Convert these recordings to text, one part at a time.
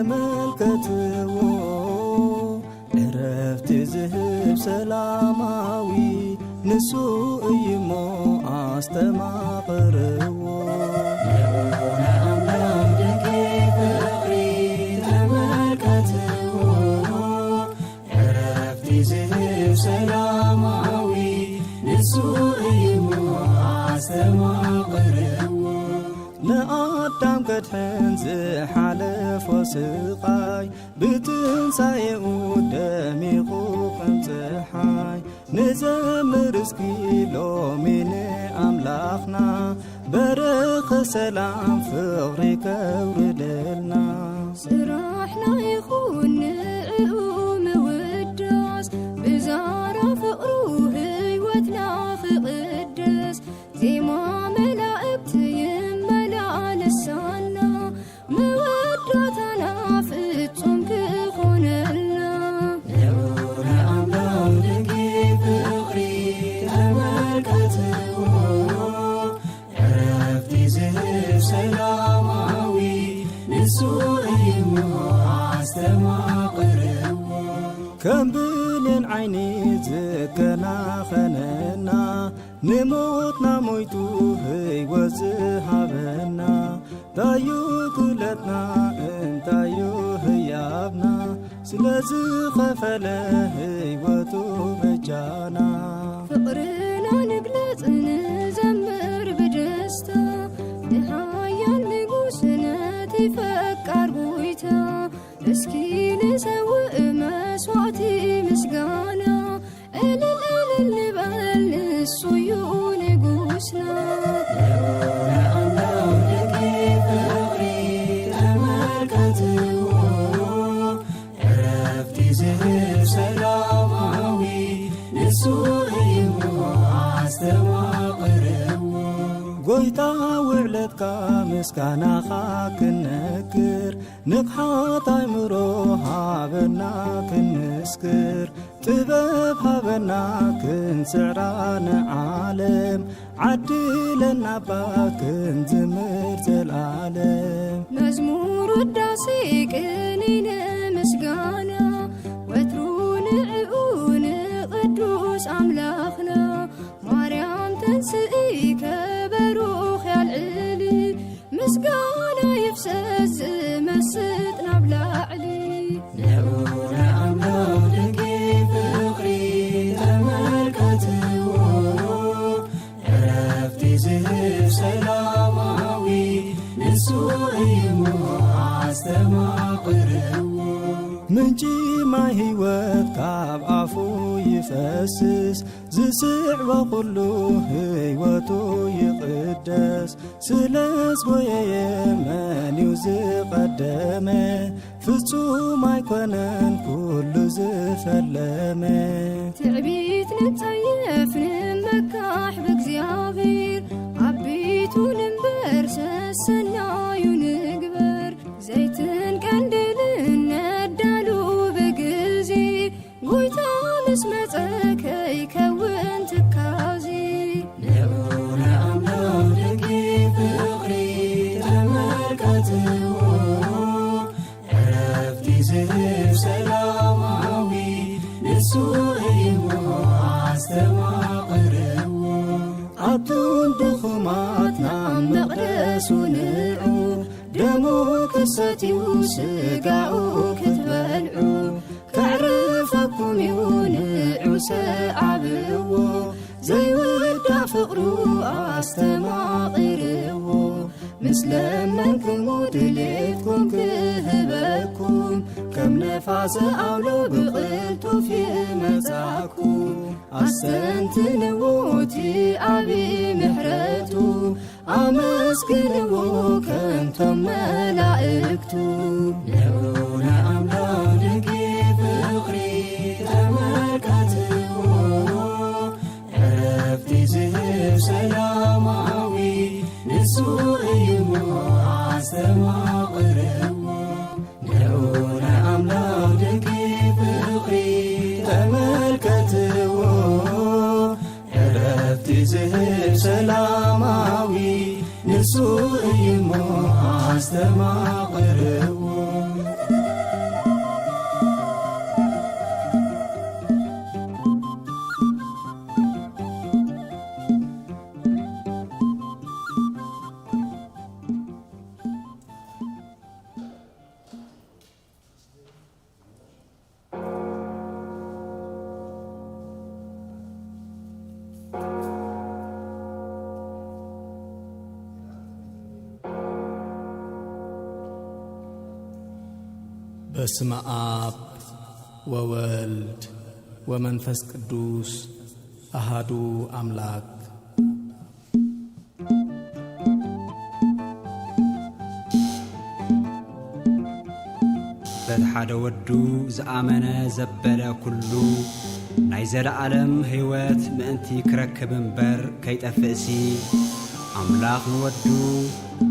ተመልከትዎ እረፍት ዝህብ ሰላማዊ ንሱ እይሞ አስተማኽርዎ የሆነ አምላክ ድንቅ ፍቅሪ ተመልከትዎ እረፍት ዝህብ ሰላማዊ ንሱ እይሞ አስተማኽርዎ ንኣዳም ከድሕን ዝሓለፎ ስቓይ ብትንሣኤኡ ደሚቑ ከም ፀሓይ ንዘምር እስኪ ሎሚ ንኣምላኽና በረኸ ሰላም ፍቕሪ ከውርደልና ስራሕና ይኹን ንዕኡ ምውዳስ ብዛራ ፍቕሩ ህይወትና ክቕደስ ዜማ መላእክት ይመላለሳና መወዳእታና ፍጹም ክኾነልና ልዑል አምላክ ድንቅ ፍቕሪ ተመልከትዎ ዕረፍቲ ዝህብ ሰላማዊ ንሱ እይሞ አስተማኽርዎ ከም ብሌን ዓይኒ ዝከናኸነና ንሞትና ሞይቱ ህይወት ዝሃበና ታዩ ክለትና እንታዩ ህያብና ስለዝኸፈለ ህይወቱ በጃና ፍቕርና ንግለጽ ንዘምር ብደስታ ንሓያል ንጉሥ ነቲ ፈቃር ጎይታ እስኪ ንሰውእ መስዋዕቲ ምስጋና እልል እልል ንበል ንሱ እዩ ንጉሥና ልዑል አምላክ ድንቅ ፍቕሪ ተመልከትዎ ዕረፍቲ ዝህብ ሰላማዊ ንሱ እይሞ አስተማኽርዎ ጎይታ ውዕለትካ ምስጋናኻ ክነግር ንቕሓት ኣእምሮ ሃበና ክንስክር ጥበብ ሃበና ክንስዕራ ንዓለም ዓድለና እባ ክንዝምር ዘለዓለም መዝሙር ውዳሴ ቅኔ ንምስጋና ወትሩ ንዕኡ ንቅዱስ مسقانا يفسز مسط نبلعلي نعونا أملاك فقري تملكته عرفتي زهر سلاماوي نسوء معستماقره منجي ما هيوت كاب عفو يفسس زسع وقلو هيوتو يقدس سلس ويمن يزقدمه فصو ما يكونن كل زفلمه تعبيت نتعيف نمكاح بكزيابير عبيتو نمبر سسنا ينقبر زيتن كندلن ندالو بقزي قويتا مسمتك يكون تكازي نعونا أملاك فقري تملكته عرفتي زهر سلاماوي نسوء معستماقره عطون دخماتنا مقدس ونعو دمو كستي وسقاو كتبلعو كعرفكم يونعو سعبو زي ودا فقرو أستماقره مسلمنكم ودليتكم كهبكم كم نفاس أولو بقلتو في مساكم أستنتنوتي أبي محرتو أمسكنو كنتم ملائكتو نعونا أملاك فقري تملكته عرفتي زهر سلاماوي نسوء معستماقره نعونا أملاك فقري تملكته عرفتي زهر سلاماوي نسوء معستماقره በስመ አብ ወወልድ ወመንፈስ ቅዱስ አሃዱ አምላክ በተሓደ ወዱ ዝኣመነ ዘበለ ኩሉ ናይ ዘለዓለም ሕይወት ምእንቲ ክረክብ እምበር ከይጠፍእሲ ኣምላኽ ንወዱ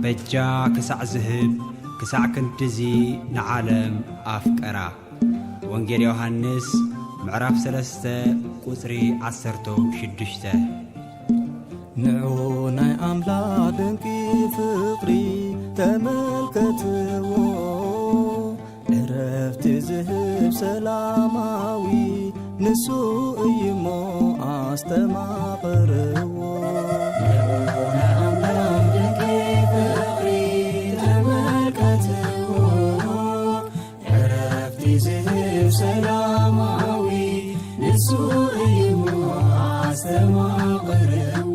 በጃ ክሳዕ ዝህብ ክሳዕ ክንድዚ ንዓለም ኣፍቀራ ወንጌል ዮሐንስ ምዕራፍ 3 ቁጽሪ 16 ንዑ ናይ ኣምላኽ ድንቂ ፍቕሪ ተመልከትዎ ዕረፍቲ ዝህብ ሰላማዊ ንሱ እይሞ ኣስተማቕርዎ ሰላማዊ ንሱ እይሞ ኣስተማቕርዎ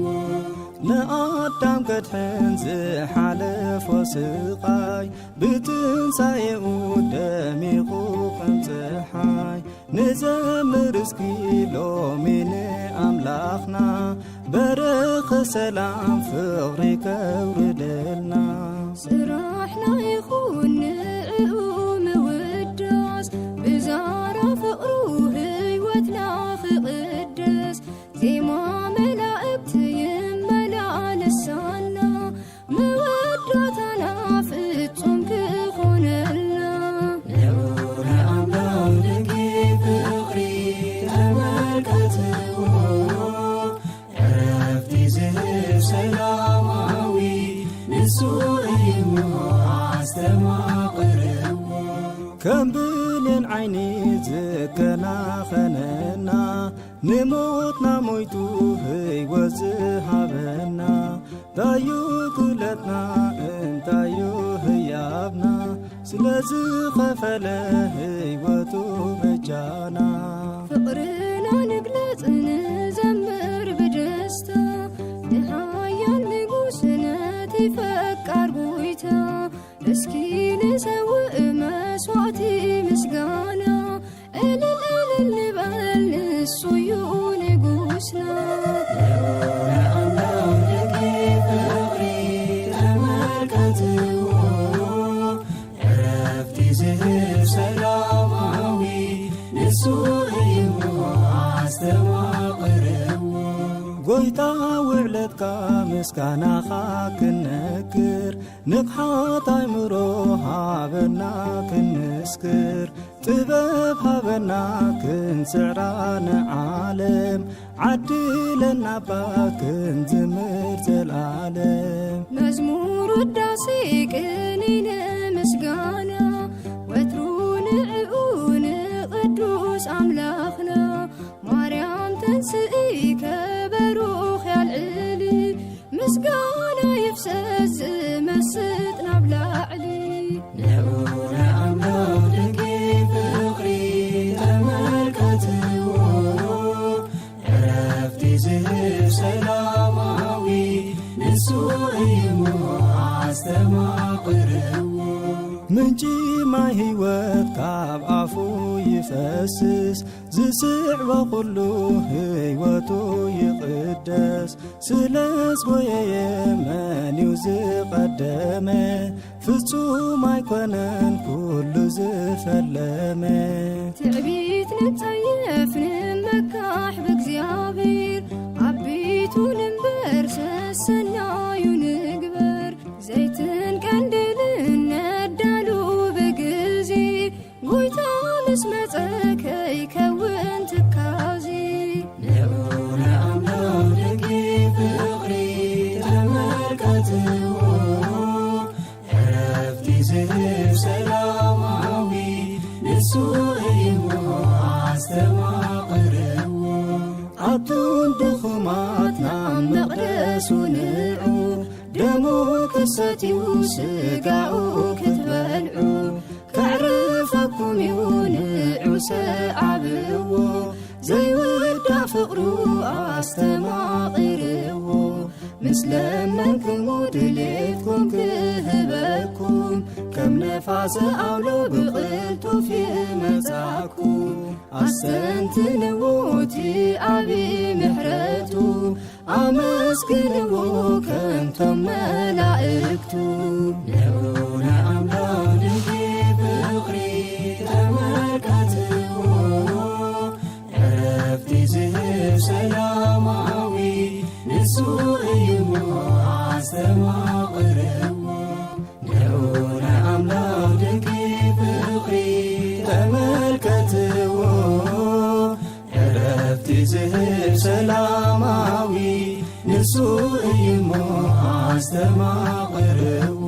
ንኣዳም ከድሕን ዝሓለፎ ስቓይ ብትንሣኤኡ ደሚቑ ከም ፀሓይ ንዘምር እስኪ ሎሚ ንኣምላኽና በረኸ ሰላም ፍቕሪ ከውርደልና ስራሕና ይኹን ንዕኡ ምውዳስ ብዛራ ፍቕሩ ህይወትና ክቕደስ ዜማ መላእክቲ ይመላለሳና መወዳታና ፍጹም ክኾነልና ንዑ ኣምላኽ ፍቕሪ ተመልከትዎ ዕረፍቲ ዝህብ ሰላማዊ ንሱ እይሞ ኣስተማቕርዎ ከም ብሌን ዓይኒ ዝከናኸነና ንሞትና ሞይቱ ህይወት ዝሃበና ታዩ ክለትና እንታዩ ህያብና ስለዚ ኸፈለ ህይወቱ በጃና ፍቕርና ንግለጽ ንዘምር ብደስታ ንሓያል ንጉስነት ይፈቃር ጐይታ እስኪ ንሰውእ መስዋዕቲ ምስጋና እልል እልል ንበል ንሱ እዩ ንጉስና ሰላማዊ ንሱ እዩ ኣስተማቕርዎ ጐይታ ውዕለትካ ምስጋናኻ ክነግር ንቕሓት ኣእምሮ ሃበና ክንስክር ጥበብ ሃበና ክንስዕራ ንዓለም ዓድለና እባ ክንዝምር ዘለዓለም መዝሙር ውዳሴ ቅኔነ ምስጋና ወትሩ ንዕኡ ንቕዱስ ኣምላኽና ማርያም ተንስኢ ከበሩኽ ያልዕሊ ምስጋና ይፍሰስ ዝመስጥ ናብ ላዕሊ ንዑነ ኣምላኽ ደቂ ፍቕሪ ተመልከትዎ ዕረፍቲ ዝህብ ሰላማዊ ንሱ እዩ ኣስተማቕርዎ ምንጪ ማይ ህይወት ካብ ኣፉ ይፈስስ ዝስዕቦ ኹሉ ህይወቱ ይቕደስ ስለ ዝጐየየ መን እዩ ዝቐደመ ፍጹም ኣይኮነን ኩሉ ዝፈለመ ትዕቢት ንጸየፍ ንመካሕ ብእግዚአብሔር ዓቢቱ ንንበር ሰሰናዩ ንግበር ዘይትን ቀንድልን ነዳሉ ብግዜ ጐይታ ምስ መጸ ከይከውን ትካዜ ንዑነ ኣምላኽ ደቂ ፍቕሪ ተመልከትዎ ዕረፍቲ ዝህብ ሰላማዊ ንሱ እዩ ኣስተማቕርዎ ዓቱን ድኹማት ናብ መቕደሱ ንዑ ደሙ ክሰትዩ ስጋኡ ክትበልዑ ከዕርፈኩም እዩ ንዑ ሰዓብዎ ዘይውዳ ፍቕሩ ኣስተማቒርዎ ምስ ለመንክሙ ድሌትኩም ክህበኩም ከም ነፋስ ኣውሎ ብቕልጡፍ ይመጻእኩም ኣስተንትንዎ እቲ ዓብዪ ምሕረቱ ኣመስግንዎ ከምቶም መላእክቱ ንዑነ ኣምላኽ ደቂ ፍቕሪ ተመልከትዎ ዕረፍቲ ዝህብ ሰላማዊ ንሱ እዩ ኣስተማቕርዎ ንዑነ ኣምላኽ ደቂ ፍቕሪ ተመልከትዎ ዕረፍቲ ዝህብ ሰላማዊ ንሱ እዩ ኣስተማቕርዎ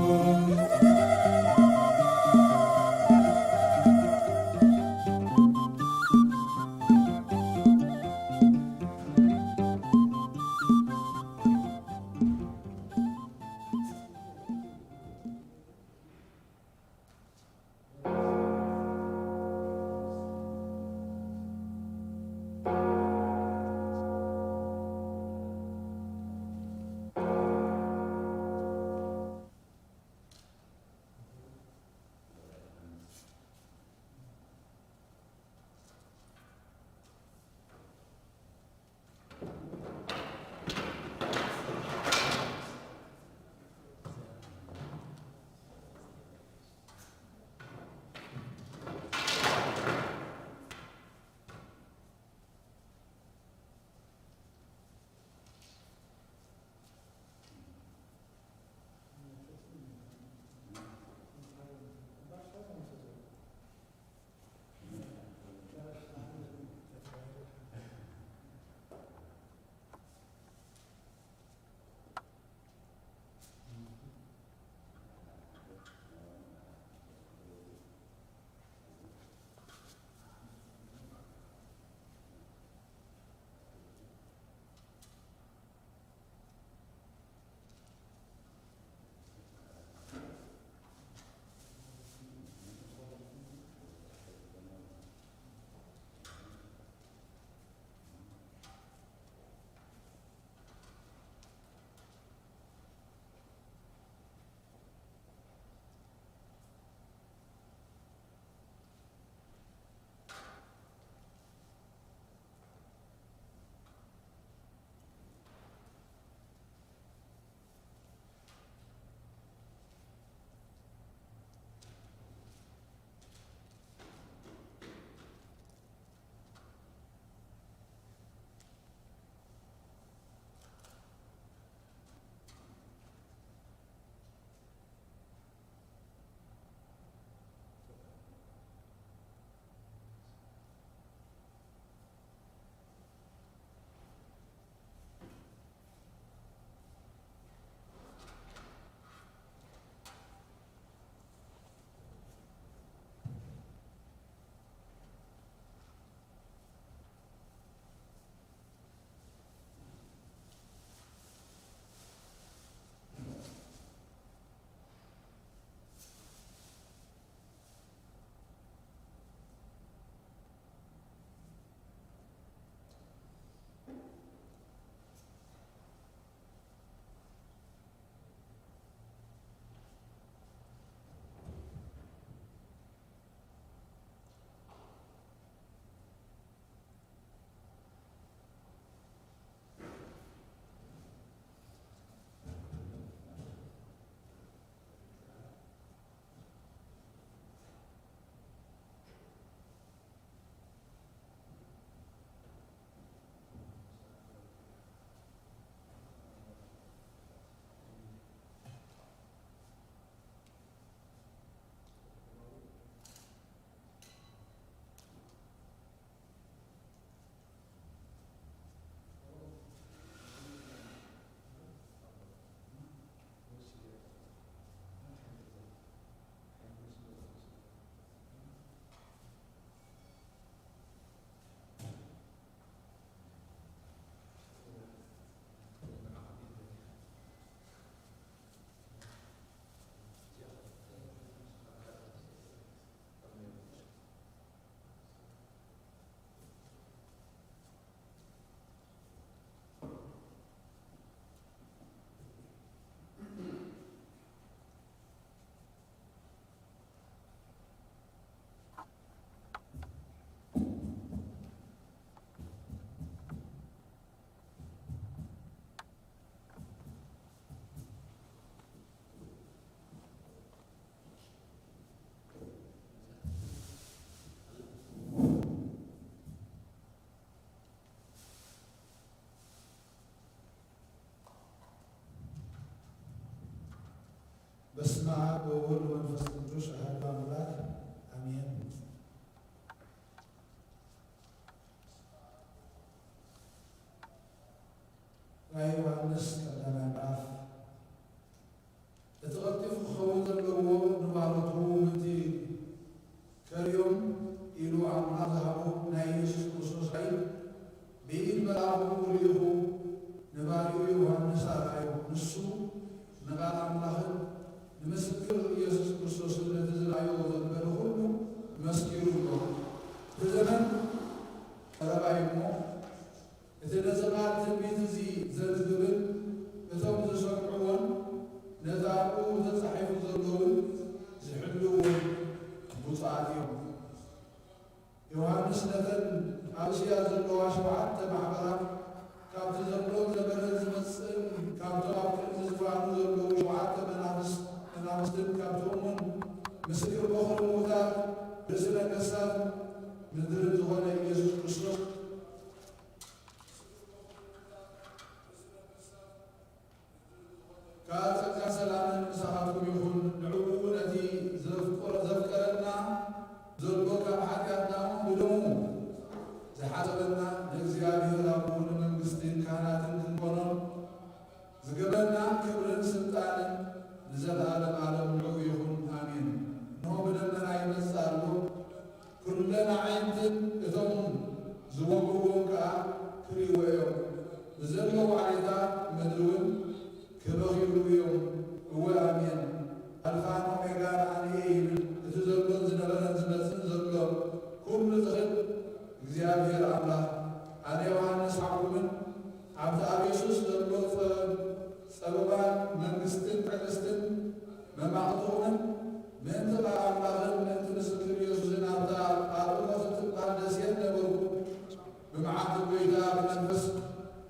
በስመ አብ ወወልድ ወመንፈስ ቅዱስ አሐዱ አምላክ አሜን። ራእየ ዮሐንስ ቀዳማይ ምዕራፍ እቲ ቀልጢፉ ክኸውን ዘለዎ ንባሮቱ ምእንቲ ከርዮም ኢሉ ኣምላኽ ዝሃቦ ናይ ኢየሱስ ክርስቶስ ኃይል ብኢድ መልአኩ ልኢኹ ንባሪኡ ዮሐንስ ኣርአዮ። ንሱ ንቃል ኣምላኽን ንምስክር ኢየሱስ ክርስቶስን ነቲ ዝረአዮ ዘንበለ ሁሉ መስኪሩሎ። ብዘመን ቀረባይ እሞ እቲ ነዚ ቃል ትንቢት እዚ ዘዝግብን እቶም ዝሰምዑዎን ነቲ ኣብኡ ተጻሒፉ ዘለውን ዝሕልውን ብፁዓት እዮም። ዮሐንስ ነተን ኣብ እስያ ዘለዋ 7 ማሕበራት ካብቲ ዘሎ ዘበረት ዝመጽእን ካብቶም ኣብ ቅድሚ ዝፋኑ ዘለዉ 7 መናፍስትን ካብቶምን ምስክር በኹሪ ምዉታት ርእሲ ነገሥታት ምድርን ዝኾነ ኢየሱስ ክርስቶስ ካብ ጸጋን ሰላምን ምሳኻትኩም ይኹን። ንዕኡ ነቲ ዘፍቀረና ዘሎ ካብ ኃጢአትና ብደሙ ዝሓሰበና ንእግዚአብሔር አቡሁ ንመንግሥትን ካህናትን ክንኮኖም ዝገበና ክብርን ስልጣንን ንዘለዓለም ዓለም ንዕኡ ይኹን አሜን። እንሆ ብደመና ይመጽእ ኣሎ፣ ኩለን ዓይንትን እቶም ዝወግእዎም ከዓ ክርእይዎ እዮም። ብዘለዉ ዓሌታት ምድሪ እውን ክበኺሉ እዮም። እወ አሜን። አልፋን ኦሜጋን ኣነ ይብል እቲ ዘሎን ዝነበረን ዝመጽእን ዘሎ ኩሉ ዝኽእል እግዚአብሔር አምላክ ኣነ ዮሐንስ ሓኩምን ኣብቲ ኣብ ኢየሱስ ዘሎ ጸበባን መንግሥትን ትዕግሥትን መማቕትኹምን ምእንቲ ቃል ኣምላኽን ምእንቲ ምስክር ኢየሱስን ኣብታ ጳጥሞስ እትባል ደሴት ነበርኩ። ብመዓልቲ ጎይታ ብመንፈስ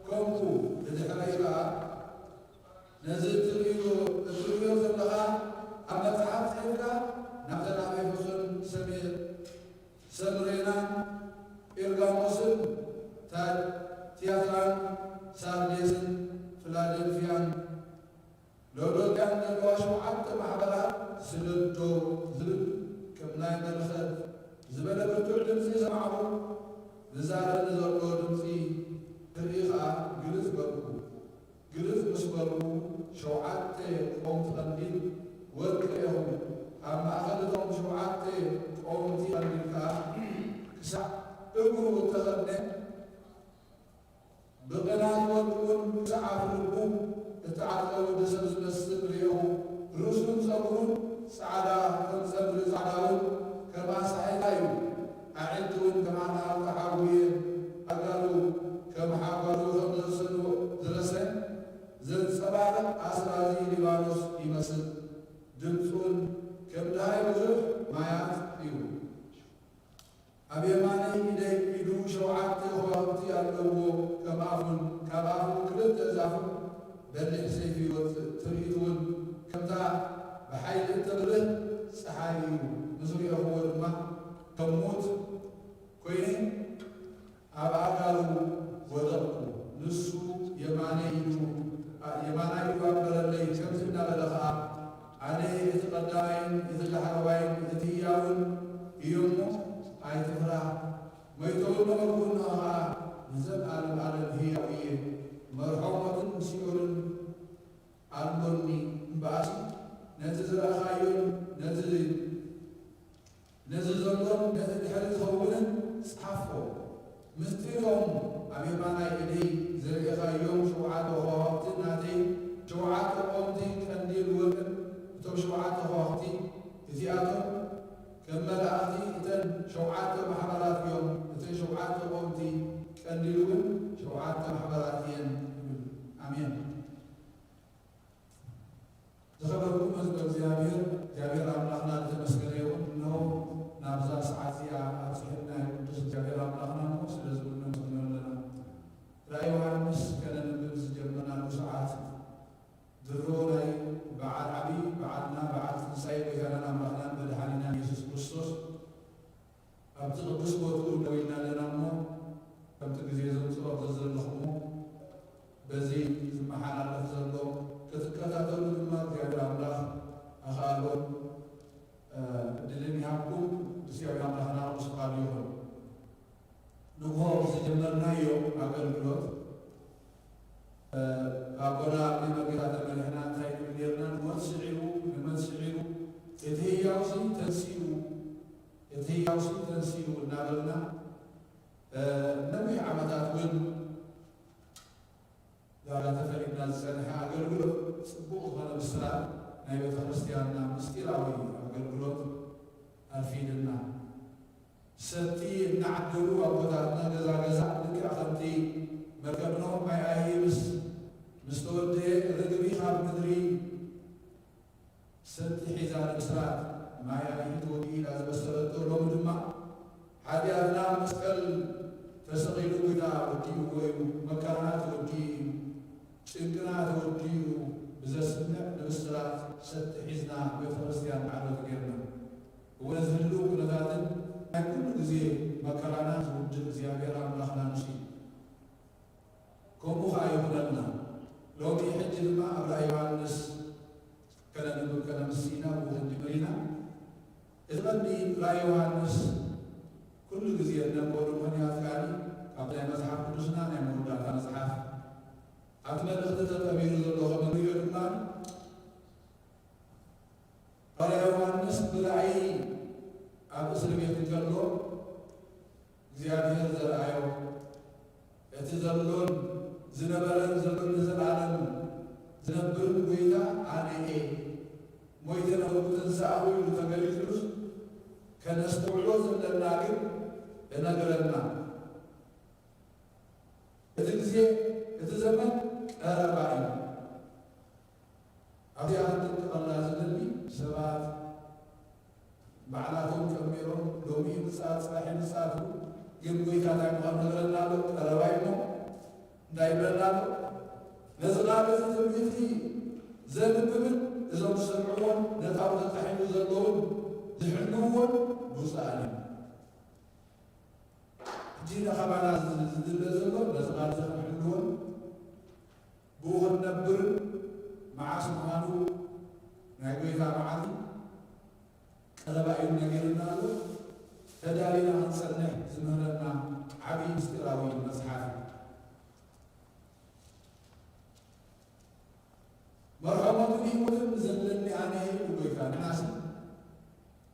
ከምኡ ብድሕረይ ከዓ ነዚ እትርእዮ ዘለኻ ኣብ መጽሓፍ ጽሒፍካ ናብተን ኣብ ኤፌሶን ሰምሬናን ጴርጋሞስን ቲያትራን ሳርዴስን ፊላደልፊያን ሎዶቅያን ዘለዋ 7 ማሕበራት ስልዶ ዝብል ከም ናይ መልኸት ዝበለ ብርቱዕ ድምፂ ሰማዕኹ። ዝዛረብ ዘሎ ድምፂ ክርኢ ከዓ ግልጽ በልኩ። ግልጽ ምስ በልኩ 7 ቆምቲ ቀንዲል ወርቂ እዮም። ኣብ ማእኸል እቶም 7 ቆምቲ ቀንዲል ከዓ ክሳዕ እግሩ ተኸድነ ብቕናት ወርቁን ክሳዕ ኣብ ልቡ እትዓጥቀ ወዲ ሰብ ዝመስል ርኢኹ። ርእሱን ጸጉሩን ጻዕዳ ከም ጸጉሪ ጻዕዳውን ከም ኣሳሒታ እዩ። ኣዒንቱ እውን ከም ኣናብታ ሓጉየ፣ ኣጋሉ ከም ሓጓሉ ከም ዝረሰን ዘንጸባርቕ ኣስራዚ ሊባኖስ ይመስል። ድምፁን ከም ድሃይ ብዙሕ ማያት እዩ። ኣብ የማነይ ኢደይ ኢዱ 7 ከዋኽብቲ ኣለዎ። ከም ኣፉን ካብ ኣፉ 2 ዛፉ በሊሕ ሰይፊ ይወፅእ። ትርኢቱ እውን ከምታ ብሓይሊ እትብርህ ፀሓይ እዩ። ምስ ሪአኽዎ ድማ ከም ሞት ኮይነ ኣብ ኣጋሉ ወደቕኩ። ንሱ የማነይ ኢዱ ኣበረለይ ከምቲ እናበለ ከዓ ኣነ እቲ ቀዳማይን እቲ ላሕለዋይን እቲ ሕያውን እዩ እሞ ኣይትፍራ፣ መይተውን መመርኩን ከዓ ንዘለዓለም ዓለም ሕያው እየ። መርሖሞትን ሲኦልን ኣልቦኒ እምበኣሲ ነቲ ዝረኣኻዮን ነዚ ዘሎን ነቲ ድሕሪ ዝኸውንን ጸሓፎ። ምስጢሮም ኣብ የማናይ እደይ ዘርእኻዮም 7 ከዋኽብቲ ናተይ 7 ቆምቲ ቀንዲል ወርቅን እቶም 7 ከዋኽብቲ እዚኣቶም ከም መላእኽቲ እተን 7 ማሕበራት እዮም። እተን 7 ቆምቲ ቀንዲል እውን 7 ማሕበራት እየን። አሜን። ዝኸበርኩም ህዝበ እግዚአብሔር ኣምላኽና ዝተመስገነ ይኹን። እነሆ ናብዛ ሰዓት እዚኣ ኣብፅሕና ቅዱስ እግዚአብሔር ኣምላኽና ሞ ስለ ዝብሉ ንመስግኖ ኣለና። ራእየ ዮሐንስ ከነንብብ ዝጀመርናሉ ሰዓት ድሮ ናይ በዓል ዓብዪ በዓልና በዓል ትንሣኤ ጎይታናን ኣምላኽናን መድሓኒናን ኢየሱስ ክርስቶስ ኣብቲ ቅዱስ ቦትኡ ደው ኢልና ኣለና እሞ ከምቲ ግዜ ዘምፅኦ ዘለኹሞ በዚ ዝመሓላለፍ ዘሎ ክትከታተሉ ድማ እግዚአብሔር ኣምላኽ ኣኻል ዕድልን ይሃብኩም እግዚአብሔር አምላክና ቅዱስ ቃሉ ይሁን። ንሆ ዝጀመርናዮ አገልግሎት አቦና መገራ ተመልሕና እንታይ ንብል ጌርና ንመስዒሩ እቲ ህያውሲ ተንሲኡ እናበልና ነዊሕ ዓመታት እውን ዛራ ተፈሪድና ዝፀንሐ አገልግሎት ጽቡቕ ዝኾነ ምስራት ናይ ቤተ ክርስቲያንና ምስጢራዊ አገልግሎት አልፊድና ሰቲ እናዓደሉ አቦታትና ገዛ ልክዕ ከምቲ መርከብኖ ማይ ኣሂ ምስ ተወደየ ርግቢ ካብ ምድሪ ሰቲ ሒዛ ንምስራት ማይ ኣሂ ተወዲኢላ ዝበሰለቶ ሎሚ ድማ ሓጢኣትና መስቀል ተሰቒሉ ጎይታ ወዲኡ ኮይኑ መከራና ተወዲኡ ጭንቅና ተወዲኡ ብዘስምዕ ንምስራት ሰቲ ሒዝና ቤተ ክርስቲያን ዓዶት ጌርና እወን ዝህሉ ኩነታትን ናይ ኩሉ ግዜ መከራና ዝውድእ እግዚአብሔር አምላኽና ንሱ ከምኡ ከዓ ይኹነልና። ሎሚ ሕጂ ድማ ኣብ ራእይ ዮሃንስ ከነንብብ ከነምስኢና ብውህድ መሪና እቲ ቀንዲ ራእይ ዮሃንስ ኩሉ ግዜ እነንበሉ ምክንያት ካኒ ካብ ናይ መፅሓፍ ቅዱስና ናይ መወዳእታ መፅሓፍ ኣብቲ መልእኽቲ ተጠቢሩ ዘሎ ከምንሪኦ ድማ ራእይ ዮሃንስ ብራእይ ኣብ እስር ቤት እንከሎ እግዚአብሔር ዘርአዮ እቲ ዘሎን ዝነበረን ዘሎን ንዘለዓለም ዝነብርን ጎይታ ኣነ እየ ሞይተ ንኽትንሣእ ኢሉ ተገሊጹሉስ ከነስተውዕሎ ዘለና ግን እነግረና እቲ ግዜ እቲ ዘመን ቀረባ እዩ። ኣብዚኣ ክንጥቀቐላ ዝደሊ ሰባት ባዕላቶም ቀሚሮም ሎሚ ምጽኣት ጽባሕ ምጽኣቱ ግን ጎይታ እንታይ ምዃኑ ነገረና ኣሎ። ቀረባ እሞ እንታይ ይብለና ኣሎ? ነዚ ቃል እዚ ትንቢት ዘንብብን እዞም ዝሰምዕዎን ነታው ተጣሒኑ ዘለውን ዝሕልውዎን ብፁዓን እዩ። ሕጂ ንኸባና ዝድለ ዘሎ ነዚ ቃል እዚ ክንሕልዎን ብኡ ክንነብርን መዓስ ምዃኑ ናይ ጎይታ መዓልቲ ቀረባ እዩ ነገርና ኣሎ። ተዳሊና ክንጸንሕ ዝምህረና ዓብዪ ምስጢራዊ መጽሓፍ መርሖሞትን ህይወትን ዘለኒ ኣነ ኢሉ ጎይታ ንሓስ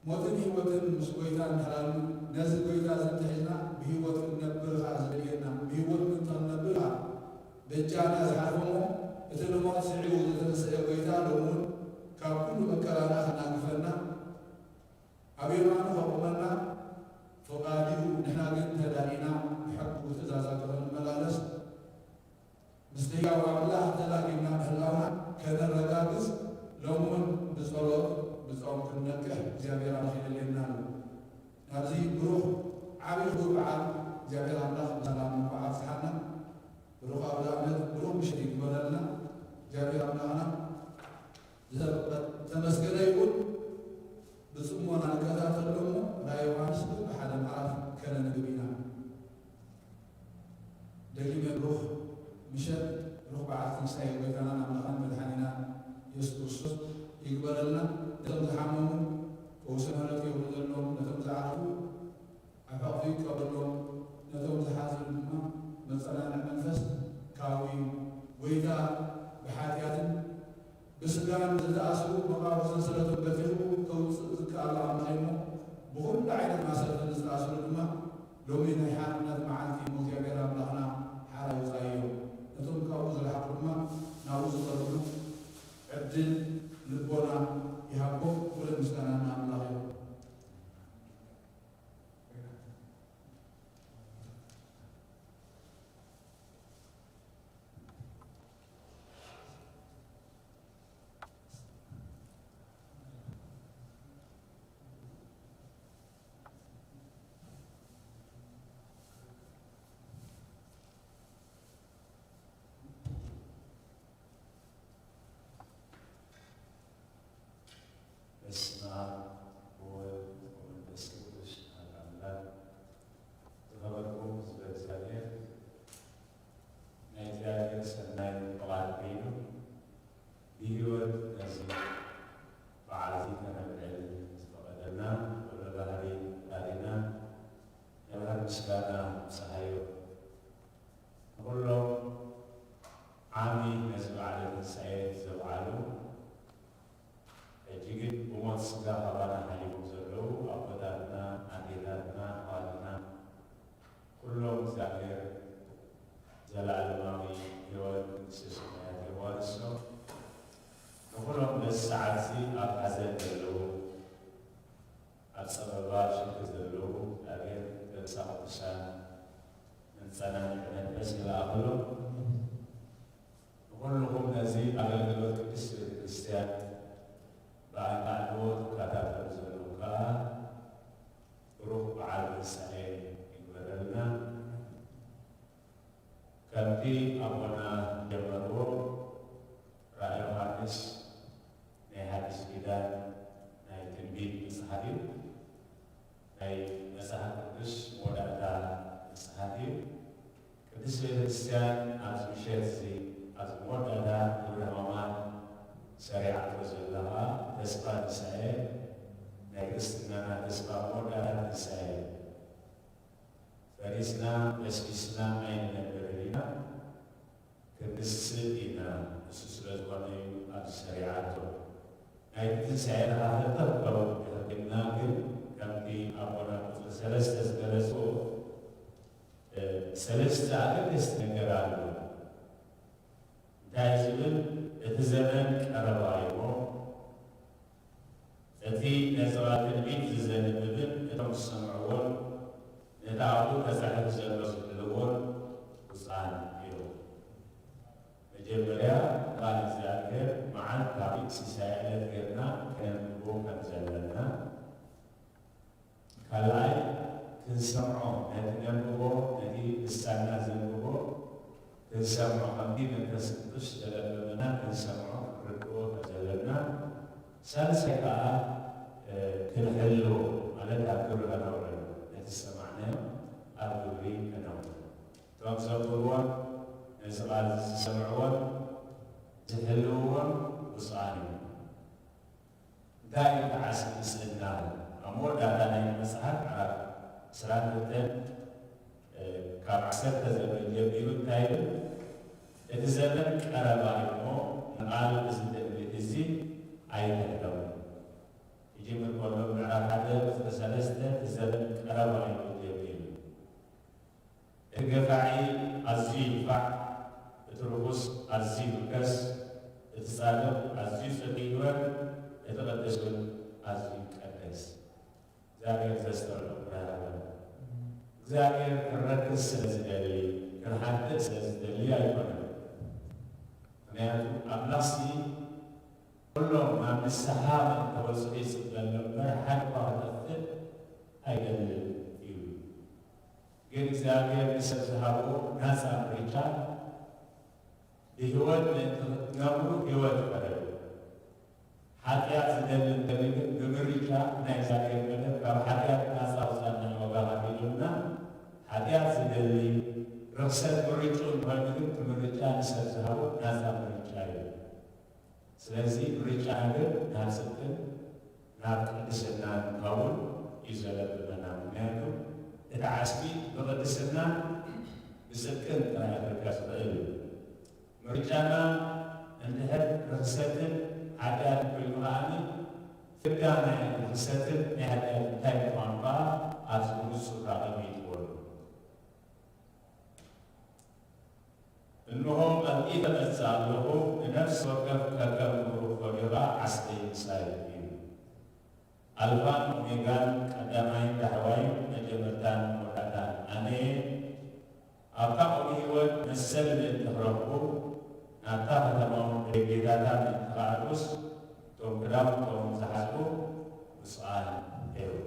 ሞትን ህይወትን ምስ ጎይታ እንድሕራሉ ነዚ ጎይታ ዘንትሒዝና ብህይወት ክንነብር ከዓ ዘድልየና ብህይወት እንተክንነብር ከዓ ደጃና ዝሓርፎሞ እቲ ልሞት ስዒቡ ዝተንስአ ጎይታ ሎሙን ካብ ኩሉ መከራና ክናግፈና ኣብ የማኑ ከቁመና ፈቃዲኡ ንሕና ግን ተዳሊና ብሕጉ ትእዛዛቱ ክንመላለስ ምስ ሕያው ኣምላኽ ተላቂምና ምህላውና ከነረጋግጽ ሎሙን ብጸሎት ብጾም ክንነቅሕ እግዚአብሔር ኣምላኽ ይደልየና ኣሎ። ናብዚ ብሩኽ ዓብዪ ክቡር በዓል እግዚአብሔር ኣምላኽ ብሰላም በዓብፅሓና ብሩኽ ኣብ ዳእነት ብሩኽ ምሽት ይግበረልና። እግዚአብሔር ኣምላኽና ተመስገነ ይሁን። ብጽሞና ንከታተሎ እሞ ራእይ ዮሃንስ ብሓደ ምዕራፍ ከነንብብ ኢና። ደጊመ ብሩኽ ምሸት ብሩኽ በዓል ትንሳኤ ጎይታናን ኣምላኽን መድሓኒና ኢየሱስ ክርስቶስ ይግበረልና። ነቶም ዝሓመሙ ፈውሲ ምሕረት ይሁን ዘሎም ነቶም ዝዓርፉ ኣብ ሕቕቱ ይቀበሎም ነቶም ዝሓዝኑ ድማ መጸናንዕ መንፈስ ካዊ ጎይታ ብሓጢኣትን ብስጋን ዝተኣስሩ መቃብር ሰንሰለቶም በቲሑ ከውፅእ ዝከኣሉ ኣምላኽ እሞ ብኩሉ ዓይነት ማሰረትን ዝተኣስሩ ድማ ሎሚ ናይ ሓርነት መዓልቲ እሞ እግዚአብሔር ኣምላኽና ሓራ ይውፃእዮ ነቶም ካብኡ ዝረሓቁ ድማ ናብኡ ዝቐርብሉ ዕድል ልቦና ይሃቦም። ኩለን ምስጋናና ኣምላኽ እዩ። በስመ አብ ወወልድ ወመንፈስ ቅዱስ አሐዱ አምላክ። ተባረኩ ሕዝበ እግዚአብሔር ናይ እግዚአብሔር ሰናይ ፍቃድ ኮይኑ ብሂወት ነዚ በዓል እዚ ከነብዕል ዝፈቀደልና ኩሎም እግዚአብሔር ዘለዓለማዊ ሕይወት ንስስናያት ይዋርሶ ንኩሎም ነዚ ሰዓት እዚ ኣብ ሓዘን ዘለዉ ኣብ ፀበባ ሽግር ዘለዉ እግዚአብሔር ገሳ ቅዱሳን መንፀናንዕ መንፈስ ይለኣኸሎ ንኩልኩም ነዚ ኣገልግሎት ቅድስት ቤተክርስትያን ብኣቃልቦ ትከታተሉ ዘለዉ ከዓ ብሩኽ በዓል ትንሳኤ ይግበረልና ከምቲ ኣቦና ጀመርዎ ራእይ ዮሃንስ ናይ ሓዲስ ኪዳን ናይ ትንቢት መፅሓፍ እዩ ናይ መፅሓፍ ቅዱስ መወዳእታ መፅሓፍ እዩ ቅድስት ቤተክርስትያን ኣብዚ ምሸት እዚ ኣብዚ መወዳእታ ግብረ ሕማማት ሰሪዓቶ ዘለኻ ተስፋ ትንሳኤ ናይ ክርስትናና ተስፋ መወዳእታ ትንሳኤ ፈሪስና በስቢስና ኣይንነበረን ኢና ክንስል ኢና እሱ ስለ ዝኾነ እዩ ኣብዚ ሰሪዓቶ ናይ ትንሳኤ ንኻተተኸው ይኽእልና ግን ከምቲ ኣቦና ቁፅሪ 3 ዝገለፅዎ ሰለስተ ኣገደስቲ ነገር ኣሎ እንታይ ዝብል እቲ ዘመን ቀረባ እሞ እቲ ነፀባ ትንቢት ዝዘንብብን እቶም ዝሰምዕዎን ነቲ ኣብኡ ተጻሒፉ ዘሎ ዝሕልዎን ብፁዓን እዮም መጀመርያ ቃል እግዚአብሔር መዓልታዊ ሲሳይ ዕለት ጌርና ከነንብቦ ከም ዘለና ካልኣይ ክንሰምዖ ነቲ ነንብቦ ነቲ ልሳና ዘንብቦ ክንሰምዖ ከምቲ መንፈስ ቅዱስ ተለበበና ክንሰምዖ ክንርድኦ ከም ዘለና ሳልሳይ ከዓ ክንሕልዎ ማለት ኣብ ግብሪ ከነውዕል ነቲ ሰማዕናዮ ኣብ ግብሪ ከነውዕል እቶም ዘኽብርዎን ነዚ ቃል ዝሰምዕዎን ዝሕልውዎን ብፁዓን እዩ እንታይ እዩ ከዓስ ምስእና ኣብ መወዳእታ ናይ መፅሓፍ ዓብ 12 ካብ 10 ዘመን ጀሚሩ እንታይ ብል እቲ ዘመን ቀረባ እሞ ንቃል እዚ ትንቢት እዚ ኣይተሕለውን ይጅምር ከሎ ምዕራፍ 1 ቁፅሪ 3 እቲ ዘመን ቀረባ እዩ ጀሚሩ እቲ ገፋዒ ኣዝዩ ይንፋዕ እቲ ርኩስ ኣዝዩ ይብከስ እቲ ጻድቕ ኣዝዩ ጽድቅ ይግበር እቲ ቅዱስ ግን ኣዝዩ ይቀደስ እግዚአብሔር ዘስተውዕሎ ኩነታትና እግዚአብሔር ክንረክስ ስለ ዝደሊ ክንሓድእ ስለ ዝደሊ ኣይኮነን ምክንያቱ ኣምላኽሲ ኩሎም ናብ ንስሓ ተወፅኡ ይፅበል ነበር ሓደ እኳ ክጠፍእ ኣይደልን እዩ ግን እግዚአብሔር ንሰብ ዝሃቦ ናፃ ምርጫ ብህይወት ክትነብሩ ህይወት ቀረብ ሓጢኣት ዝደሊ እንተሊ ግን ብምርጫ ናይ እግዚአብሔር መደብ ካብ ሓጢኣት ናፃ ውፃና ወጋኻ ኢሉና ሓጢኣት ዝደሊ ርክሰት ምርጩ እንኮይኑ ግን ብምርጫ ንሰብ ዝሃቦ ናፃ ምርጫ እዩ ስለዚ ምርጫ ግን ናብ ጽድቅን ናብ ቅድስና ንከውን እዩ ዘለብና ምክንያቱ እቲ ዓስቢ ብቅድስና ብጽድቅን ጥራይ ክርካብ ዝኽእል እዩ ምርጫና እንድሕር ርክሰትን ሓጢኣት ኮይኑ ከዓኒ ፍዳ ናይ ርክሰትን ናይ ሓጢኣት እንታይ ምዃኑ ከዓ ኣብዚ ብንጹር ተቐሚጥዎሉ እንሆ ቀልጢ ተመጽእ ኣለኹ ንነፍሲ ወከፍ ከከም ምሩኽ ፈሪቓ ዓስተይ ምሳይ እዩ ኣልፋን ኦሜጋን ቀዳማይን ዳሕዋይን መጀመርታን መወዳእታን ኣነ ኣብታ ቁም ህይወት መሰል ምእንቲ ክረኽቡ ናብታ ከተማው ጌታታት እንትኸኣዱስ እቶም ክዳውንቶም ዝሓዝቡ ብፁዓን እዮም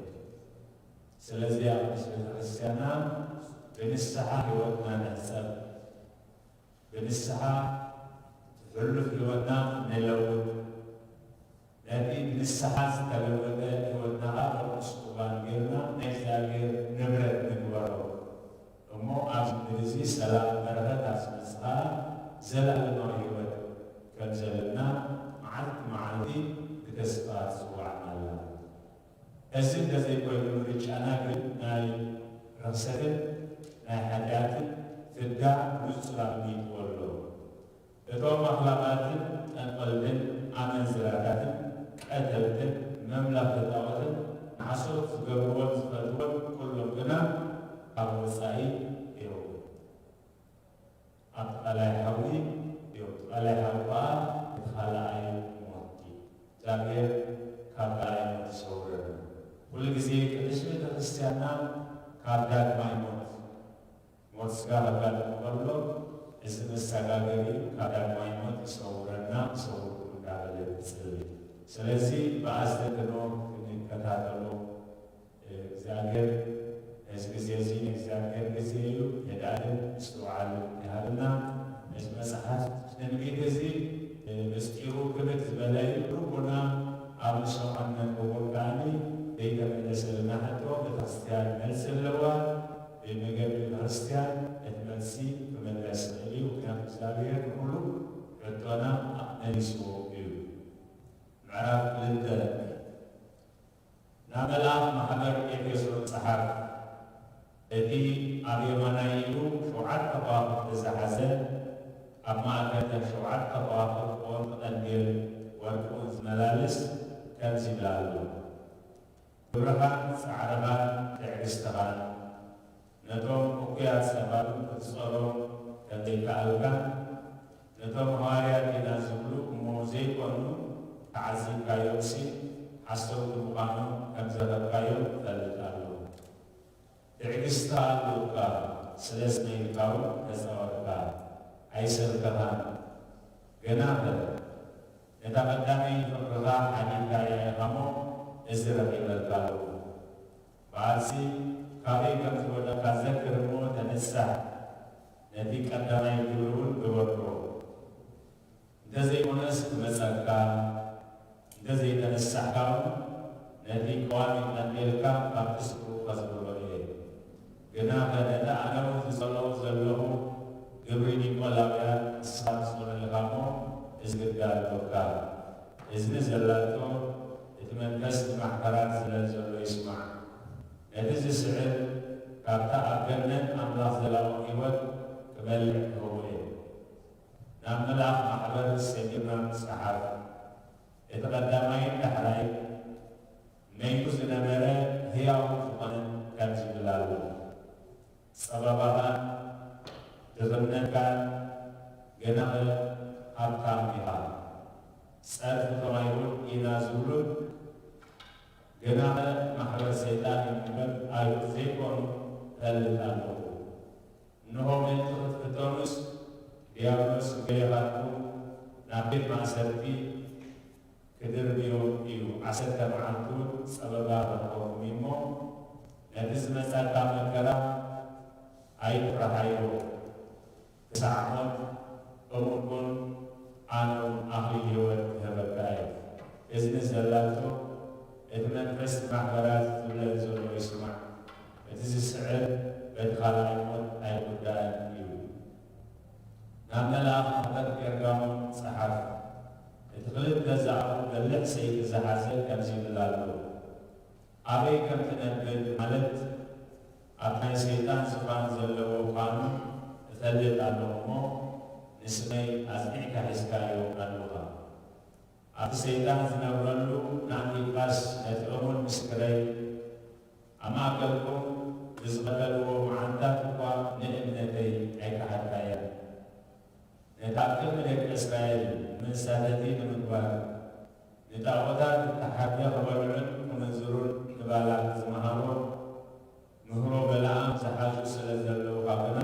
ስለዚ ኣብ ቅድስት ቤተክርስቲያንና ብንስሓ ህይወትና ንሕፀብ ብንስሓ ትሕልፍ ህይወትና ንለውጥ ነቲ ብንስሓ ዝተለወጠ ህይወትና ከዓ ቅዱስ ቁርባን ጌርና ናይ እግዚአብሔር ንብረት ንግበሮ እሞ ኣብዚ ምድሪ እዚ ሰላም በረኸት ኣብ ዝመፅእ ከዓ ዘለኣለማዊ ህይወት ከም ዘለና መዓልቲ መዓልቲ ብተስፋ ትፅዋዕና ኣላ እዚ እንተዘይኮይኑ ምርጫና ግን ናይ ርክሰትን ናይ ሓጢኣትን ፍዳ ንጹር ኣቕሚጥዎ ኣሎ እቶም ኣኽላቃትን ጠንቀልትን ኣመንዝራታትን ቀተልትን መምላኽ ጣዖትን ሓሶት ዝገብርዎን ዝፈትዎን ኩሎም ግና ካብ ወፃኢ ቀላይ ሓዊ እዩ ቀላይ ሓዊ ከዓ ካልኣይ ሞት እግዚአብሔር ካብ ቀላይ ሞት ይሰውረና ኩሉ ግዜ ቅድስት ቤተ ክርስቲያንና ካብ ዳግማይ ሞት ስጋ ከጋጥሞ ከሎ እዚ መሰጋገሪ ካብ ዳግማይ ሞት ይሰውረና ይሰውር እንዳበለ ትጽልይ ስለዚ በአስተክኖ ክንከታተሉ እግዚአብሔር እዚ ጊዜ እዚ እግዚአብሔር ጊዜ እዩ የዳልን እስተዋዓል ያህልና እዚ መጽሓፍ ትንቢት እዚ ምስጢሩ ክብት ዝበለይ ሩቡና ኣብ ሰማነ ወርጋኒ ዘይተመለሰልና ሕቶ ቤተክርስቲያን መልስ ኣለዋ ብምገብ ቤተክርስቲያን እቲ መልሲ ክመለስ እዩ ምክንያቱ እግዚአብሔር ኩሉ ሕቶና መሊስዎ እዩ ምዕራፍ 2 ናመልኣክ ማሕበር ኤፌሶን ፀሓፍ እቲ ኣብ የማናይ ኢሉ 7 ከዋክብቲ ዝሓዘ ኣብ ማእከል 7 ከዋክብቲ ወርቂ ቀንዲል ወርቁን ዝመላልስ ከምዚ ይብላ ኣሎ ግብርኻን ፃዕርኻን ትዕግስትኻን ነቶም እኩያት ሰባት ክትጸሎም ከምዘይከኣልካ ነቶም ሐዋርያት ኢና ዝብሉ እሞ ዘይኮኑ ተዓዚብካዮምሲ ሓሰውቲ ምዃኖም ከም ዘረብካዮም ትፈልጥ ኣሎ ትዕግስታ ኣለውካ ስለ ስነይልካው ተፃወትካ ኣይሰልከኻን ገና ነታ ቀዳመይ ፍቅርኻ ሓዲድካ ኢኻ እዚ ረኺበልካ ኣለዎ በዓልሲ ካበይ ከም ዝወደቕካ ዘክር እሞ ተነሳሕ ነቲ ቀዳማይ ግብር እውን ግበሮ እንተዘይኮነስ ክመፀካ እንተዘይተነሳሕካ ነቲ ቀዋሚ ቀንዴልካ ካብቲ ስሩ ከዝብሮ እየ ግና ነቲ ኣነ ዝጸለዉ ዘለኹ ግብሪ ኒቆላውያን ንስኻ ዝኮነልካ እሞ እዚ ግልጋሎትካ እዝኒ ዘላቶ እቲ መንፈስ ማሕበራት ዝለል ዘሎ ይስማዕ ነቲ ዝስዕብ ካብታ ኣብ ገነት ኣምላኽ ዘላዊ ህይወት ክበልዕ ክህቡ እየ ናብ መልኣኽ ማሕበር ሰጊርና መፅሓፍ እቲ ቀዳማይን ዳሕራይ ነይቱ ዝነበረ ህያው ዝኾነን ከም ዝብል ኣሎ ፀበባኻን ድኽነትካን ገናኸ ሃብታም ኢኻ ፀርፊ ተባሂሉን ኢና ዝብሉን ገናኸ ማሕበር ሰይጣን የሚበል ኣይሁድ ዘይኮኑ ፈልጥ ኣለኹ እንሆ ምእንቲ ክትፍተኑስ ዲያብሎስ ገይኻትኩ ናብ ቤት ማእሰርቲ ክድርብዮም እዩ 10 መዓልቲ እውን ፀበባ ረኽበኩም እሞ ነቲ ዝመፀካ መከራ ኣይትረሓዮ ክሳዕ ሞት እሙን ኣነው ኣኽሊል ህይወት ክህበካ እየ እዝኒ ዘላቶ እቲ መንፈስ ማሕበራት ዝብለን ዘሎ ይስማዕ እቲ ዝስዕብ በቲ ካልኣይ ሞት ኣይጉዳእን እዩ ናብ መልኣኽ ማሕበር ጴርጋሞን ፀሓፍ እቲ ክልተ ዛዕቡ በልሕ ሰይቲ ዝሓዘ ከምዚ ይብል ኣሎ ኣበይ ከም ትነብር ማለት ኣብ ናይ ሰይጣን ዝፋን ዘለዎ ኳኑ እፈልጥ ኣለኹ እሞ ንስመይ ኣጽኒዕካ ሒዝካዮ ኣለኻ ኣብቲ ሰይጣን ዝነብረሉ ንኣንቲጳስ ነቲ እሙን ምስክረይ ኣብ ማእከልኩም ብዝቐተልዎ መዓልታት እኳ ንእምነተይ ኣይከሓድካያ ነታ ኣብ ቅድሚ ደቂ እስራኤል መንሳተቲ ንምግባር ንጣዖታት እተሓደ ክበልዑን ክምንዝሩን ንባላቅ ዝመሃሮ ምህሮ በለዓም ዝሓዙ ስለ ዘለውካ ግና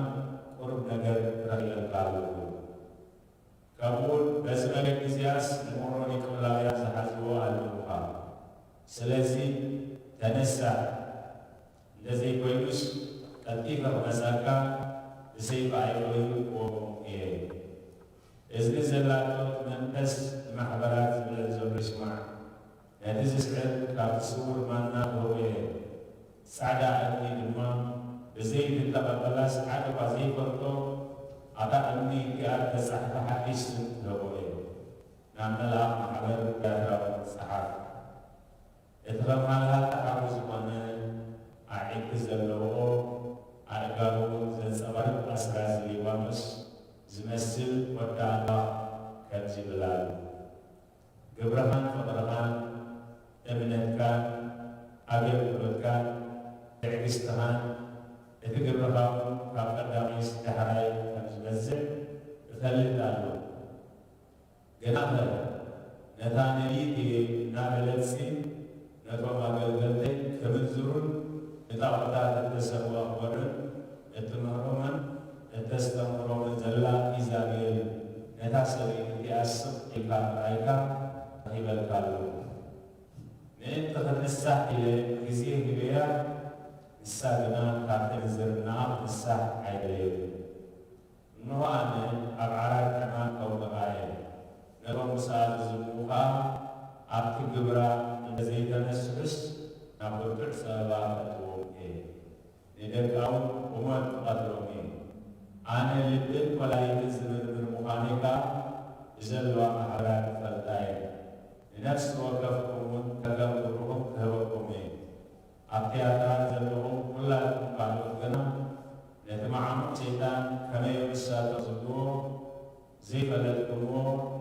ቁርብ ነገር ረኺበልካ ኣለዎ ከምኡውን በዚ መለክ ግዚያስ ንምህሮ ኒቆላውያን ዝሓዝዎ ኣለውካ ስለዚ ተነሳሕ እንደዘይኮይኑስ ቀልጢፈ ክመፀካ ብሰይፊ ኣይኮይንዎ እየ እዝኒ ዘላቶት መንፈስ ንማሕበራት ዝብለን ዘሎ ይስማዕ ነቲ ዝስዕብ ካብቲ ስውር ማና ክህቦ እየ ጻዕዳ እምኒ ድማ ብዘይትተቐበላስ ሓደ እኳ ዘይፈልጦ ኣታ እምኒ እቲኣ ተጻሕፈ ሓዲስ ክህቦ እየ ናብ መልኣኽ ማሕበር ጋድራዊ ፀሓፍ እቲ ኸምሃልሃ ተሓዊ ዝኾነ ኣዒንቲ ዘለዎ ኣእጋሩ ዘንጸባርቕ ኣስራዚ ሊባኖስ ዝመስል ወዳ ኣምላኽ ከምዚ ይብል ኣሎ ግብርኻን ፍቕርኻን እምነትካን ኣገልግሎትካን ትዕግስትኻን እቲ ግብርኻ ካብ ቀዳሚስ ዳሕራይ ከም ዝበዝሕ እፈልጋለሁ ገና ነታነሊት ናበለሲ ነቶም አገልገልተይ ከምዝሩን እጣውታት ተሰዋ ወርን እትመሮመን እተስተምሮመን ዘላ ኢዛቤል ነታ ሰበይት ያስብ ኢካራይካ ይበልካሉ ነጥ ተነሳህ ጊዜ ግብያ ንሳግና ካተን ዝርና ንሳህ አይደለም ንዋነ አብዓራት ከማ ከውበቃየ ነሮም ሰዓት ዝሙኻ ኣብቲ ግብራ እንደዘይተነስብስ ናብ ብርቱዕ ፀበባ ፈጥዎም እየ ንደቃውን ቁመት ቀትሎም እየ ኣነ ልብን ኮላይትን ዝምርምር ምዃነካ ብዘለዋ ማሕበራት ፈልጣ እየ ንነፍሲ ወከፍኩምን ከገምርኹም ክህበኩም እየ ኣብቲ ኣጥራት ዘለኹም ኩላትኩም ካልኦት ግና ነቲ መዓሙቕ ሰይጣን ከመይ ምሳቶ ዝብልዎ ዘይፈለጥኩምዎ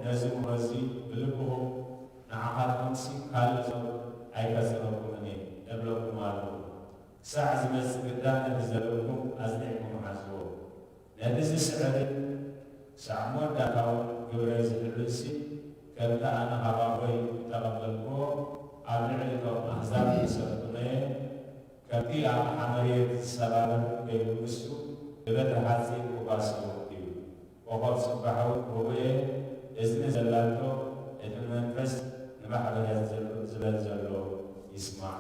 ነዚ ምረዚ ብልብኹም ንዓኻትኩምሲ ካልእ ሰብ ኣይከስረኩምን እየ እብለኩም ኣለኹ ክሳዕ ዝመጽእ ግዳን ነቲ ዘለኩም ኣጽኒዕኩም ሓስቦ ነቲ ዝስዕርን ክሳዕ መወዳእታውን ግብረ ዝሕብሲ ከምቲ ኣነ ሃባኾይ ተቐበልክዎ ኣብ ልዕሊ እቶም ኣሕዛብ ዝሰልጡነየ ከምቲ ኣቕሓ መሬት ዝሰባብር ከይብግሱ ብበትሪ ሓፂን ክጓስዩ እዩ ኮኸብ ጽባሓዊ ክህቡየ እዝኒ ዘላቶ እቲ መንፈስ ንማሕበረት ዝበል ዘሎ ይስማዕ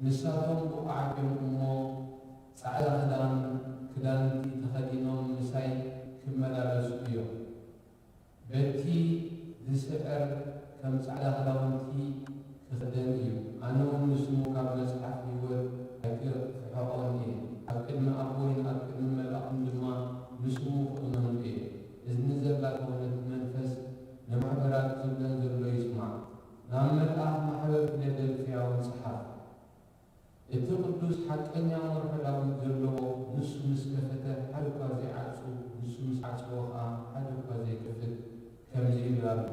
ንሳቶም ብቋዕቅም እሞ ፃዕዳ ክዳን ክዳንቲ ተኸዲኖም ምሳይ ክመላለሱ ዝስዕር ከም ጻዕዳ ክዳውንቲ ክኽደን እዩ። ኣነ እውን ንስሙ ካብ መጽሓፍ ሕይወት ኣይክርሕቖን እየ። ኣብ ቅድሚ ኣቦይን ኣብ ቅድሚ መላእኽትን ድማ ንስሙ ክእመኑ እየ። እዝኒ ዘላቶ ነቲ መንፈስ ንማሕበራት ዝብለን ዘሎ ይስማዕ። ናብ መልኣኽ ማሕበር ፊላደልፍያ እውን ጽሓፍ። እቲ ቅዱስ ሓቀኛ መርሑ ዳዊት ዘለዎ ንሱ ምስ ከፈተ ሓደ እኳ ዘይዓጹ ንሱ ምስ ዓጽዎ ከዓ ሓደ እኳ ዘይከፍት ከምዚ ይብል ኣሎ።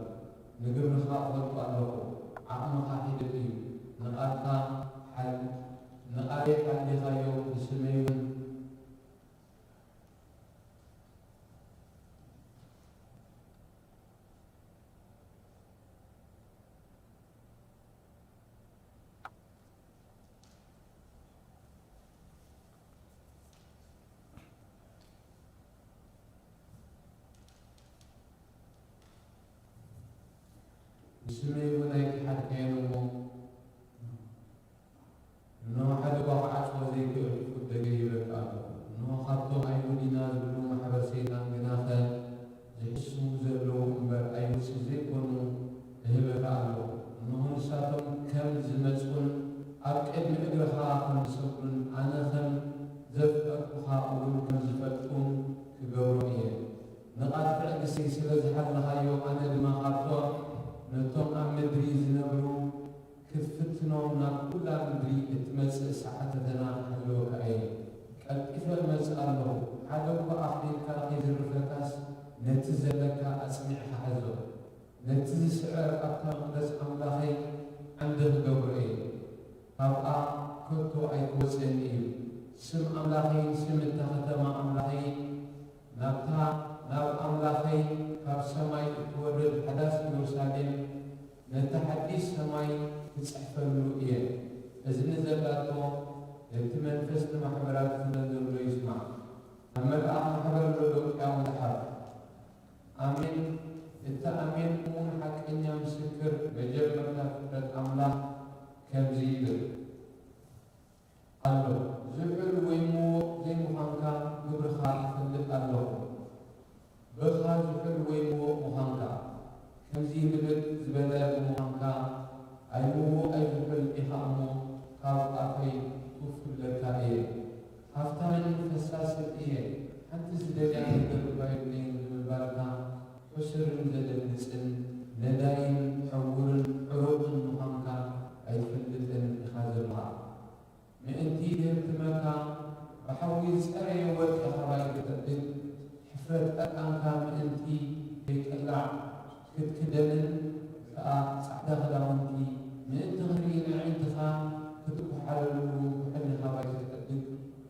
ንግብርኻ እፈልጦ ኣለኹ፣ ዓቕምኻ ሒደት እዩ። ንቓልካ ንቓልየ ሓሊኻዮ ንስመይ እውን ንስመይ እውን ኣይክሓድከየን እሞ እንሆ ሓደ እኳ ክዓጽዎ ዘይክእል ደገ ይበልጥ ኣሎ። እንሆ ካብቶም ኣይሁዲና ዝብሉ ማሕበር ሰይጣን ግናኸ ዝሕስቡ ዘለዉ እምበር ኣይሁድ ዘይኮኑ እህበካ ኣለዉ። እንሆ ንሳቶም ከም ዝመጹን ኣብ ቅድሚ እግርኻ ከም ዝሰግዱን ኣነ ከም ዘፍቀርኩኻ እውን ከም ዝፈልጡን ክገብሮ እየ። ንቓልቲ ዕግሥተይ ስለ ዝሓለኻዮ ኣነ ድማ ካብቶም ነቶም ኣብ ምድሪ ዝነብሩ ክትፍትኖም ናብ ኩላ ምድሪ እትመጽእ ሰዓት ፈተና ክህልወካ እየ። ቀልጢፈ እመጽእ ኣለኹ። ሓደ እኳ ኣኽሊልካ ከይዝርፈካስ ነቲ ዘለካ ኣጽኒዕካ ሕዞ። ነቲ ዝስዕር ኣብታ መቕደስ ኣምላኸይ ዓንዲ ክገብሮ እየ። ካብኣ ከቶ ኣይክወፅአኒ እዩ። ስም ኣምላኸይ ስም እታ ከተማ ኣምላኸይ ናብ ኣምላኸይ ካብ ሰማይ እትወርድ ሓዳስ ኢየሩሳሌም ነቲ ሓዲስ ሰማይ ክጽሕፈሉ እየ። እዝኒ ዘላቶ እቲ መንፈስ ንማሕበራት ዝነዘሎ ይስማዕ። ኣብ መልኣኽ ማሕበር ሎዶቅያ መጽሓፍ ኣሜን። እቲ ኣሜን እውን ሓቀኛ ምስክር መጀመርታ ፍጥረት ኣምላኽ ከምዚ ይብል ኣሎ። ዝሑል ወይ ምዉቕ ዘይምዃንካ ግብርኻ ይፈልጥ ኣለኹ። በኻ ዝሑል ወይ ምዉቕ ምዃንካ ከምዚ ምልጥ ዝበለ ብምዃንካ ኣይምዉቕ ኣይዝሑል ኢኻ እሞ ካብ ኣፈይ ክፍለካ እየ። ሃብታምን ፈሳስን እየ። ሓንቲ ዝደልያ ነገር ባይብለይን ብምባልካ ሕሱርን ዘደንግጽን ነዳይን ሕውርን ዕሩቕን ምዃንካ ኣይትፈልጥን ኢኻ ዘለኻ። ምእንቲ ድህርትመካ ብሓዊ ዝጸረየ ወርቂ ኸባይ ክተጥል ሕፍረት ጠቃንካ ምእንቲ ከይቀላዕ ክትክደንን ከዓ ጻዕዳ ክዳውንቲ ምእንቲ ክርኢ ንዕይንትኻ ክትኩሓለሉ ኩሕሊ ኸባይ ክተጥል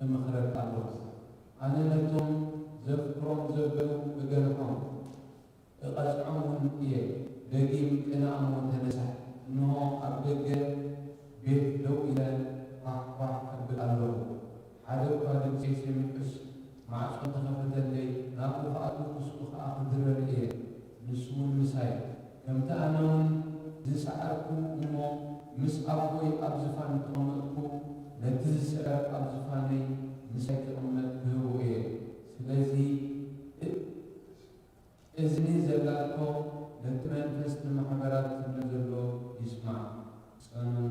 እምኽረካ ኣለኹ። ኣነ ነቶም ዘፍክሮም ዘበሉ እገንሖም እቐጽዖም እውን እየ። ደጊም ቅንኣሞ ተነሳሕ። እንሆ ኣብ ደገ ቤት ደው ኢለ ኳሕኳሕ ክብል ኣለኹ። ሓደ እኳ ድምፀይ ሰሚዑስ ማዕጾ ተኸፈተለይ። ናብኡ ከኣቱ ምስኡ ከዓ ክድረር እየ። ንሱ እውን ምሳይ ከምቲ ኣነ እውን ዝሰዓርኩ እሞ ምስ ኣቦይ ኣብ ዝፋን ተቐመጥኩ ነቲ ዝስዕር ኣብ ዝፋነይ ምሳይ ክቕመጥ ክህቡ እየ። ስለዚ እዝኒ ዘላቶ ነቲ መንፈስ ንማሕበራት ዝብለ ዘሎ ይስማዕ። ጸመን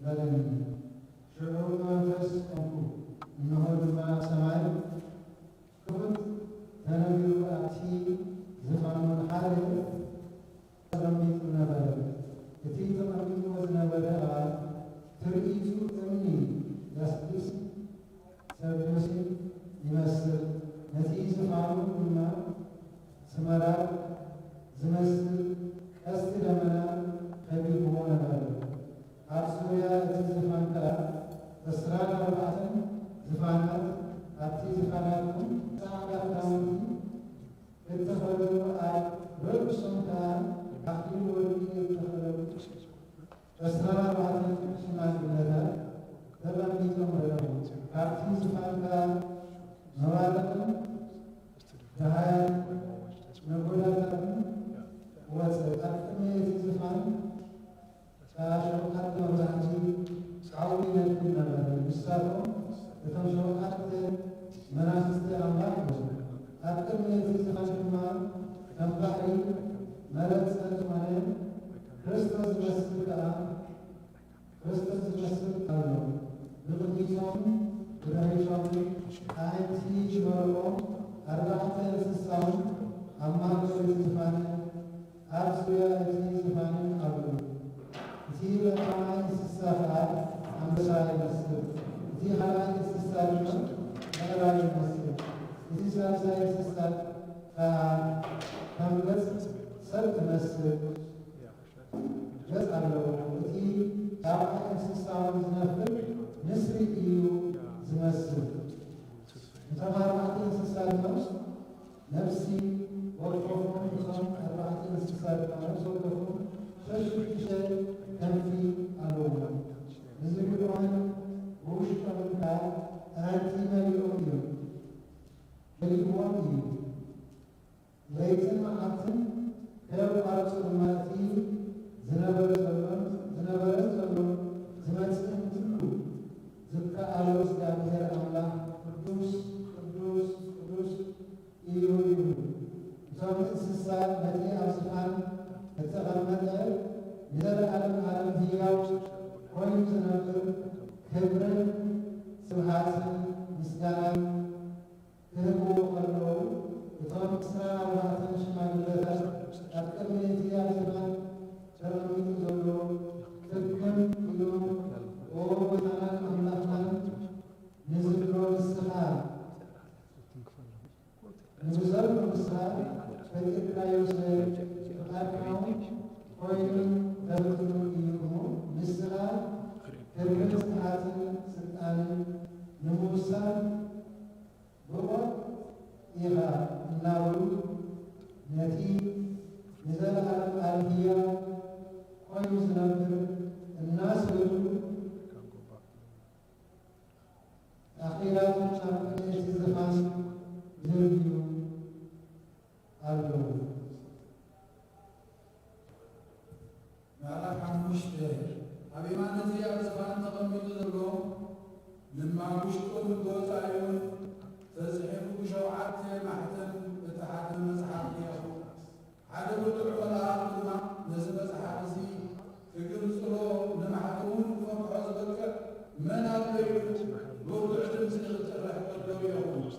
በለኒ ሽዑ መንፈስ ቆምኩ እነሆ ድማ ሰማይ ክፉት ተነቢሩ ኣብቲ ዝፋኑን ሓደ ተቐሚጡ ነበረ። እቲ ተቐሚጥዎ ዝነበረ ቃል ትርኢቱ እምኒ ዳስድስ ሰዱስ ይመስል ነቲ ዝፋኑ ድማ ስመራር ዝመስል ቀስቲ ደመና ከቢብዎ ነበረ። ኣብ ዙርያ እቲ ዝፋን ከዓ 24 ዝፋናት ኣብቲ ዝፋናትኩም ጻዕዳ ክዳውንቲ እተኸደኑ ኣብ ርእሶም ከዓ ኣክሊል ወርቂ ዝተኸደኑ 24 ሽማግለታት ተቐሚጦም ረኸቡ። ካብቲ ዝፋን ከዓ መባልቕን ደሃያን ነጎዳታትን ወፀ። ኣብ ቅድሚ እቲ ዝፋን ከዓ ሸውዓተ መብራህቲ ዓብዪ ነድዲ ነበረ። ንሳቶም እቶም ሸውዓተ መናፍስቲ ኣምላክ እዮም። ኣብ ቅድሚ እቲ ዝፋን ድማ ከም ባሕሪ መለፀት ዝኾነ ክርስቶስ ዝመስል ከዓ ክርስቶስ ዝመስል ኣሎ። ብቕድሚቶም ብድሕሪቶም ኣንቲ ዝበረቆ 4 እንስሳውን ኣብ ማእከል እቲ ዝፋንን ኣብ ዙርያ እቲ ዝፋንን ኣለዉ። እቲ ቀዳማይ እንስሳ ከዓ አንበሳ ይመስል፣ እቲ ካልኣይ እንስሳ ድማ በቅላ ይመስል፣ እቲ ሳልሳይ እንስሳ ከዓ ከም ገጽ ሰብ ትመስል ገጽ ኣለዎ። እቲ ራብዓይ እንስሳ እውን ዝነፍር ንስሪ እዩ ዝመስል። እቶም 4 እንስሳ ድማ ነፍሲ ወከፎም እቶም 4 እንስሳ ድማ ነፍሲ ወከፎም 6,000 ከንፊ ኣለዎም። ንዝግብዖን ብውሽጦም ከዓ ኣንቲ መሊኦም እዮም ገሊብዎም እዩ። ለይትን መዓልትን ከየቋርፁ ድማ እቲ ዝነበረ ዘሎ ዝመጽእን ኩሉ ዝከኣሎ እግዚአብሔር ኣምላክ ቅዱስ ቅዱስ ቅዱስ እዩ ይብሉ። እቶም እንስሳ ነቲ ኣብ ዝፋን ዝተቐመጠ ንዘለዓለም ዓለም ሕያው ኮይኑ ዝነብር ክብርን ስብሃትን ምስጋናን ክህብዎ ከለዉ እቶም 24 ሽማግለታት ኣብ ቅድሚ እቲ ኣብ ዝፋን ተቐሚጡ ዘሎ ትርክም ኢሎም ኦ ጎይታናን ኣምላኽናን ንዝብሎ ንስኻ ንብዘሎ ንስኻ ፈቂድናዮ ስለ ፍቃድካውን ኮይኑ ተብትሉ እዩ እሞ ንስኻ ክብርን ስብሃትን ስልጣንን ንምውሳን ብቆት ኢኻ እናበሉ ነቲ ንዘለዓለም ዓለም ሕያው ኮይኑ ዝነብር እናስገዱ ኣኺራቱን ኣብ ቅድሚ እቲ ዝፋን ይርድዩ ኣለዉ። ምዕራፍ 5 ኣብ የማነ እቲ ኣብ ዝፋን ተቐሚጡ ዘሎ ድማ ውሽጡን ብወፃኢውን ተጽሒፉ ሸውዓተ ማሕተም እቲ ሓደ መጽሓፍ እኒአሁ። ሓደ ብልዑ መልኣክ ድማ ነዚ መጽሓፍ እዚ ክግንጽሎ ንማሕተሙን ክፈትሖ ዝበቅዕ መን ኣሎ ኢሉ ብውግዕ ድምፂ ክጥርሕ ከሎ ሪአኹዎ። ነዚ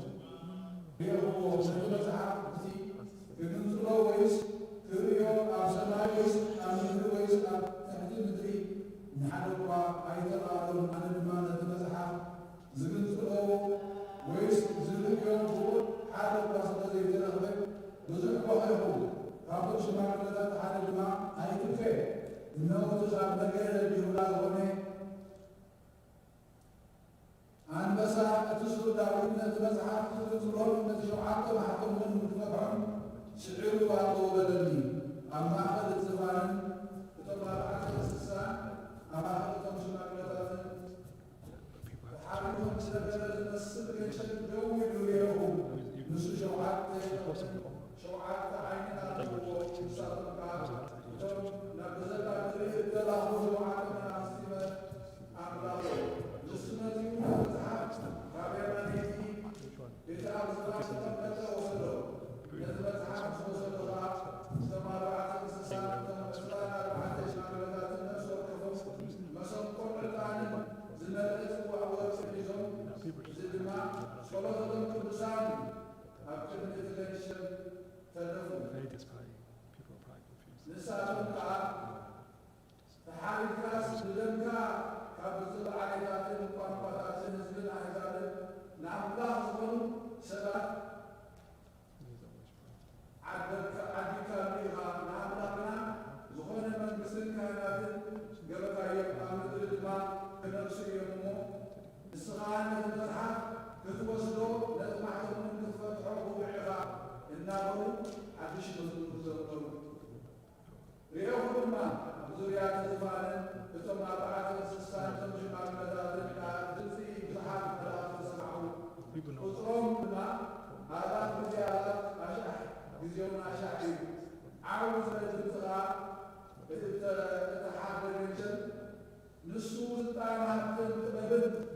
መጽሓፍ እዚ ክግንጽሎ ወይስ ክርእዮ ኣብ ሰማይ ወይስ ኣብ ምድሪ ወይስ ኣብ ትሕቲ ምድሪ ንሓደ እኳ ኣይተረኣሎን። ኣነ ድማ ነቲ መጽሓፍ ዝግንጽሎ ወይስ ዝርእዮ ብቁዕ ሓደ እኳ ስለ ዘይተረኽበ ብዙሕ በኺኹ። ካብቶም ሽማግለታት ሓደ ድማ ኣይትፌ እነሆ እቲ ካብ ነገረ ይሁዳ ዝኾነ አንበሳ እቲ ሱር ዳዊት ነቲ መጽሓፍ ክግንጽሎን ነቲ 7 ማሕተም እውን ክፈትሖን ስዒሩ ኣለዎ በለኒ። ኣብ ማእኸል እቲ ዝፋንን እቶም 4 እንስሳ ኣብ ማእኸል እቶም ሽማግለታትን ሓሪፎም ዝነበረ ዝመስል ገንሸን ደው ኢሉ ሪአኹ። ንሱ 7 ዓይኒ ኣለዎ። ንሳቶም ከዓ እቶም ናብ ገዛካ ንርኢ እደላኹ 7 መናፍስቲ ኣምላኽ ንሱ ነቲ መጽሓፍ ካብ የማኔቲ እቲ ኣብ ዝፋን ዝተቐመጠ ወሰዶ። ነቲ መጽሓፍ ዝወሰዶ ከዓ እቶም 4 እንስሳ እቶም أبكر نتغيشل تدفو نساتهم كعا تحالي كاس بدنكا كابزل عائداتين وقانقاتاتين نزل عائداتين نعم الله سبحانه سبا عدك بيها نعم لنا زخون من بسن كائناتين قبطا يبقى مدر الماء كنفسه يمو الصغان نتفتحا كتوصلوا لتمعتهم من تفتحوا وبعها النار عدش نزل ريوه الماء زوريات زفانا بتم أربعة السستان تمشي مع المدادين دلسي بحال ثلاثة سمعوا وطروم الماء هذا مجالات أشح يزيون أشحي عاوز الانتقاء الاتحاد الرجل نصوص الطعامات تبدل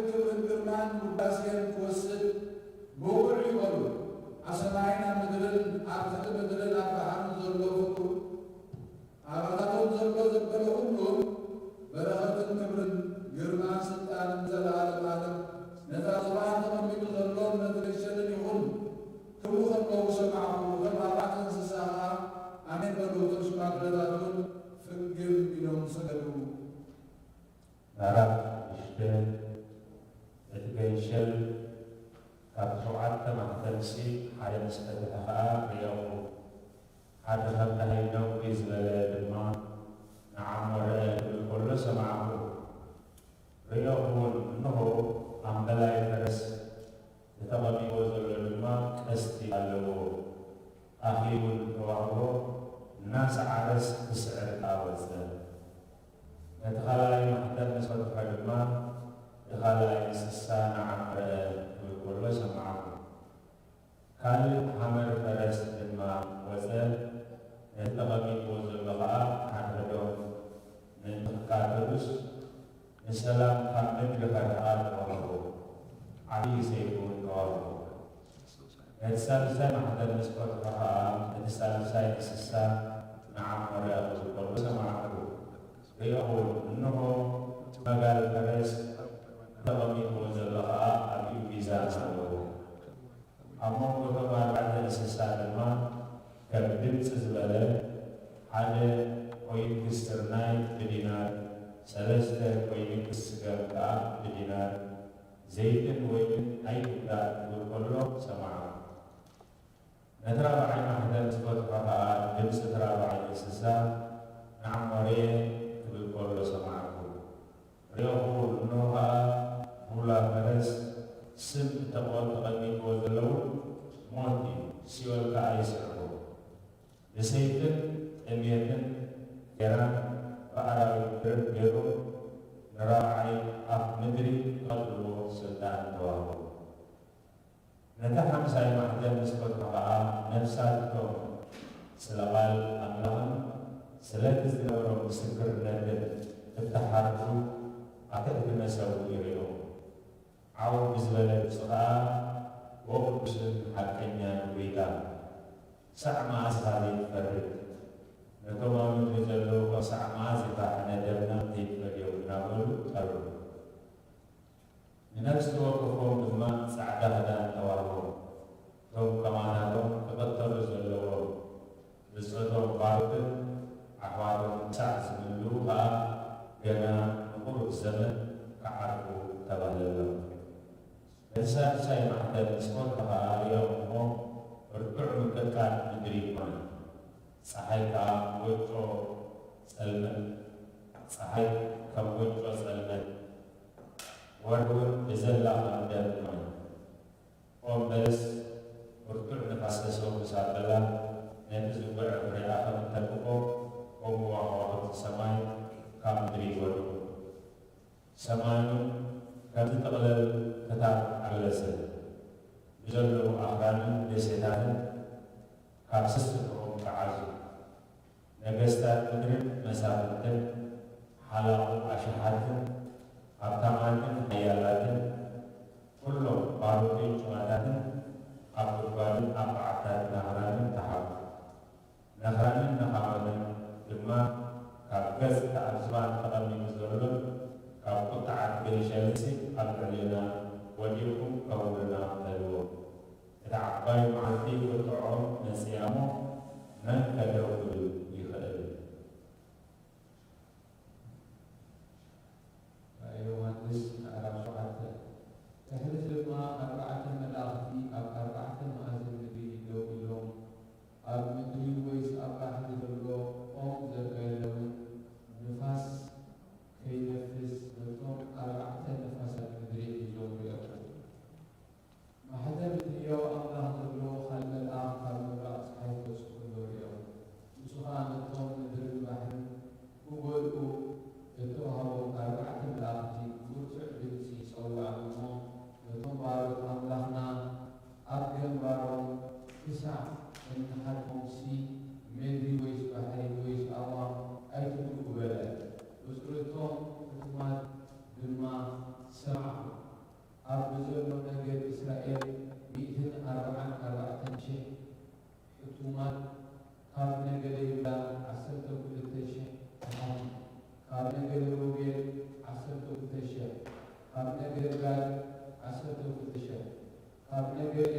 ክብርን ግርማን ውዳሴን ክወስድ ብውዑ ይበሉ ኣሰማይን ኣብ ምድርን ኣብ ትሕቲ ምድርን ኣብ ባሕርን ዘሎ ፍጡር ኣባላቶም ዘሎ ዘበለ ኩሉ በረኸትን ክብርን ግርማን ስልጣንን ዘለዓለም ዓለም ነታ ጽባሕ ተቐሚጡ ዘሎን ነትገሸልን ይኹን ክብሉ ከለዉ ሰማዕኹ ከም ኣርባዕተ እንስሳ ኸዓ ኣሜን በሉ እቶም ሽማግለታቱን ፍግም ኢሎም ሰገዱ ምዕራፍ ሽድን እትገይሸል ካብ ሸውዓተ ማሕተንሲ ሓደ ምስ ፈትሐ ኸዓ ርየቑ ሓደ ካብ ካሂዶም ዝበለ ድማ ንዓሞ ረአ ክብል ከሎ ሰማዕኹ ርየቑ እውን እንሆ ኣምበላይ ፈረስ ዝተቐሚጦ ዘሎ ድማ ቀስቲ ኣለዎ ኣኺቡን ተዋህቦ እናሰዓረስ ክስዕር ጣወፀ ነቲ ካልኣይ ማሕተም ምስ ፈትሐ ድማ ካልኣይ እንስሳ ንዓም ረአ ክብል ከሎ ሰማዕኹ ካልእ ሓመር ፈረስ ድማ ወፀ ነቲ ተቐሚጥዎ ዘሎ ኸዓ ሓድሕዶም ንክካተሉስ ንሰላም ካብ ምድሪ ከርዓ ተዋህቦ ዓብዪ ሰይፉ እውን ተዋህቦ ነቲ ሳልሳይ ማሕተም ምስ ፈትሖ ኸዓ እቲ ሳልሳይ እንስሳ ንዓም ረአ ክብል ከሎ ሰማዕኹ ርየኹ እንሆ መጋል ፈረስ ተቐሚጥዎ ዘሎ ኸዓ ዓብዪ ሚዛን ኣለዎ ኣብ መንጎ እቶም ኣርባዕተ እንስሳ ድማ ከም ድምፂ ዝበለ ሓደ ኮይን ክስትርናይ ብዲናር ሰለስተ ኮይን ክስገም ከዓ ብዲናር ዘይትን ወይንን ኣይጉዳእ ክብል ከሎ ሰማዕኹ ነቲ ራብዓይ ማሕተም ምስ ፈትሖ ኸዓ ድምፂ እቲ ራብዓይ እንስሳ ንዓሞ ርየ ክብል ከሎ ሰማዕኹ ርየኹ እንሆ ኸዓ ሙላ ፈረስ ስም ተቐሚጥዎ ዘለዉ ሞት እዩ ሲኦል ከዓ ይስዕቦ ብሰይፍን ጥሜትን ጌራን ብኣራዊት ምድር ገይሩ ንራብዓይ ኣፍ ምድሪ ከጥልዎ ስልጣን ተዋህቦ ነቲ ሓምሳይ ማሕተም ምስ ፈትሖ ከዓ ነፍሳት እቶም ስለ ቃል ኣምላኽን ስለቲ ዝነበሮም ምስክርነትን እተሓርፉ ኣብ ትሕቲ መሰቡ ይርዮ ዓው ብዝበለ ድምፂ ከዓ ወቅዱስን ሓቀኛን ጎይታ ሳዕ መዓዝ ካሊእ ትፈርድ ነቶም ኣብ ምድሪ ዘለዉ ካብ ሳዕ መዓዝ ይፋሕነ ደብና ዘይትፈልዮም እናበሉ ጠሩ ንነፍሲ ተወከፎም ድማ ፃዕዳ ክዳን ተዋህቦም እቶም ከማናቶም ክቐተሉ ዘለዎም ብፅቶም ባርክን ኣሕዋቶም ሳዕ ዝምልኡ ከዓ ገና ንቑሩብ ዘመን ክዓርፉ ተባህለሎም ነቲ ሳልሳይ ማሕተም ምስ ፈትሖ ከዓ ርዮም እሞ ርቱዕ ምቅጥቃጥ ምድሪ ይኮነ ፀሓይ ከዓ ወጮ ጸልመት ፀሓይ ከም ወጮ ጸልመት ወርቂ እውን ብዘላ ኸምደር ኮነ ኦም በለስ ርቱዕ ንፋሰሶ ምሳበላ ነቲ ዝጉዕ ፍሬኣ ከም ተልቅቆ ከምኡ ከዋኽብቲ ሰማይ ካብ ምድሪ ይወድቁ ሰማዩን ከምዝጠቕለል ክታብ ዓለሰ ብዘለዉ ኣኽራንን ደሴታትን ካብ ስስጥሮም ተዓዙ ነገሥታት ምድርን መሳፍንትን ሓላቑ ኣሽሓትን ሃብታማንን ሓያላትን ኩሎም ባሮትን ጭዋታትን ኣብ ጉድጓድን ኣብ በዓታት ነኽራንን ተሓቡ ነኽራንን ነኻመትን ድማ ካብ ገጽ ተኣዝባን ተቐሚጡ ዘሎን ካብ ቁጥዓት ገይሸልሲ ኣብ ልዕልና ወዲቑ ከውንና ተልዎ እቲ ዓባይ መዓልቲ ቁጥዖም መጽያሞ መን ከደው ክብል ይኽእል ዮሐንስ ምዕራፍ 7 ድሕሪ ድማ 4 መላእኽቲ ኣብ 4 ማዕዘን ምድሪ ደው ኢሎም ኣብ ምድሪ ወይስ ኣብ ባሕሪ ዘሎ ኦም ዘርጋየለውን ንፋስ ከይነፍስ ነቶም 4 ነፋሳት ምድሪ ሒዞም ይረኣዩ። ማሕተም እቲ ሕያው ኣምላኽ ዘሎ ካልእ መልኣኽ ካብ ምብራቕ ፀሓይ ተወፅኡ ይርኦም። ንሱ ከዓ ነቶም ምድርን ባሕርን ክጐድኡ እተዋህቦም 4 መላእኽቲ ብርቱዕ ድምፂ ይጸውዑ እሞ ነቶም ባሮት ኣምላኽና ኣብ ግንባሮም ክሳዕ እንሓድሞምሲ ምድሪ ወይስ ባሕሪ ወይስ ኣዕዋፍ ኣይትብልዑ በለ። ብፅርቶም ሕቱማት ድማ ሰምዑ። ኣብ ብዘሎ ነገድ እስራኤል 144,000 ሕቱማት ካብ ነገደ ይሁዳ 12,000 ተሓቱ ካብ ነገደ ሮቤል 12,000 ካብ ነገደ ጋድ 12,000 ካብ ነገደ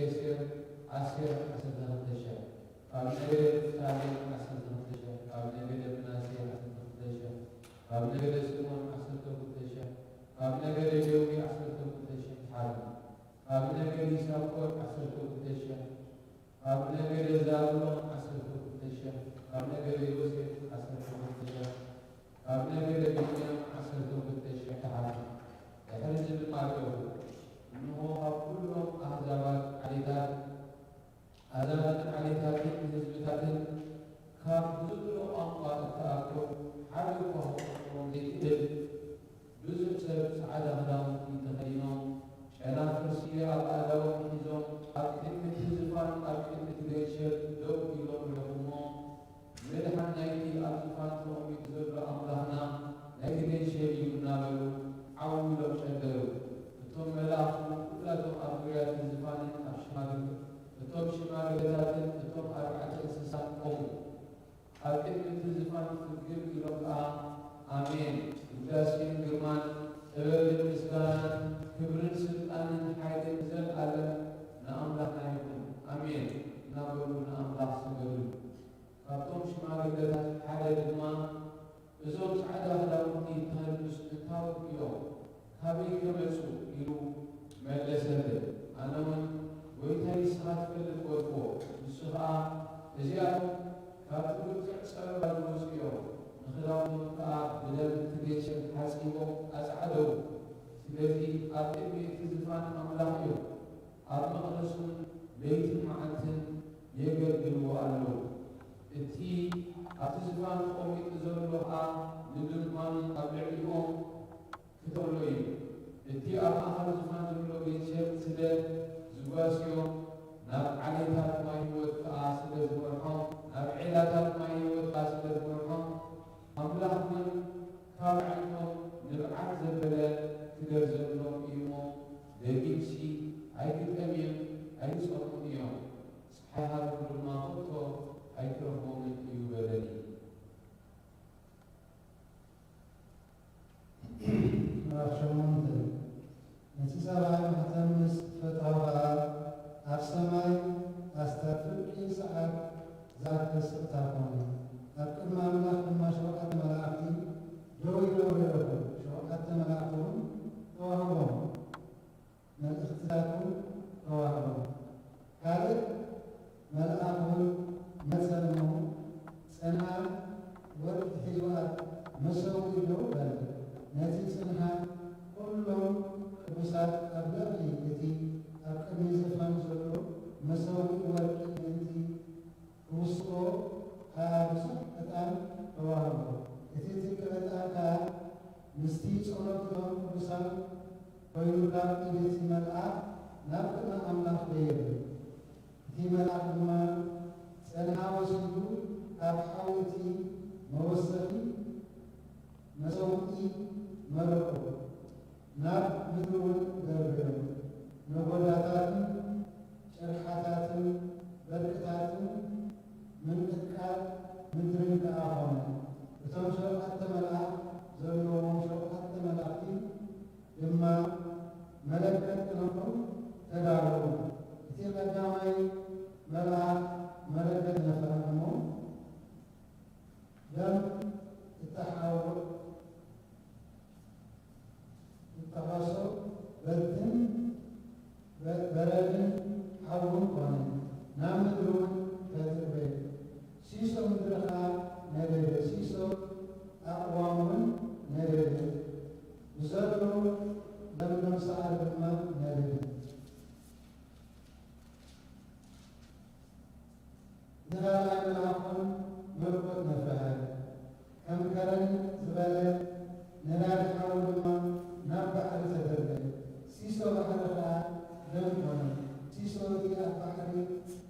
አሴር 12,000 ካብ ነገደ ንፍታሌም 12,000 ካብ ነገደ ምናሴ 12,000 ካብ ነገደ ስምዖን 12,000 ካብ ነገደ ሌዊ 12,000 ተሓቱ ካብ ነገደ ይሳኮር 12,000 ካብ ነገደ ዛብሎን 12,000 ካብ ነገደ ዮሴፍ 12,000 ካብ ነገደ ብንያም 12,000 ተሓቱ ድሕሪ ድማ ኣርገቡ እንሆ ካብ ኩሎም ኣሕዛባትን ዓሌታትን ህዝብታትን ካብ ብዙሕ ቋንቋ እተኣከቡ ሓደ እኳ ክቆጥሮም ዘይክእል ብዙሕ ሰብ ጻዕዳ ክዳውንቲ ተኸዲኖም ጨናፍር ስየ ኣብ ኣእዳዎም ሒዞም ኣብ ቅድሚ ዝፋን ኣብ ቅድሚ ገይሸል ደው ኢሎም ረኹሞ ምድሓን ናይቲ ኣብ ዝፋን ተቐሚጡ ዘሎ ኣምላኽና ናይቲ ገይሸል እዩ እናበሉ ዓው ኢሎም ጨደሩ። እቶም መላእኽቱ ኩላቶም ኣብ ዙርያት ዝፋንን ኣብ እቶም ሽማግለታትን እቶም 4 እንስሳት ቆሙ። ኣብ ቅድሚ ዝፋን ፍግም ኢሎም ከዓ ኣሜን ውዳሴን ግርማን ጥበብን ምስጋናን ክብርን ስልጣንን ሓይልን ዘለዓለም ንኣምላኽና ይኹን ኣሜን እናበሉ ንኣምላኽ ሰገዱ። ካብቶም ሽማግለታት ሓደ ድማ እዞም ጻዕዳ ክዳውንቲ ተኸዲኖም እንታይ እዮም ካበይ ከመጹ ኢሉ መለሰልን። ኣነ እውን ጎይታ ንስኻ ትፈልጥ ወድፎ ንሱ ከዓ እዚኣቶም ካብቲ ብርቱዕ ፀበባ ዝወፁ እዮም ንክዳውንቶም ከዓ ብደም ትገይሸል ሓፂቦም ኣፃዕደው። ስለዚ ኣብ ቅድሚ እቲ ዝፋን ኣምላኽ እዮም ኣብ መቕደሱን ለይትን መዓልትን የገልግልዎ ኣለዉ። እቲ ኣብቲ ዝፋን ተቐሚጡ ዘሎ ከዓ ንድንኳኑ ኣብ ልዕሊኦም ክተሎ እዩ። እቲ ኣብ ማእኸል ዝፋን ዘሎ ገይሸል ስለ ዝጓስዮም ናብ ዓሌታት ማይ ህይወት ከዓ ስለ ዝመርሖም ናብ ዒላታት ማይ ህይወት ከዓ ስለ ዝመርሖም ኣምላኽ እውን ካብ ዓይኖም ንብዓት ዘበለ ክገርዘሎም እዩ እሞ ደጊምሲ ኣይክጠምዮም ኣይፀሙን እዮም ፀሓይ ሃርቡ ድማ ፎቶ ኣይትረኽቦምን እዩ በለኒ። ምዕራፍ 8 ነቲ ሰብኣይ ማሕተም ምስ ፈትሖ ከዓ ኣብ ሰማይ ኣስታት ፍርቂ ሰዓት ዝኣክል ስቕታ ኮነ። ኣብ ቅድሚ ኣምላኽ ድማ 7 መላእኽቲ ደው ኢሎም ይረኣዩ። 7 መላእኽቲ እውን ተዋህቦም መልእኽትታት እውን ተዋህቦም። ካልእ መልኣኽ እውን መፀ እሞ ጽንዓን ወርቂ ሒዙ ኣብ መሰዊኡ ደው በለ። ነቲ ጽንዓን ኩሎም ቅዱሳት ኣብ ልዕሊ እቲ ኣብ ቅድሚ ዝፋን ዘሎ መሰዊኡ ወርቂ ምንቲ ውስጦ ከዓ ብዙሕ ዕጣን ተዋህቦ። እቲ ትኪ ዕጣን ከዓ ምስቲ ጸሎት ቅዱሳን ኮይኑ ካብ ኢድ መልአክ ናብ ቅድሚ ኣምላኽ ደየበ። እቲ መልአክ ድማ ጸንሃ ወሲዱ ኣብ ሓወልቲ መወሰኺ መሰውኢ መረቆ ናብ ምድሪ እውን ዘርግሖ። ነጎዳታትን ጨርሓታትን በርቅታትን ምንቅጥቃጥ ምድርን ከዓ ኾነ። እቶም 7 መልአክ ዘለዎም 7 መላእክቲ ድማ መለከት ክነፍሑ ተዳለዉ። እቲ ቀዳማይ መልአክ መለከት ነፍሐ እሞ ደም እተሓሶ በትን በረድን ሓውን ኾነ። ናብ ምድሪ እውን ተጥርበ። ሲሶ ምድሪ ከዓ ነደደ። ሲሶ ኣቕዋም እውን ነደደ። ብዘሎ ለምለም ሰዓር ድማ ነደደ። ንኻልኣይ መልአክ እውን መለኮት ነፍሐ። ከም ከረን ዝበለ ነዳዲ ሓዊ ድማ ናብ ባሕሪ ተደርገ። ሲሶ ባሕሪ ከዓ ደም ኾነ። ሲሶ እቲ ኣብ ባሕሪ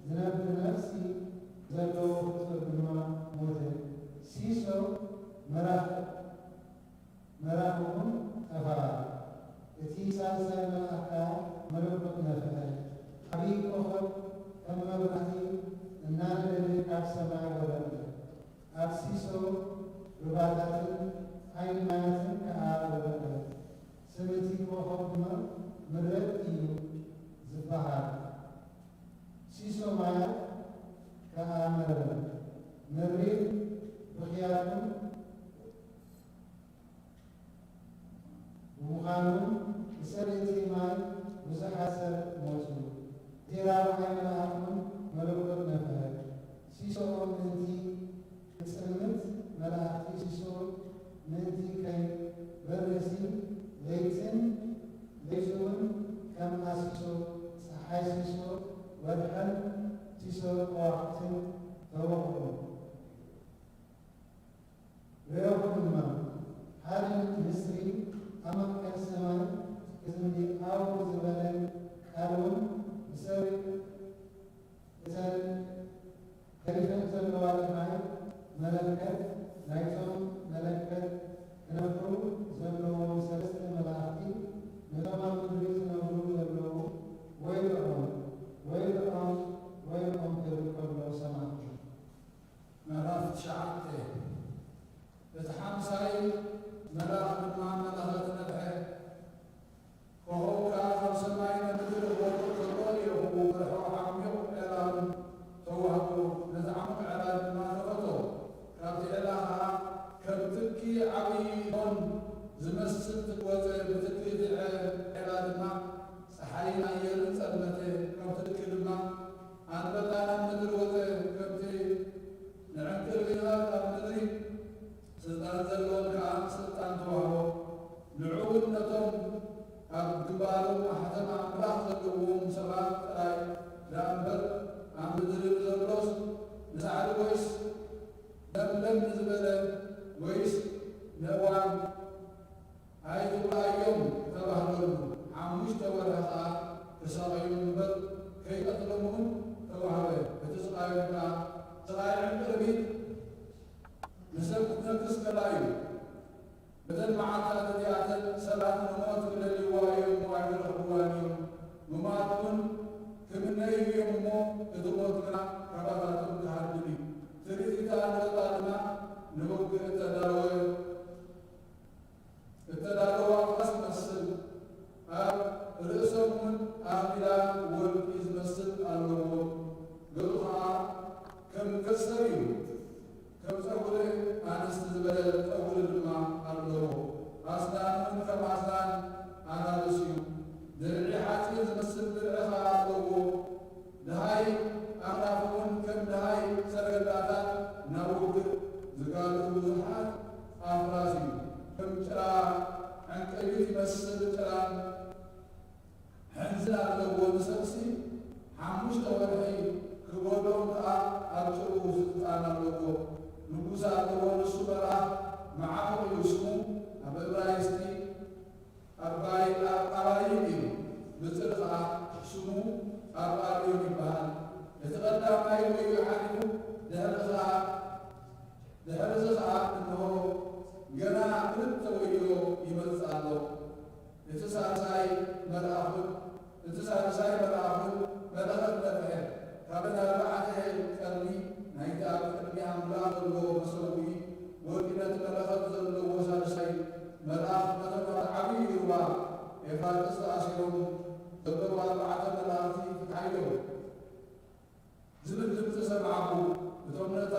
ዝነብር ነፍሲ ዘለዎ ፍጡር ድማ ሞተ። ሲሶ መራኽ እውን ጠፍኣ። እቲ ሳልሳይ መልአክ ከዓ መለኮት ነፍሐ። ዓብዪ ኮኸብ ከም መብራህቲ እናነደደ ካብ ሰማይ ወረደ። ኣብ ሲሶ ሩባታትን ዓይኒ ማያትን ከዓ ወረደ። ስም እቲ ኮኸብ ድማ ምድረት እዩ ዝበሃል። ሲሶ ማያት ከዓ መረበ። ምድሪን ብኽያቱን ብምዃኑ ብሰበይቲ ማይ ብዙሓት ሰብ ሞቱ። እቲ ራብዓይ መልአክ እውን መለኮት ነፍሐ። ሲሶኦ ምእንቲ ክጽምት መላእክቲ ሲሶ ምእንቲ ከይበርሲ ለይትን ለይሱውን ከም ኣሲሶ ፀሓይ ሲሶ ወድሐን ሲሶ ከዋኽብትን ተወቕዑ። ርአኹ ድማ ሓደ ንስሪ ኣብ ማእከል ሰማይ ክዝምቢ ኣው ዝበለ ቃል እውን ብሰብ እተን ከሪፈን ዘለዋ ልማይ መለከት ናይቶም መለከት ክነፍሑ ዘለዎም 3 መላእክቲ ነቶም ኣብ ምድሪ ዝነብሩ ዘለዉ ወይልኦም ክብል ከሎ ሰማዕቱ። ምዕራፍ 9 እቲ ሓምሳይ መልአክ ድማ መለኸት ነፍሐ። ኮኸብ ከዓ ካብ ሰማይ ንምድሪ ክወርድ ከሎ ይእኹ በርሖ ዓሚቕ ዕላል ተዋህቦ። ነቲ ዓሚቕ ዕላል ድማ ተፈቶ። ካብቲ ዕላል ከዓ ከም ትኪ ዓብዪ ቶን ዝመስል ትወፀ። ብትኪ እቲ ዕላል ድማ ፀሓይን ኣየርን ጸልመተ። ካብቲ ትኪ ድማ ኣንበጣ ናብ ምድሪ ወፀ። ከምቲ ንዕንቅር ግናት ኣብ ምድሪ ስልጣን ዘለዎም ከዓ ስልጣን ተዋህቦ። ንዕውን ነቶም ኣብ ግንባሮም ማሕተም ኣምላኽ ዘለዎም ሰባት ጥራይ ዳእምበር ኣብ ምድሪ ንዘሎስ ንሳዕሪ ወይስ ለምለም ንዝበለ ወይስ ንእዋን ኣይትብላዮም ተባህለሉ። 5 ወርሒ ከዓ ተሰቒሉ እምበር ከይቀትሎም እውን ተዋህበ። እቲ ስቃዩ ከዓ ስቃይ ዕንቅርቢት ንሰብ ክትነክስ ከላ እዩ። በተን መዓልታት እዚኣተን ሰባት ንሞት ክደልይዋ እዮም እሞ ኣይረኽብዋን እዮም። ምማት እውን ክምነዩ እዮም እሞ እቲ ሞት ግና ካባታቶም ክሃድል እዩ። ትርኢታ ንበጣ ድማ ንውግእ እተዳለዋ ፋስ ይመስል። ኣብ ርእሶም እውን ኣኽሊላ ወርቂ ዝመስል ኣለዎ። ገፁ ከዓ ከም ከሰር እዩ። ከም ፀጉሪ ኣንስቲ ዝበለ ፀጉሪ ድማ ኣለዎ። ኣስናን እውን ከም ኣስናን ኣናብስ እዩ። ድርዒ ሓፂን ዝመስል ድርዒ ከዓ ኣለዎ። ድሃይ ኣኽናፉ እውን ከም ድሃይ ሰረገላታት ናብ ውግእ ዝጋልቡ ብዙሓት ኣፍራስ እዩ። ከም ጭራ ዕንቅቢት ይመስል ጭራን ሕንዝል ኣለዎ። ንሰብሲ 5 ወርሒ ክጎዶም ከዓ ኣብ ጭሩ ስልጣን ኣለዎ። ንጉስ ኣለዎ። ንሱ መልአክ መዓቆ እዩ ስሙ። ኣብ ዕብራይስጥ ክልተ ወዮ ይመጽኣሎ እቲ ሳልሳይ መልአኹን መለኸት ነፍሐ ካብ ኣርባዕተ ቀርኒ ናይቲ ኣብ ቅድሚ ኣምላኽ ዘሎ መሰዊ ወርቂ መለኸት ዘለዎ ሳልሳይ መልአኽ ነቶም ዓብዪ ሩባ ኤፍራጥስ ተኣሲሮም ዘለዉ ኣርባዕተ መላእኽቲ ተታሒዞም ዝብል ድምፂ ሰማዕኹ። እቶም ነታ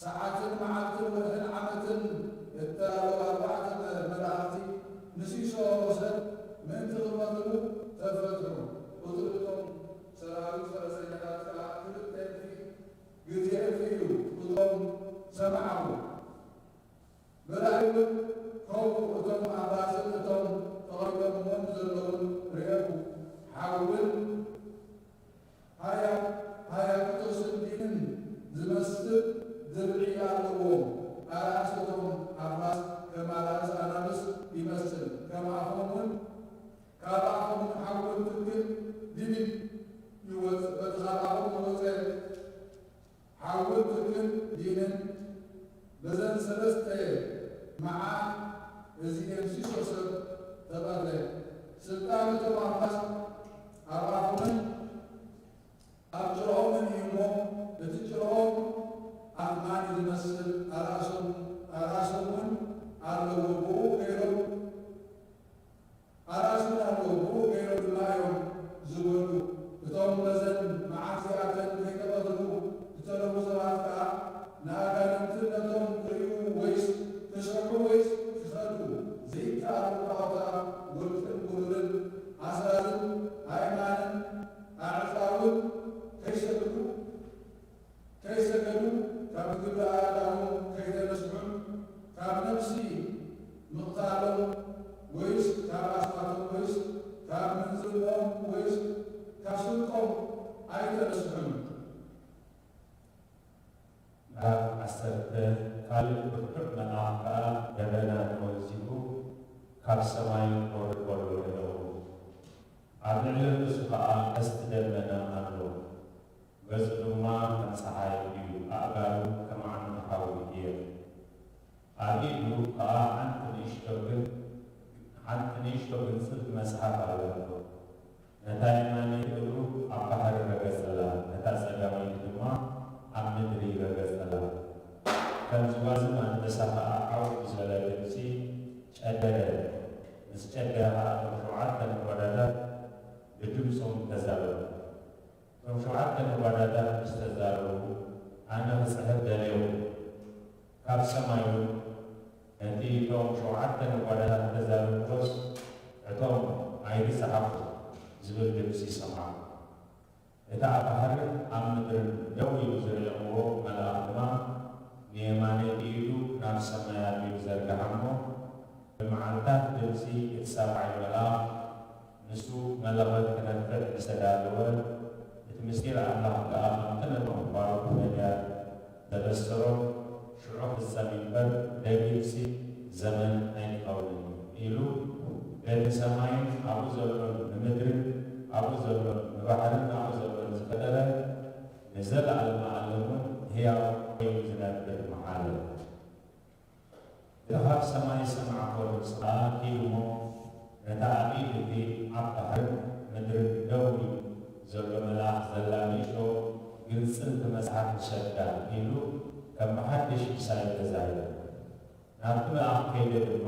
ሰዓትን መዓልትን ወርሕን ዓመትን እተላለዉ ኣርባዕተ መላእኽቲ ንሲሶ ሰብ ምእንቲ ክመትሉ ተፈትሑ። ቁፅሪ እቶም ሰራዊት ፈረሰኛታት ከዓ ክልተ ግዜ እዩ እቶም ሰማዕኹ። መላእክት ከው እቶም ኣባስን እቶም ተቐሪቦምዎም ዘለውን ርአዩ። ሓውን ሃያክቶስን ዲንን ዝመስል ድርዒ ኣለዎም። ኣርእስቶም ኣፍራስ ከም ኣርእስ ኣናብስ ይመስል። ከም ኣፎምን ካብ ኣፎምን ሓውን ትክል ድብን ይወፅእ። በቲ ካብ ኣፎም ዝወፀ ሓውን ትክል ዲንን በዘን ሰለስተ መዓል እዚአን ሲሶ ሰብ ተቐረ። ስልጣን እቶም ኣፍራስ ኣብ ኣፎምን ኣብ ጭርሆምን እዩ እሞ እቲ ጭርሆም ኣፍማን ዝመስል ኣራሶምን ኣለዎ። ብኡ ገይሮም ኣራሶምን ኣለዎ። ብኡ ገይሮም ድማ እዮም ዝበሉ። እቶም በዘን መዓልቲ ኣተን ከይተቐትሉ ዝተረፉ ሰባት ከዓ ንኣጋንንት ነቶም ክርእዩ ወይስ ክሰርሑ ወይስ ክኸዱ ዘይከኣሉ ጣዖታ ወርቅን ብሩርን ኣስራርን ኣእማንን ኣዕፃውን ከይሰገዱ ካብ ግብሪ ኣዳሙ ከይተመስዑን ካብ ነፍሲ ምቕታሎም ወይስ ካብ ኣስማቶም ወይስ ካብ ምንዝርኦም ወይስ ካብ ስልቆም ኣይተመስዑን። ኣብ ዓሰርተ ካልእ ብርቱዕ መልአኽ ከዓ ደበና ተወዚፉ ካብ ሰማይ ክወርድ ከሎ ረአዩ። ኣብ ልዕሊ ርእሱ ከዓ ቀስቲ ደመና ኣሎ። ገጹ ድማ ከም ፀሓይ እዩ። ኣእጋሩ ከም ዓንዲ ሓዊ እየ። ኣብ ኢዱ ከዓ ሓንቲ ንእሽቶ ግንፅል መጽሓፍ ኣለዎ። ነታ የማነይቲ እግሩ ኣብ ባሕሪ ረገጸላ፣ ነታ ጸጋመይቲ ድማ ኣብ ምድሪ ረገጸላ። ከም ዝጓዝም ኣንበሳ ከዓ ዓውዕ ዝበለ ድምፂ ጨደረ። ምስ ጨደረ ከዓ እቶም ሸውዓተ ነጎዳዳት ብድምፆም ተዛረቡ። እቶም ሸውዓተ ነጎዳዳት ምስ ተዛረቡ ኣነ ክጽሕፍ ደልየው። ካብ ሰማይ እውን ነቲ እቶም ሸውዓተ ነጎዳዳት ተዛረብዎስ እቶም ኣይትጸሓፉ ዝብል ድምፂ ሰማዑ። እቲ ኣብ ባሕርን ኣብ ምድርን ደው ኢሉ ዝረአዎ መልአኽ ድማ ንየማነይቲ ኢዱ ናብ ሰማይ ኣልቢሉ ዘርግሓ እሞ ብመዓልታት ድምፂ እትሰማዕ መልአኽ ንሱ መለኸት ክነፍሕ ዝተዳለወ እቲ ምስጢር ኣምላኽ ከዓ ከምቲ ነቶም ባሮክ ነቢያት ተበሰሮ ሽዑ ፍጸም እምበር ደጊምሲ ዘመን ኣይትኸውንን ኢሉ በቲ ሰማይን ኣብኡ ዘሎን ንምድርን ኣብኡ ዘሎን ንባሕርን ኣብኡ ዘሎን ዝፈጠረ ንዘለኣለመ ዓለሙን ሕያው ኮይኑ ዝነብር መሓለ። እቲ ካብ ሰማይ ሰማዕኮ ድምፂ ከዓ ኢሉ እሞ ነታ ኣብ ኢድ እቲ ኣብ ባሕርን ምድርን ደው ኢሉ ዘሎ መልኣኽ ዘላ ንእሽቶ ግንፅልቲ መጽሓፍ ንሸዳ ኢሉ ከም ብሓድሽ ምሳሌ ተዛሂሩ። ናብቲ መልኣኽ ከይደ ድማ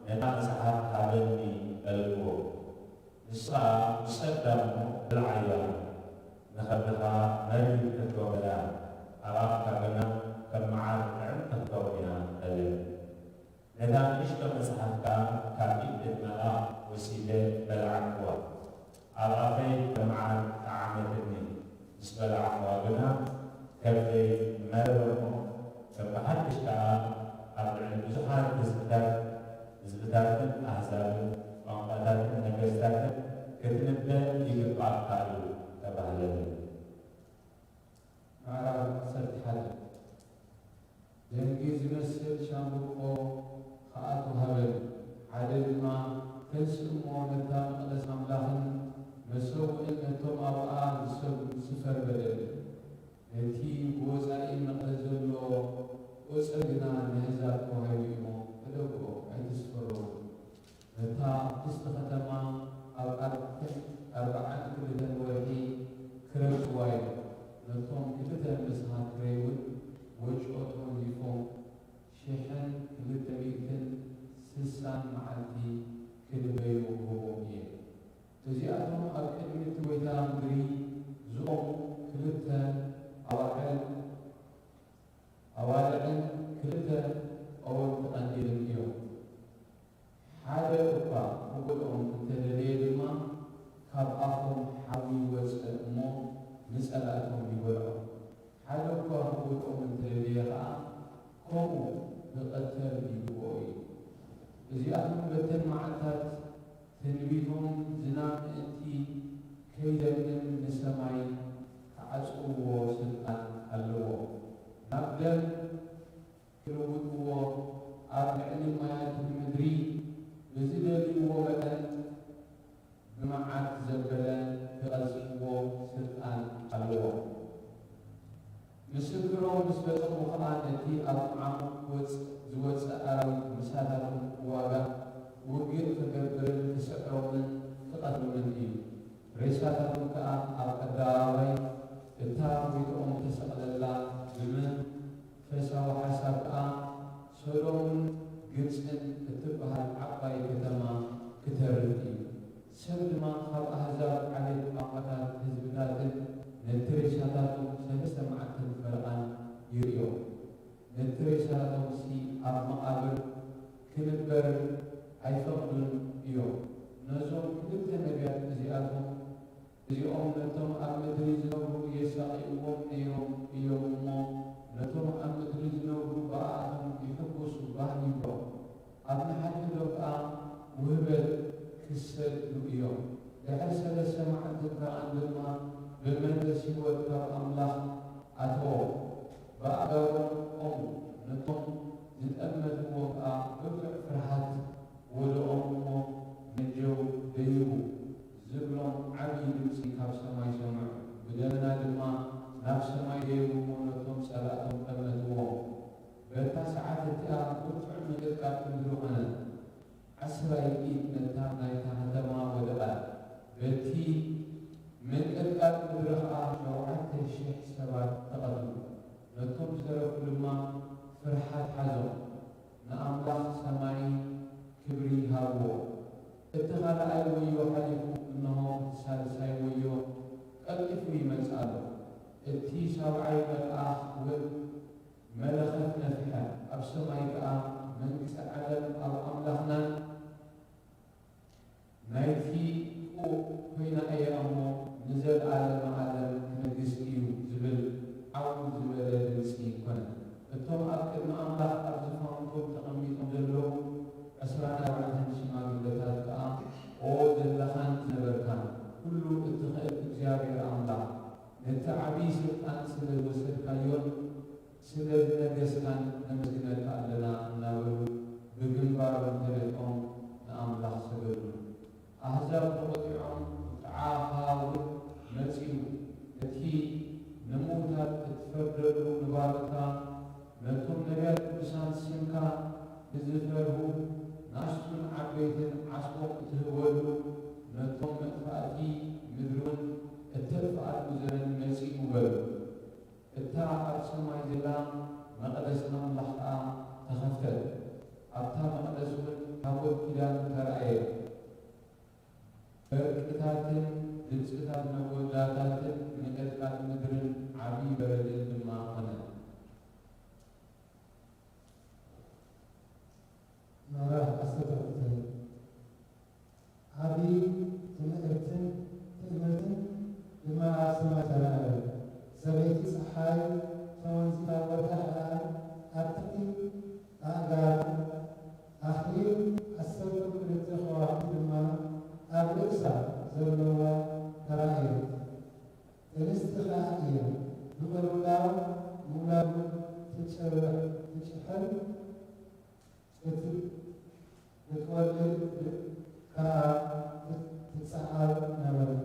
ነታ መጽሓፍ ሃበኒ በልዎ። ንሱ ከዓ ውሰዳ እሞ ብልዓያ ንኸብድኻ መሪር ክትወግዳ ኣብ ኣፍካ ገና ከም መዓር ጥዕም ክትከውን እያ በለ። ነታ ንእሽቶ መጽሓፍ ከዓ ካብ ኢድ እቲ መልኣኽ ወሲደ በልዓክዋ። ኣብ ኣፈይ ከም መዓር ጣዕመትኒ ምስ በልዓኽዋ ግና ከብደይ መረረ እሞ ከም ብሓድሽ ከዓ ኣብ ልዕሊ ብዙሓት ህዝብታትን ኣሕዛብን ቋንቋታትን ነገሥታትን ክትንበብ ይግባእካ እዩ ተባህለኒ። ምዕራፍ 11 ዘንጊ ዝመስል ሻምብቆ ከዓ ተዋህበኒ። ሓደ ድማ ፈልሲ እሞ ነታ መቕደስ ኣምላኽን መሰውዕን ነቶም ኣብኣ ዝስፈር በደል ነቲ ብወፃኢ መቕደስ ዘሎ ቁፅር ግና ንህዛብ ተዋሂቡ እሞ እዚኣቶም በተን መዓልታት ትንቢቶም ዝናብ ምእንቲ ከይዘንም ንሰማይ ክዓጽውዎ ስልጣን ኣለዎ። ናብ ደም ክልውጥዎ ኣብ ልዕሊ ማያት ምድሪ ብዝደልይዎ መጠን ብመዓት ዘበለ ክቐዝፍዎ ስልጣን ኣለዎ። ምስክሮም ምስ በጽሑ ኸዓ ነቲ ኣብ ዓሙቕ ዝወፅእ ኣራዊት ምሳታቶም ዋጋ ውግእ ክገብርን ክስዕሮምን ክቐትሉምን እዩ። ሬሳታቶም ከዓ ኣብ ኣደባባይ እታ ዊድኦም ተሰቕለላ ብመንፈሳዊ ሓሳብ ከዓ ሶዶምን ግብፅን እትበሃል ዓባይ ከተማ ክተርፍ እዩ። ሰብ ድማ ካብ ኣሕዛብ ዓሌት ቋንቋታት ህዝብታትን ነቲ ሬሳታቶም 3 መዓልትን ፈርቓን ይርእዮ። ነቲ ሬሳታቶም ኣብ መቓብር ክንበር ኣይፈቕዱን እዮም። ነዞም ክልተ ነቢያት እዚኦም ነቶም ኣብ ምድሪ ዝነብሩ የሳቒእዎም ነይሮም እዮም እሞ ነቶም ኣብ ምድሪ ዝነብሩ ብኣቶም ይሕጐሱ ባህል ይብሎም። ኣብ ንሓድሕዶ ከዓ ውህበት ክሰድሉ እዮም። ድሕሪ 3 መዓልትን ፈርቓን ድማ ብመንፈስ ሕይወት ካብ ኣምላኽ ኣተዎ ብኣገሮም ቆሙ። ነቶም ዝጠመትዎ ከዓ ብርቱዕ ፍርሃት ወድኦም እሞ ነጀው ደይቡ ዝብሎም ዓብዪ ድምፂ ካብ ሰማይ ሰምዑ። ብደመና ድማ ናብ ሰማይ ደይቡ እሞ ነቶም ጸላእቶም ጠመትዎም። በታ ሰዓት እቲኣ ብርቱዕ ምንቅጥቃጥ ምድሪ ኾነ። 10 ኢድ ነታ ናይታ ከተማ ወደቓ። በቲ ምንቅጥቃጥ ምድሪ ከዓ 7,000 ሰባት ተቐትሉ። ነቶም ዝተረፉ ድማ ፍርሃት ሓዞም፣ ንኣምላኽ ሰማይ ክብሪ ሃብዎ። እቲ ካልኣይ ወዮ ሓሊፉ እንሆ ሳልሳይ ወዮ ቀልጢፉ ይመጽእ ኣሎ። እቲ 7ይ መልኣኽ እውን መለኸት ነፊሐ። ኣብ ሰማይ ከዓ መንግሥቲ ዓለም ኣብ ኣምላኽናን ናይቲ ኮይና እያ እሞ ንዘለዓለመ ዓለም ክነግሥ እዩ ዝብል ዓው ዝበለ ድምፂ ኮነ። እቶም ኣብ ቅድሚ ኣምላኽ ኣብ ዝፋንቶም ተቐሚጦም ዘለዉ 24 ሽማግለታት ከዓ ኦ ዘለኻን ዝነበርካን ኩሉ እትኽእል እግዚአብሔር ኣምላኽ ነቲ ዓብዪ ስልጣን ስለ ዝወሰድካዮን ስለ ዝነገስካን ነመስግነካ ኣለና እናበሉ ብግንባሮም ተደቆም ንኣምላኽ ሰገዱ። ኣሕዛብ ተቖጢዖም ተዓኻውን መጺኡ እቲ ንምውታት እትፈርደሉ ንባሮታ ነቶም ነቢያት ቅዱሳን ስምካ ንዝፈርሁ ናስቱን ዓበይትን ዓስቦም እትህበሉ ነቶም መጥፋእቲ ምድሩን እተጥፍኣሉ ዘመን መጺኡ በሉ። እታ ኣብ ሰማይ ዘላ መቕደስ ኣምላኽ ከዓ ተኸፍተት። ኣብታ መቕደስ እውን ታቦት ኪዳን ተረኣየ። በርቅታትን ድምፅታት መጐዳታትን ምንቅጥቃጥ ምድርን ዓብዪ በረድን ድማ ኾነ። ምዕራፍ 12 ዓብዪ ትምህርትን ድማ ኣብ ሰማይ ተራእየ። ሰበይቲ ፀሓይ ተወንዚፋ ወርሓ ኣብ ትሕቲ ኣእጋራ ኣኽሊል 12 ከዋኽብቲ ድማ ኣብ ርእሳ ዘለዋ ተራእየት። እንስቲ ከዓ እየን ንቕልውላው ምውላዱ ትጭሕል ክትወልድ ከዓ ትፀዓር ነበረት።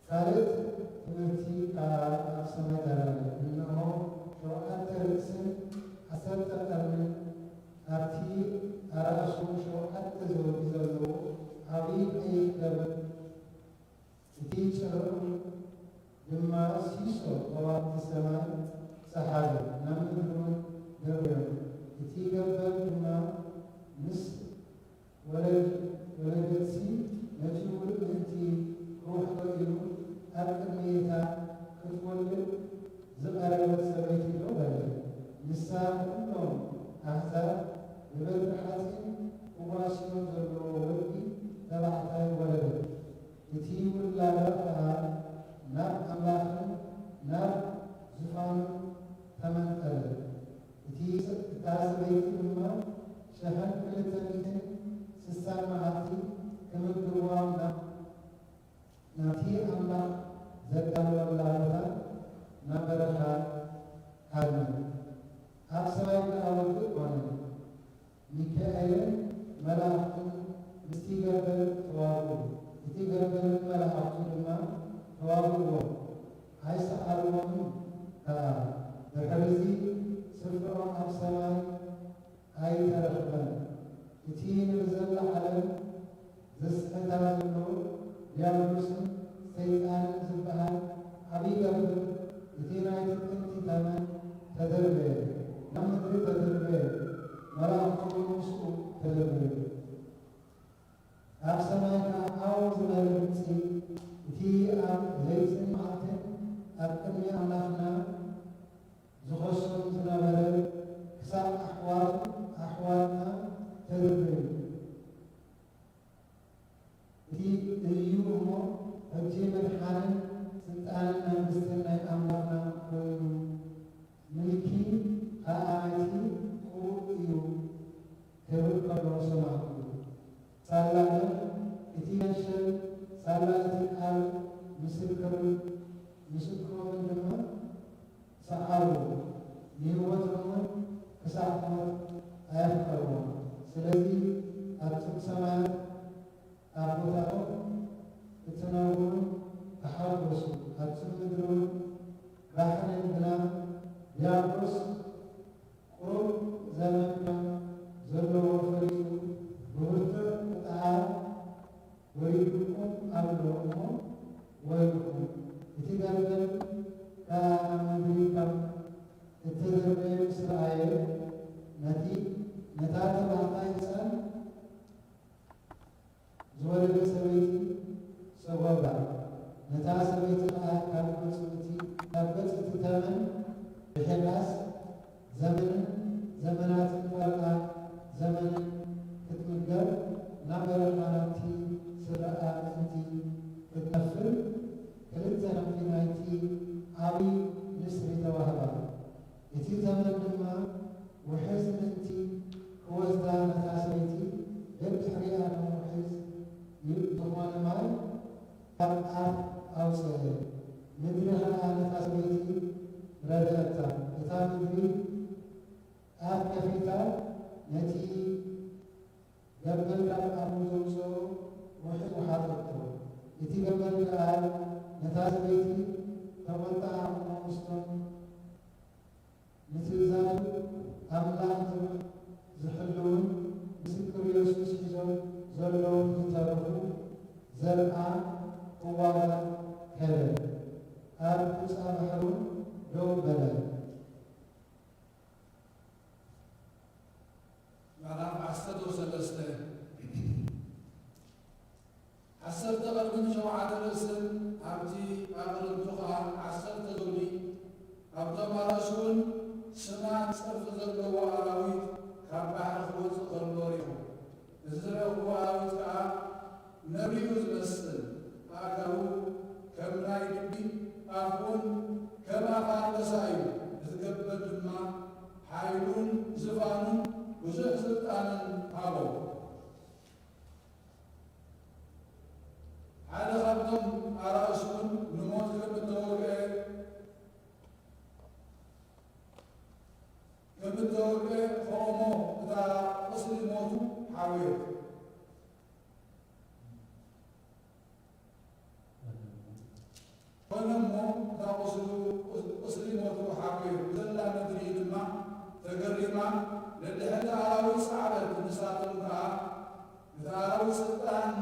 ካልእት ትምህርቲ ከዓ ኣብ ሰማይ ተራእየ። እነሆ 7 ርእስን 10 ቀርንን ኣብቲ ኣራእሱ 7 ዘውዲ ዘለዎ ዓብዪ ቀይሕ ገበን። እቲ ጭርኡ ድማ ሲሶ ከዋክብቲ ሰማይ ፀሓዩ ናብ ምድሩን ገበኑ። እቲ ገበን ድማ ምስ ወለደሲ ነቲ ውእንቲ ክውሕዶ ኢሉ ኣብ ቅድሚታ ክትወልድ ዝቐረበት ሰበይቲ ዶ በለ። ንሳ ኩሎም ኣሕዛብ ብበትሪ ሓፂን ክጓስዮም ዘለዎ ወዲ ተባዕታይ ወለደት። እቲ ውላዳ ከዓ ናብ ኣምላኽን ናብ ዙፋኑ ተመንጠለ። እታ ሰበይቲ ድማ ስሳን መዓልቲ ክምግብዎም ናብቲ ኣምላኽ ዘዳለወላ ቦታ ናብ በረኻ ካድነ። ኣብ ሰማይ ክኣወግእ ኾነ። ሚካኤልን መላእኽቱን ምስቲ ገርገል ተዋግኡ። እቲ ገርገልን መላእኽቱ ድማ ተዋግእዎም፣ ኣይሰኣልዎምን ከዓ። ድሕሪዚ ስፍሮም ኣብ ሰማይ ኣይተረኽበን። እቲ ንብዘላ ዓለም ዘስሕታ ዘሎ ዲያብሎስን ሰይጣንን ዝበሃል ዓብይ ገርገል እቲ ናይቲ ጥንቲ ተመን ተደርበየ፣ ናብ ምድሪ ተደርበየ፣ መላእኽቱ ምስኡ ተደርበዩ። ኣብ ሰማይ ከዓ ኣው ዝበለ ድምፂ እቲ ኣብ ለይትን መዓልትን ኣብ ቅድሚ ኣምላኽና ዝኸሶም ዝነበረ ክሳብ ኣሕዋትና ተደርበዩ። እቲ እዩ እሞ ሕጂ መድሓንን ስልጣንን መንግስትን ናይ ኣምላኽና ኮይኑ ምልኪ ከዓ ናይቲ ቁሩብ እዩ ክብል ከሎ ሰማዕኩ። ሳላለ እቲ መሸል ሳላ እቲ ቃል ምስክሮምን ድማ ሰዓሩ ንህይወቶምን ክሳብ ሞት ኣየፍቀርዎም። ስለዚ ኣብቲ ሰማያት ኣብ ቦታቶም እትነብሩ ተሓወሱ። ኣብቲ ምድሪ ባሕርን ግና ዲያብሎስ ቁሩብ ዘመን ዘለዎ ፈሪሱ ብብርቱዕ ቁጥዓት ወሪድኩም ኣሎ እሞ ወይልኩም። እቲ ገርገል ከዓ ናብ ምድሪ ከም እትደርበየ ምስ ረኣየ ነታ ተባህታይ ህፃን ዝወለደ ሰበይቲ ሰጎጋ። ነታ ሰበይቲ ከዓ ካብ ገጽ እቲ ተመን ብሕዳስ ዘመናትን ፈልቃ ዘመንን ክትምገብ ናብ በረኻ ናብቲ ስረኣ ምእንቲ ክትነፍር ክልተ ናብቲ ናይቲ ዓብይ ንስሪ ተዋህባ። እቲ ዘመን ድማ ውሕዝ ምእንቲ ክወስዳ ነታ ሰበይቲ ደድሕሪኣ ንምውሕዝ ዝኾነ ማይ ካብ ኣፍ ኣውፅአ። ምድሪ ከዓ ነታ ሰበይቲ ረድአታ። እታ ምድሪ ኣብ ከፊታ ነቲ ገበል ካብ ኣፉ ዘውፅኦ ውሕዝ ወሓጠቶ። እቲ ገበል ከዓ ነታ ሰበይቲ ተቆጣዓ መንግስቶም ንትእዛዙ ኣምላኽ ዝሕልውን ምስክር ኢየሱስ ሒዞም ዘለዉ ዝተረፉ ዘርአ ክዋጋእ ከለ። ኣብ ውፃ ባሕሩ ደው በለ። ምዕራፍ 13 ዓሰርተ ቀርብን ሸውዓተ ርእስን ኣብቲ ኣቕርብቱ ከዓ 10 ዘውዲ ኣብቶም ኣርእሱን ስማን ፀርፊ ዘለዎ ኣራዊት ካብ ባሕሪ ክወፅእ ከሎ ሪኹ። እዚ ዝረኽቦ ኣራዊት ከዓ ነብሪ እዩ ዝመስል። ኣእጋሩ ከም ናይ ድቢ፣ ኣፉን ከም ኣፍ አንበሳ እዩ። እቲ ገበል ድማ ሓይሉን ዝፋኑን ብዙሕ ስልጣንን ሃቦ። ሓደ ካብቶም ኣራእሱን ንሞት ከምተወግአ ከኦሞ እታ ቁስሊ ሞቱ ሓውየት። ኮነ እሞ እታ ቁስሊ ሞቱ ሓውየት ብዘላ ምድሪ ድማ ተገሪማ ነድሕቲ ኣራዊት ሰዓበት። ንሳቶም ከዓ እቲ ኣራዊት ስልጣን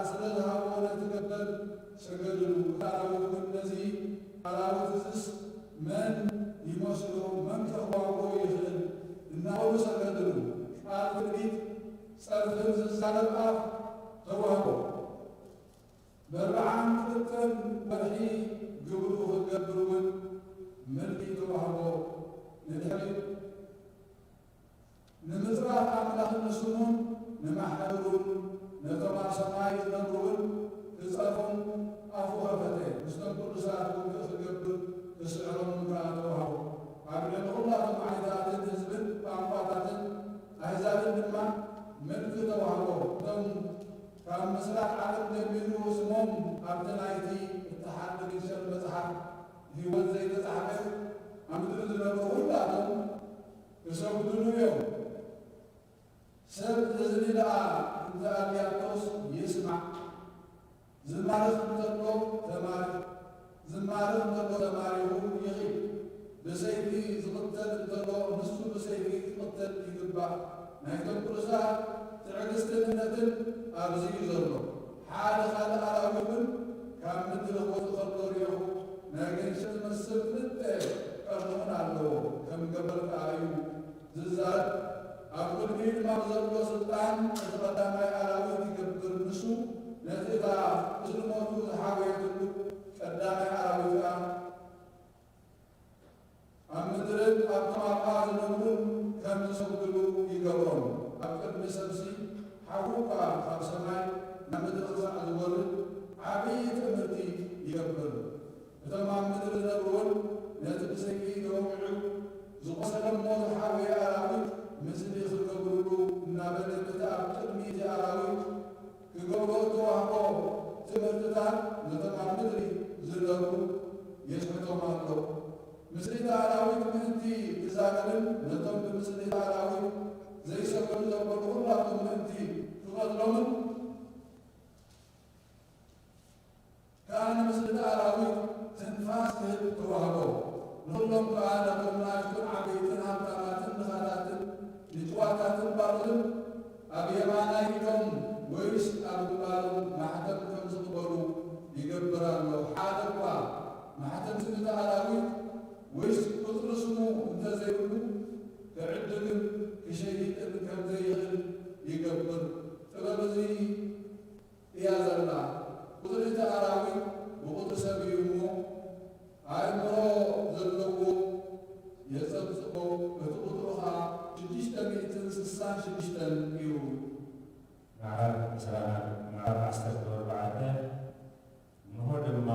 ስለዝሃቦ ነቲ ገበል ሰገድሉ። እቲ ኣራዊት ግን ነዚ ኣራዊት እዝስ መን ይመስሉ መን ከዋግኦ ይኽእል እናበሉ ሰገድሉ። ቃል ትንቢት ፀርፍን ዝዛረብ ኣፍ ተዋህቦ። በርብዓን ክልተን ወርሒ ግብሩ ክገብር እውን መልኪ ተዋህቦ። ንድሕሪት ንምፅራፍ ኣምላኽ ንስሙን ንማሕበሩን ነቶም ኣብ ሰማይ ዝነብሩን ክፀርፎም ኣፉ ከፈተ። ምስቶም ቅዱሳት ውግእ ክገብር ክስዕሮም ከዓ ተዋህቦ። ኣብ ልዕሊ ኩላቶም ዓይነታትን ህዝብን ቋንቋታትን ኣሕዛብን ድማ መልክ ተዋህቦ እቶም ካብ ምስራቅ ዓለም ደሚሩ ስሞም ኣብቲ ናይቲ እተሓድግ ሸር መጽሓፍ ህይወት ዘይተጻሕፈ ኣብ ምድሪ ዝነበሩ ሁላቶም ክሰግድሉ እዮም። ሰብ እዝኒ ደኣ እንተ ኣልያቶስ ይስማዕ ዝማርኽ እንተሎ ተማሪኹ ይኽእል ብሰይፊ ዝቕተል እንተሎ ንሱ ብሰይፊ ክቕተል ይግባእ። ናይቶም ቅዱሳት ትዕግስትን እምነትን ኣብዚ እዩ ዘሎ። ሓደ ካልእ ኣራዊ እውን ካብ ምድሪ ክወፅእ ከሎ ሪኢኹ ናይ ገንሸ ዝመስል ክልተ ቀርኑን ኣለዎ ከም ገበል ከዓ እዩ ዝዛረብ። ኣብ ቅድሚኡ ድማ ዘሎ ስልጣን እቲ ቀዳማይ ኣራዊት ይገብር። ንሱ ነቲ እታ ምስልሞቱ ዝሓወየትሉ ቀዳማይ ኣራዊት ከዓ ኣብ ምድርን ኣብ ተማቃ ዝነብሩን ከም ዝሰግዱ ይገብሮም። ኣብ ቅድሚ ሰብሲ ሓዊካ ካብ ሰማይ ናብ ምድሪ ክሳዕ ዝወርድ ዓብዪ ትምህርቲ ይገብር። እቶም ኣብ ምድሪ ዝነብሩን ነቲ ብሰይፊ ተወቂዑ ዝቆሰለሞ ዝሓወየ ኣራዊት ምስሊ ክገብርሉ እናበለ ነቲ ኣብ ቅድሚ እቲ ኣራዊት ክገብሮ ተዋህቦ ትምህርትታት ነቶም ኣብ ምድሪ ዝነብሩ የስሕቶም ኣሎ። ምስሊት ኣራዊት ምእንቲ ክዛረብን ነቶም ብምስሊት ኣራዊት ዘይሰገዱ ዘበሉ ሁላቶም ምእንቲ ክቐትሎምን ከዓ ንምስሊት ኣራዊት ትንፋስ ክህብ ተዋህቦ ንኩሎም ከዓ ነቶም ናእሽቱን ዓበይትን ሃብታማትን ንኻታትን ንጭዋታትን ባሮትን ኣብ የማናይ ኢዶም ወይስ ኣብ ግንባሮም ማሕተም ከም ዝቕበሉ ይገብር ኣሎ። ሓደ እኳ ማሕተም ስሊት ኣራዊት ወይስ ቁፅሪ ስሙ እንተዘይብሉ ክዕድግን ክሸይጥን ከም ዘይኽእል ይገብር። ጥበብ እዚ እያ ዘላ። ቁፅሪ እቲ ኣራዊት ብቁፅሪ ሰብ እዩ እሞ ኣእምሮ ዘለዎ የጸብጽቦ እቲ ቁጥሩ ከዓ 666 እዩ። ምዕራፍ 14 ንሆ ድማ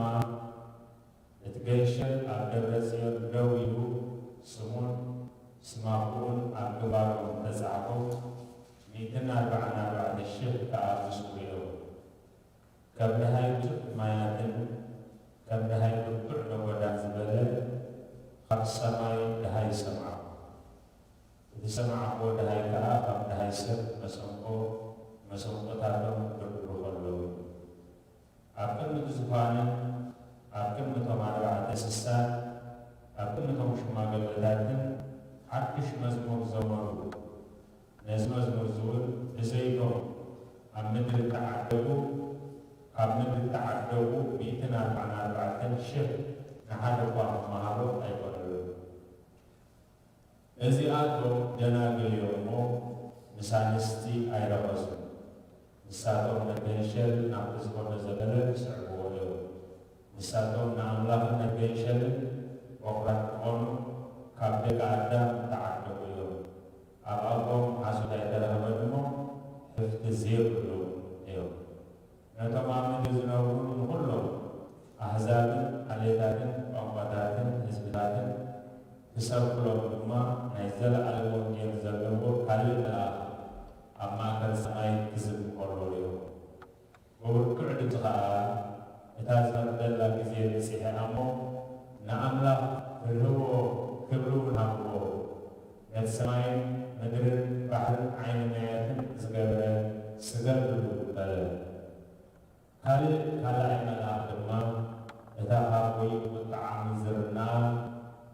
እቲ ገንሸል ኣብ ደብረ ጽዮን ደው ኢሉ ስሙን ስማኩን ኣብ ግንባሮም ተጻሕፉ 144,000 ከዓ ምስጉ ከም ድሃይ ማያትን ከም ድሃይ ብርቱዕ ነጎዳን ዝበለ ካብ ሰማይ ድሃይ ሰምዓ እቲ ሰምዓዎ ድሃይ ከዓ ካብ ድሃይ ሰብ መሰንቆታቶም ብርብሩ ከለዉ ኣብ ቅድሚ ዙፋንን ኣብ ቅድሚቶም 4 እንስሳት ኣብ ቅድሚቶም ሽማግለታትን ሓድሽ መዝሙር ዘመሩ። ነዚ መዝሙር ዝብል ብዘይዶም ኣብ ምድሪ ተዓደጉ ካብ ምድሪ ተዓደጉ 144,000 ንሓደ እኳ ክመሃሮ ኣይኮነሉ። እዚኣቶም ደናግል እሞ ንሳንስቲ ኣይረኸሱን። ንሳቶም ነገንሸል ናብቲ ዝኾነ ዘበለ ይስዕብዎ እዮም። ንሳቶም ንኣምላኽነት ገንሸልን ወኩራት ክኾኑ ካብ ደቂ ኣዳም ተዓደጉ እዮም። ኣብ ኣቦም ሓሶት ኣይተረኸበ ድሞ ሕፍቲ ዘየብሉ እዮም። ነቶም ኣብ ምድሪ ዝነብሩ ንኩሎም ኣሕዛብን ዓሌታትን ቋንቋታትን ህዝብታትን ክሰብክሎም ድማ ናይ ዘለዓለም ወንጌል ዘለዎ ካልእ መልኣኽ ኣብ ማእከል ሰማይ ክዝብ ከሎ እዮም። ብብርቱዕ ድምፂ ከዓ እታ ዝመቕደላ ግዜ በፂሐ እሞ ንኣምላኽ ክህብዎ ክብሪ እውን ሃብዎ ነቲ ሰማይን ምድርን ባሕርን ዓይኒ ማያትን ዝገበረ ስገድሉ በለ። ካልኣይ መልኣኽ ድማ እታ ካብ ወይኑ ጣዕሚ ዝርና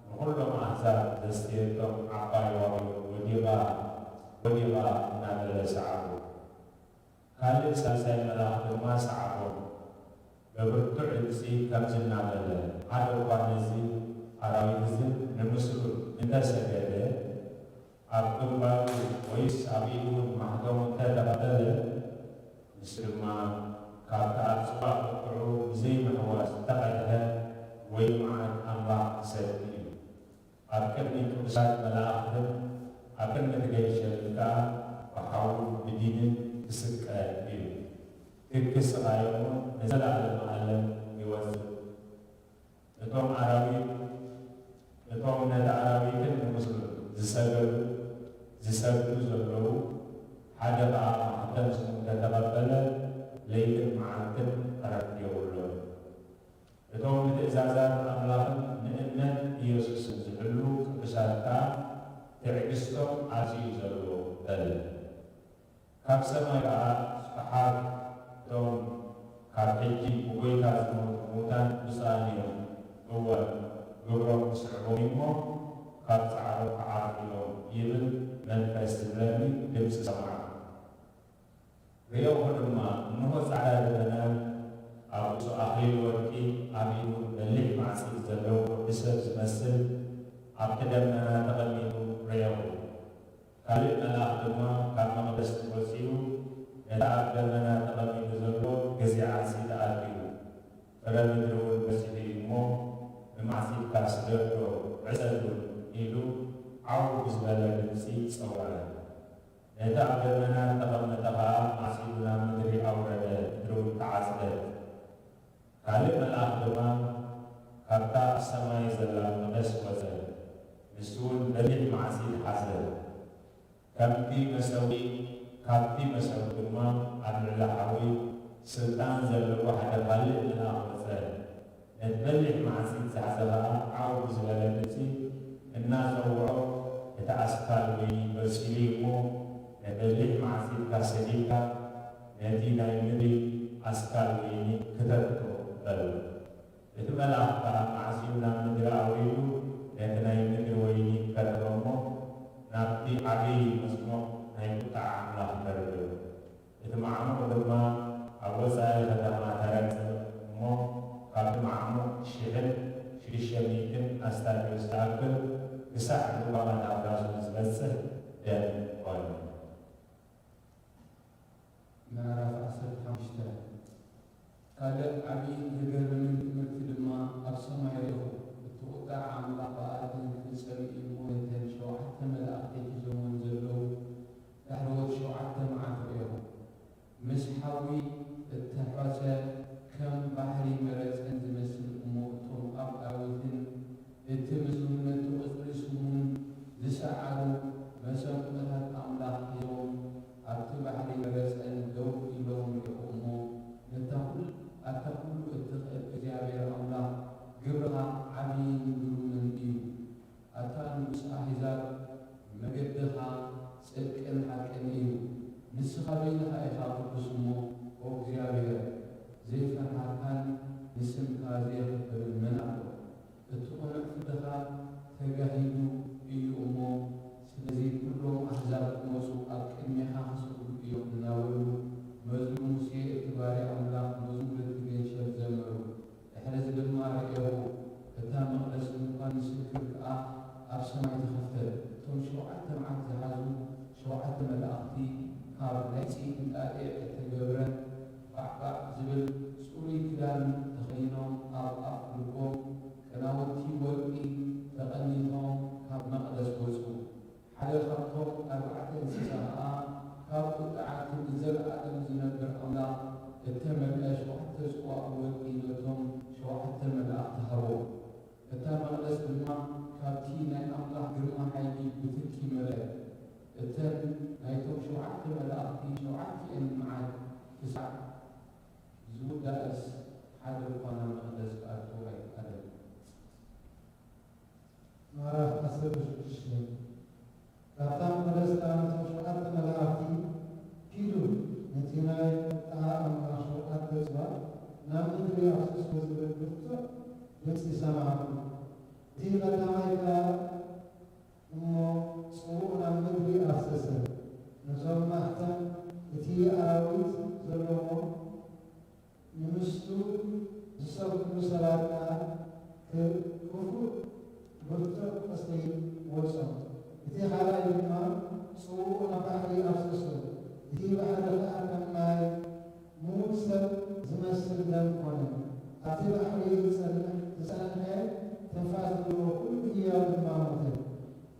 ንኩሎም ኣሕዛብ ዘስትየቶም ዓባይ ዋግዮ ወዲባ እናበለ ሰዓቡ። ካልእ ሳልሳይ መልኣኽ ድማ ሰዓቦም በብርቱዕ ድምፂ ከምዚ እናበለ ሓደ እኳ ነዚ ኣራዊት እዚ ንምስሉ እንተሰገደ ኣብ ግንባሩ ወይስ ኣብ ኢዱ ማሕተሙ እንተተቐበለ ንሱ ድማ ካብቲ ኣብ ጽባቕ ቅጥዑ ብዘይምሕዋስ ተቐድሐ ወይ መዓት ኣምላኽ ክሰግድ እዩ። ኣብ ቅድሚ ቅዱሳት መላእኽትን ኣብ ቅድሚ ትገንሸልን ከዓ ብሓውን ብዲንን ክስቀል እዩ። ክክስቃዮሙ ንዘለዓለም ዓለም ይወፅእ። እቶም ነቲ ኣራዊትን ንምስሉ ዝሰግዱ ዘለዉ ሓደ ከዓ ማሕተም ስሙ ተተቐበለ ለይትን መዓልትን ዕረፍቲ የብሎን። እቶም ንትእዛዛት ኣምላኽን ንእምነት ኢየሱስን ዝሕሉ ቅዱሳት ከዓ ትዕግስቶም ኣዝዩ ዘለዎ በለ። ካብ ሰማይ ከዓ ስፍሓት እቶም ካብ ሕጂ ብጎይታ ዝሞቱ ሙታን ብፅዓን እዮም እወ ግብሮም ክስዕቦም እሞ ካብ ፃዕሮ ከዓርፊሎም ይብል መንፈስ ዝብለኒ ድምፂ ሰማዕ። ርየኹ ድማ እንሆ ፃዕዳ ደመና ኣብ ርእሱ ኣኽሊል ወርቂ ኣብ ኢዱ በሊሕ ማዕፂድ ዘለዎ ወዲ ሰብ ዝመስል ኣብቲ ደመና ተቐሚጡ ርየኹ። ካልእ መልኣኽ ድማ ካብ መቕደስ ወፂኡ ነታ ኣብ ደመና ተቐሚጡ ዘሎ ገዚዕ ዓፂድ ኣልቢሩ ፍረ ምድሪ እውን በፂሑ እሞ ብማዕፂድካ ስደዶ ዕፀዱን ኢሉ ዓው ብዝበለ ድምፂ ፀውዐ። ነታ ኣብ ደመና ተቐመጠ ከዓ ማዕፂዱ ናብ ምድሪ ኣውረደ፣ ምድሪ እውን ተዓፅደት። ካልእ መልኣኽ ድማ ካብታ ሰማይ ዘላ መቕደስ ወፀ፣ ንሱ እውን በሊሕ ማዕፂድ ሓዘ። ካብቲ መሰዊ ድማ ኣብ ልዕሊ ሓዊ ስልጣን ዘለዎ ሓደ ካልእ መልኣኽ ወፀ። ነቲ በሊሕ ማዕፂድ ዝሓዘ ከዓ ዓው ብዝበለ ድምፂ እናፀውዖ እቲ ኣስካል ወይኒ በፂሉ እሞ ነበሊሕ ማዕፂድካ ሰዲድካ ነቲ ናይ ምድሪ ኣስካል ወይኒ ክተርቶ በሉ። እቲ መልኣኽ ከዓ ማዕፂኡ ናብ ምድሪ ኣውሪዱ ነቲ ናይ ምድሪ ወይኒ ከርቶ እሞ ናብቲ ዓብዪ መስሞቕ ናይ ቁጣዕ ኣምላኽ ተርድዩ። እቲ ማዕሙቕ ድማ ኣብ ወፃኢ ከተማ ተረግፀ እሞ ካብቲ ማዕሙቕ 1,600 ኣስታድዮስ ዝኣክል ክሳዕ ድንኳናት ኣብ ራሱ ዝበፅሕ ደም ኮነ። ምዕራፍ 15 ካልእ ዓብይን ዝገርምን ትምህርቲ ድማ ኣብ ሰማይ ርኢኹ። እቲ ቁጣዕ ኣምላኽ በኣትን ክፍጸም ኢሞ ነተን 7 መላእኽቲ ሒዞምን ዘለዉ ድሕሪ 7 መዓልቲ ርኢኹ። ምስ ሓዊ እተሖሰ ከም ባሕሪ መረፅን ዝመስል እሞ እቶም ኣብ ዳዊትን እቲ ምስልነቱ ቕፅሪ ስሙን ዝሰዓሩ መሰንቆታት ኣምላኽ ሒዞም ኣብቲ ባሕሪ መረፅን ደው ኢሎም ርኢኹ እሞ ኣታ ኩሉ እትኽእል እግዚኣብሔር ኣምላኽ ግብርኻ ዓብይን ግሩምን እዩ። ኣታ ንጉስ ኣሕዛብ መገድኻ ጽድቅን ሓቅን እዩ። ንስኻ በይንኻ ኢኻ ቅዱስ እሞ ኦ እግዚኣብሔር ዘይፈርሃካን ንስምካ ዘየኽብርን መን ኣሎ? እቲ ቁኑዕ ፍትኻ ተጋሂዱ እዩ እሞ ስለዚ ኩሎም ኣሕዛብ ክመፁ ኣብ ቅድሜኻ ክስግዱ እዮም እናበሉ መዝሙር ሙሴ እቲ ባርያ ኣምላኽ መዝሙር እቲ ገንሸር ዘመሩ። ድሕሪ እዚ ድማ ርኢኹ እታ መቕደስ ድንኳን ምስክር ከዓ ኣብ ሰማይ ተኸፍተት። እቶም 7 መዓልቲ ዝሓዙ 7 መላእኽቲ ካብ ናይ ፂንጣጤዕ እተገብረ ባዕባዕ ዝብል ጽሩይ ክዳን ተኸዲኖም ኣብ ኣፍ ልቦም ቀናውቲ ወርቂ ተቐኒቶም ካብ መቕደስ ወፁ። ሓደ ካብቶም 4 እንስሳ ከዓ ካብ ቁጥዓትን ዘለዓለም ዝነብር ኣምላኽ እተመልአ 7 ጽዋዕ ወርቂ ነቶም 7 መላእኽቲ ሃቦም። እታ መቕደስ ድማ ካብቲ ናይ ኣምላኽ ግርማ ሓይሊ ብትኪ መልአት። እተን ናይቶም 7 መላእኽቲ 7 መዓልቲ ክሳዕ ዝውዳእስ ሓደ ኳና መቕደስ ኣቶ ኣይቃለን። ምዕራፍ 16 ካብታ መቕደስ ነቶም 7 መላእኽቲ ሂዱ ነቲ ናይ ቁጣዕ ኣምላኽ 7 ጽባሕ ናብ ምድሪ ኣፍስሶ ዝብል ብርቱዕ ድምፂ ሰማዕኩ። እቲ ቀዳማይ ከዓ እሞ ጽቡቕ ናብ ምድሪ ኣፍሰሰ። ነቶም ማሕተም እቲ ኣራዊት ዘለዎ ንምስቱ ዝሰግዱ ሰባት ከዓ ክፉእ ብርቱዕ ቀስቲ ወጾም። እቲ ካልኣይ ድማ ጽቡቕ ናብ ባሕሪ ኣፍሰሶ። እቲ ባሕሪ ከዓ ከም ማይ ሙሉእ ሰብ ዝመስል ደም ኮነ። ኣብቲ ባሕሪ ዝጸንሐ ትንፋስ ዘለዎ ኩሉ ህያው ድማ ሞተ።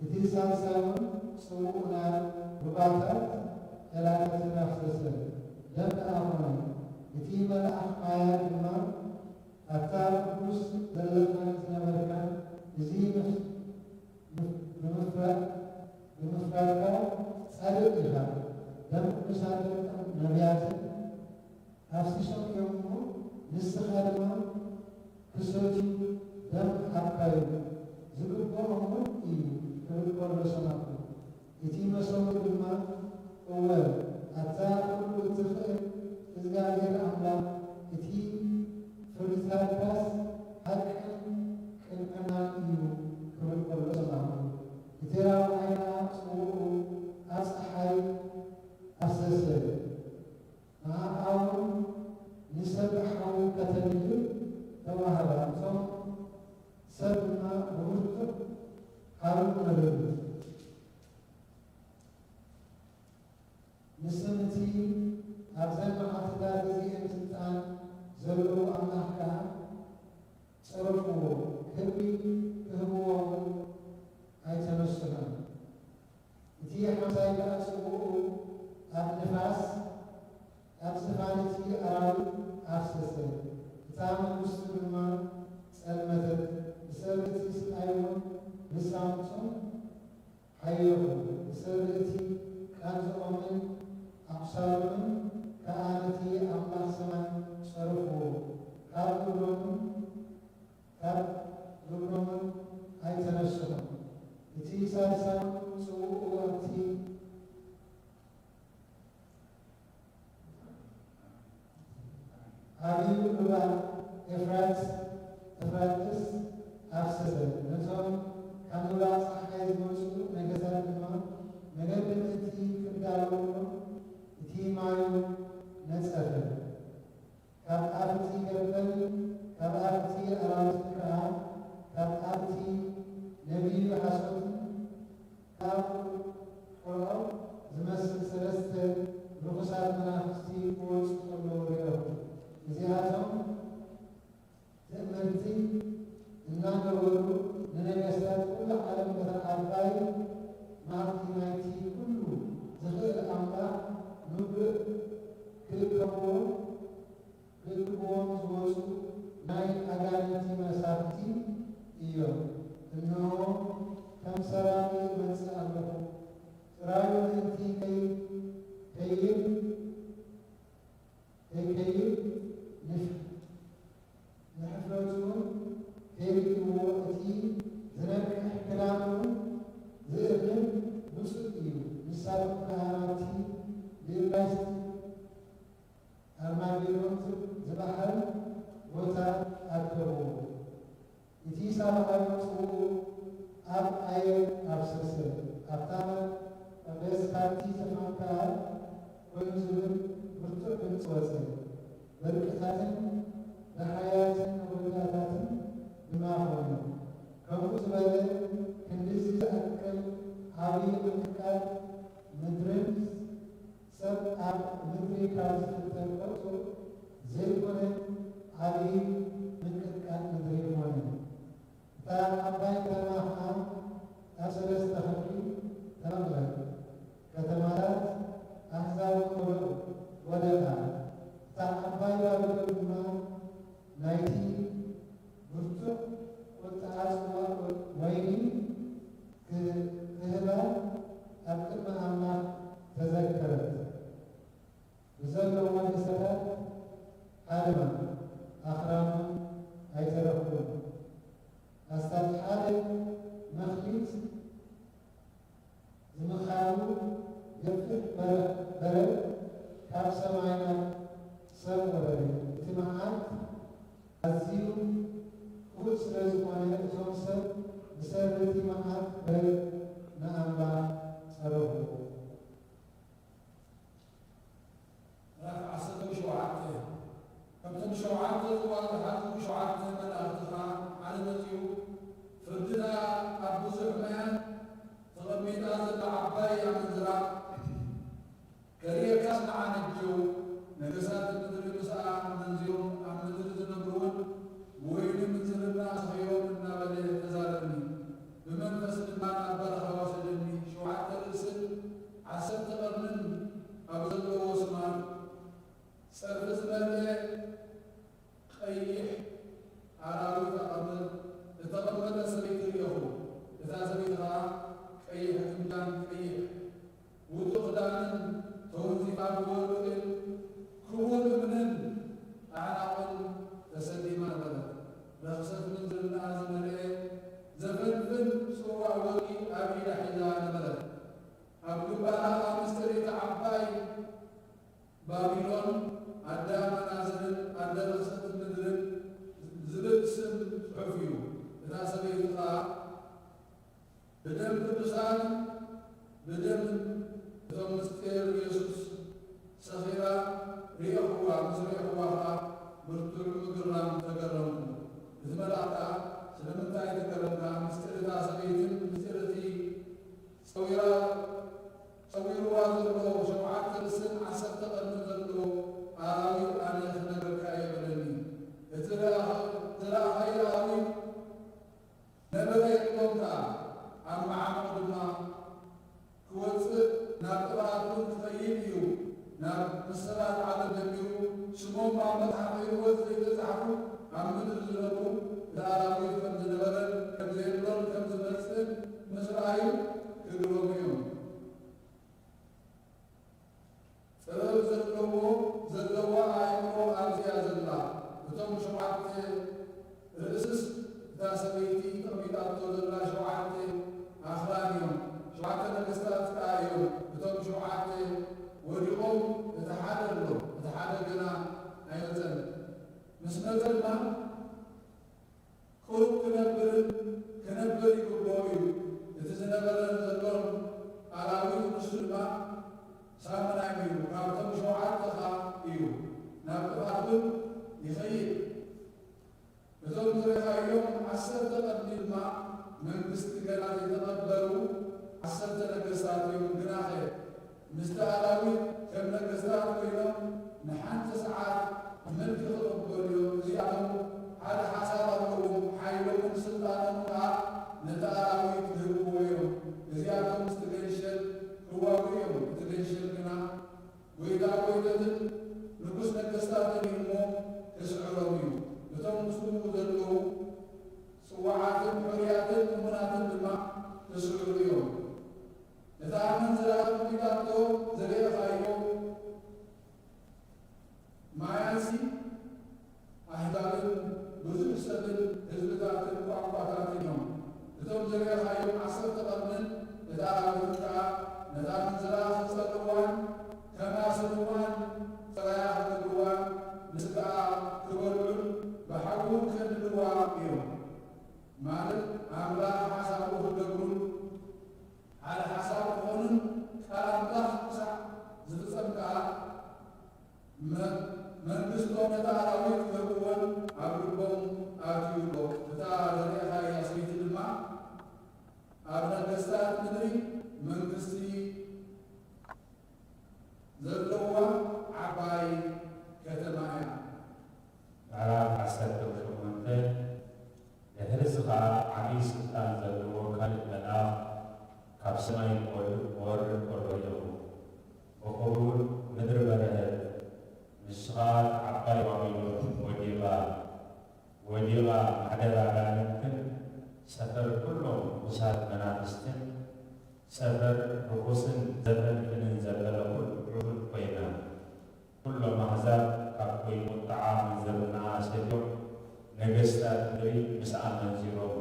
እቲ ሳልሳይ እውን ጽቡቕ ናብ ሩባታት ጠላትን ኣፍሰሰ፣ ደም ከዓ ኮነ። እቲ መልኣኽ ማያ ድማ ኣታ ቅዱስ ዘለኻን ዝነበርካን እዚ ብምፍራድካ ጻድቕ ኢኻ፣ ደምካ ቅዱሳን ነቢያትን አፍሲሶም የሞ ንስኻ ድማ ክሶቲ ደም ኣካይዱ ዝግብኦም እዩ ክብል ከሎ ሰማዕኩ። እቲ መሰቡ ድማ እወ ኣታ ኩሉ እትኽእል እግዚአብሔር ኣምላክ እቲ ፍርድታትካስ ሓቅን ቅንዕናን እዩ ክብል ከሎ ሰማዕኩ። እቲ ራብዓይና ጽውዑ ኣብ ፀሓይ ኣሰሰ ንዓዓውን ንሰብሓዊ ከተልይል ተዋህባ እቶም ሰብ ድማ ብብርቱዕ ሓሩን ነበሩ። ንስምቲ ኣብዘን መዓልትታት እዚአን ስልጣን ዘለዎ ኣምላኽ ከዓ ፀረፍዎ ክብሪ ክህብዎምን ኣይተነሱናን። እቲ ሓምሳይ ከዓ ጽውዑ ኣብ ንፋስ ኣብ ዝፋንቲ ኣራዊት ኣፍሰሰ። እታ መንግስቱ ድማ ጸልመተት ብሰብቲ ስቃይዎም ንሳምፆም ሓየኹ። ብሰብቲ ቃንዝኦምን ኣቁሳሎምን ከዓ ነቲ ኣምላኽ ሰማይ ጸርፍዎ ካብ ግብሮምን ኣይተነስሑን። እቲ ሳልሳይ ጽውዑ ኣብቲ ዓብዪ ሩባ ኤፍራጥስ ኣፍሰሰ። ነቶም ካብ ምብራቕ ፀሓይ ዝመፁ ነገታት ድማ መገድን እቲ ክዳለወሎም እቲ ማዩ ነጸፈ። ካብ ኣብቲ ገበል ካብ ኣብቲ ኣራዊት ከዓ ካብ ኣብቲ ነቢዩ ሓሶት ካብ ቆልዖ ዝመስል ሰለስተ ርኩሳት መናፍስቲ ክወፁ ከለዉ ይረቡ። እዚኣቶም ትእምርቲ እናገበሩ ንነገስታት ኩሉ ዓለም በተዓባይ መዓልቲ ናይቲ ኩሉ ዝኽእል ኣምላኽ ምብእ ክእከብዎም ዝወፁ ናይ ኣጋንንቲ መሳፍቲ እዮም። እንሆ ከም ሰራዊ ይመጽእ ኣለኹ። ጥራዩ ምእንቲ ከይድ ንሕፍረቱን ከይድዎ እቲ ዝነቅሕ ክዳኑን ዝእብን ብፁዕ እዩ። ንሳቶም ካህናቲ ብኢብራይስጥ ኣርማጌዶን ዝበሃል ቦታ ኣከብዎ። እቲ ሳብዓዊ ጽውዑ ኣብ ኣየር ኣፍሰሰ። ኣብታ መቅደስ ካብቲ ዘማካል ኮይኑ ዝብል ብርቱዕ ድምፂ ወፀ። በርቅታትን ብሓያትን ወዳታትን ድማ ኾኑ። ከምኡ ዝበለ ክንዲዚ ዝኣክል ዓብዪ ምንቅቃት ምድርን ሰብ ኣብ ምድሪ ካብ ዝፍጠር ቅርጹ ዘይኮነ ዓብዪ ምንቅቃት ምድሪ ኾነ። እታ ዓባይ ከተማ ከዓ ኣብ ሰለስተ ክፍሊ ተመቕለት። ከተማታት ኣሕዛብ ወደቃ። እታ ዓባይ ባቢሎን ድማ ናይቲ ብርቱዕ ቁጥዓ ጽዋዕ ወይኒ ክህባ ኣብ ቅድመ ኣምላኽ ተዘከረት። ብዘለዎ መሰረት ሓደማ ኣኽራኑ ኣይተረኽቡን። ኣስታት ሓደ መኽሊት ዝምኻሉ ገፊሕ በረድ ካብ ሰማይና ሰብ ወረደ። እቲ መዓልት ኣዝዩ ክቡር ስለ ዝኾነ እቶም ሰብ ብሰበቲ መዓልት በረድ ንኣምላኽ ጸረፉ። ምዕራፍ 17 ካብቶም 7 ዝዋፅሓት 7 መላእኽቲ ከዓ ሓደ መጺኡ ፍርድና ኣብ ብዙሕ ማያት ተቐሚጣ ዘላ ዓባይ ኣመንዝራ ከሪአካስ ንዓነጀው ነገሳት ምድሪ ምስኣ መንዚሮም ኣብ ምድሪ ዝነብሩውን ብወይኒ ምንዝርና ሰዮም እናበለ ተዛረብኒ። ብመንፈስ ድማ ናብ በረኻ ወሰደኒ። 7 ርእስን 10 ቀርንን ኣብ ዘለዎ ስማር ጸርፊ ዝበለ ቀይሕ ኣራዊት ዝተቐመጠ ሰበይቲ ርኢኹ። እታ ሰበይቲ ከዓ ቀይሕ ግምዳን ቀይሕ ውጡእ ክዳንን ተወንዚፋ ካብ ወርቅን ክቡር እምንን ኣዕናቑን ተሰሊማ ነበረት። ረኽሰት ምድርና ዝመልአ ዘፍልፍል ጽዋዕ ወርቂ ኣብ ኢዳ ሒዛ ነበረት። ኣብ ግንባራ ኣምስተሪት ዓባይ ባቢሎን ኣዳም ናዝርን ኣደ ረኽሰት ምድርን ዝብል ስም ጽሑፍ እዩ። እታ ሰበይቲ ኸኣ ብደም ቅዱሳን ብደም እቶም ምስጢር ኢየሱስ ሰኺራ ሪአኹዋ ምስ ሪአኹዋ ኸኣ ብርቱዕ ምግራም ተገረምኩ። እቲ መልኣክ ከዓ ስለምንታይ ተገረምካ? ምስጢር እታ ሰበይትን ምስጢር እቲ ፀዊርዋ ዘሎ 7 ርእስን 10 ቀርንን ዘለዎ ኣራዊት ኣነ ክነግረካ የብለኒ። እቲ ዝረኣኻዮ ኣራዊት ነበረ የብሎም ከዓ ኣብ መዓሞቕ ድማ ክወፅእ ናብ ጥራቱን ክኸይድ እዩ። ናብ ምስራት ዓለም ጀሚሩ ስሞም ኣብ መጽሓፈ ሕይወት ዘይተጻሕፉ ኣብ ምድሪ ዝነብሩ እቲ ኣራዊት ከም ዝነበረን ከም ዘየብሎን ከም ዝመጽእን ምስ ረኣዩ ክግረሙ እዮም። ጥበብ ዘለዋ ኣእምሮ ኣብዚኣ ዘላ እቶም 7 ርእስስ እታ ሰበይቲ ተቐሚጣቶ ዘላ 7 ኣኽራን እዮም። 7 ነገሥታት ከዓ እዮም። እቶም 7 ወዲቖም እቲ ሓደ ኣሎ፣ እቲ ሓደ ገና ኣይመፀን። ምስ መፀ ድማ ቁሩብ ክነብር ይግብኦ እዩ። እቲ ዝነበረን ዘሎን ኣራዊት ንሱ ድማ ሳምናይ እዩ። ካብቶም 7 ኸ እዩ ናብ ጥፋቱን ይኸይድ። እቶም ዝረኻዮም 10 ቀርኒ ድማ መንግስቲ ገና ዘይተቐበሉ 10 ነገሥታት እዮም። ግናኸ ምስቲ ኣራዊት ከም ነገሥታት ኮይኖም ንሓንቲ ሰዓት መልኪ ክቕበሉ እዮም። እዚኣቶም ሓደ ሓሳብ ኣለዎም። ሓይሎምን ስልጣኖም ከዓ ነቲ ኣራዊት ዝህብዎ እዮም። እዚኣቶም ምስቲ ገንሸል ክዋጉ እዮም። እቲ ገንሸል ግና ጎይታ ጎይተትን ንጉስ ነገሥታትን እሞ ክስዕሮም እዩ። እቶም ምስኡ ዘለዉ ጽዋዓትን ሕሩያትን እሙናትን ድማ ክስዕሩ እዮም። እታ ኣመንዝራ ተቐሚጣቶ ዘርአኻዮ ማያሲ ኣሕዛብን ብዙሕ ሰብን ህዝብታትን ቋንቋታትን እዮም። እቶም ዘርአኻዮም 10 ቀርንን እታ ኣራዊት ከዓ ነታ ኣመንዝራ ክጸልዋን ከማስልዋን ጽራያ ክብልዋን ንስግኣ ክበልዑን ብሓዊ ከድልዋ እዮም። ማለት ኣምላኽ ሓሳቡ ክገብሩን ሓደ ሓሳብ ክኾኑን ቃል ኣምላኽ ክሳዕ ዝፍጸም ከዓ መንግስቶም ነታ ኣራዊት ክህብዎን ኣብ ልቦም ኣትዩሎ። እታ ዘርአኻያ ሰበይቲ ድማ ኣብ ነገሥታት ምድሪ መንግስቲ ዘለዋ ዓባይ ከተማ እያ። ምዕራፍ 18 ድሕሪ እዚ ከዓ ዓብዪ ስልጣን ዘለዎ ካልእ መልኣክ ካብ ሰማይ ክወርድ ከሎ ኣለኹ። ወከቡር ምድሪ በረኸት ንስኻ ዓባይ ባቢሎን ወዲቓ ማሕደር ኣጋንንትን ሰፈር ኩሎም ርኩሳት መናፍስትን ሰፈር ርኩስን ዘፈልፍልን ዘበለ ኩሉ ኮይና ኩሎም ኣሕዛብ ካብ ኮይኑ ጣዓም ዘብናኣ ሰዲዮም ነገሥታት ምድሪ ምስኣ መንዚሮም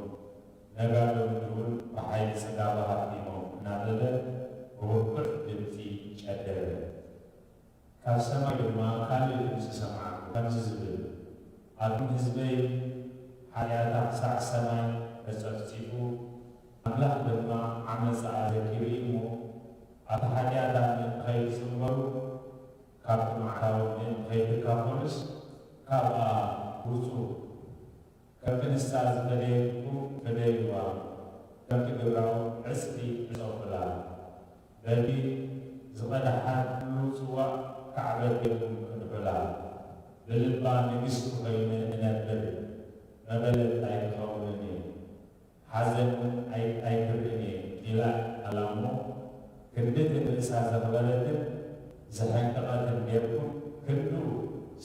ነጋዶ ምድሪ እውን ብሓይሊ ጽጋባ ሃፊሞም እናበለ ብውኩዕ ድምፂ ጨደረ። ካብ ሰማይ ድማ ካልእ ድምፂ ሰማዕኩ ከምዚ ዝብል ኣቶም ህዝበይ ሓልያታ ክሳዕ ሰማይ ተጸፍጺፉ ኣምላኽ ድማ ዓመፃ ዘኪሩ እሞ ኣብቲ ሓልያታት ንኸይጽመሩ ካብቲ መዓልታዊ ንኸይትካፈሉስ ካብኣ ውፁ። ከምቲ ንሳ ዝፈለየኩ ፈለይዋ፣ ከምቲ ግብራዊ ዕስቲ እፀውፍላ። በቲ ዝቐድሓት ኩሉ ጽዋዕ ካዕበት የኩም ክንሑላ። ብልባ ንግሥቲ ኮይኑ እነብር መበለት ኣይክኸውንን እየ ሓዘን ኣይክርእን እየ ኢላ ኣላሞ ክንድት ርእሳ ዘኽበረትን ዘሐንቀቐትን ጌርኩም ክንዱ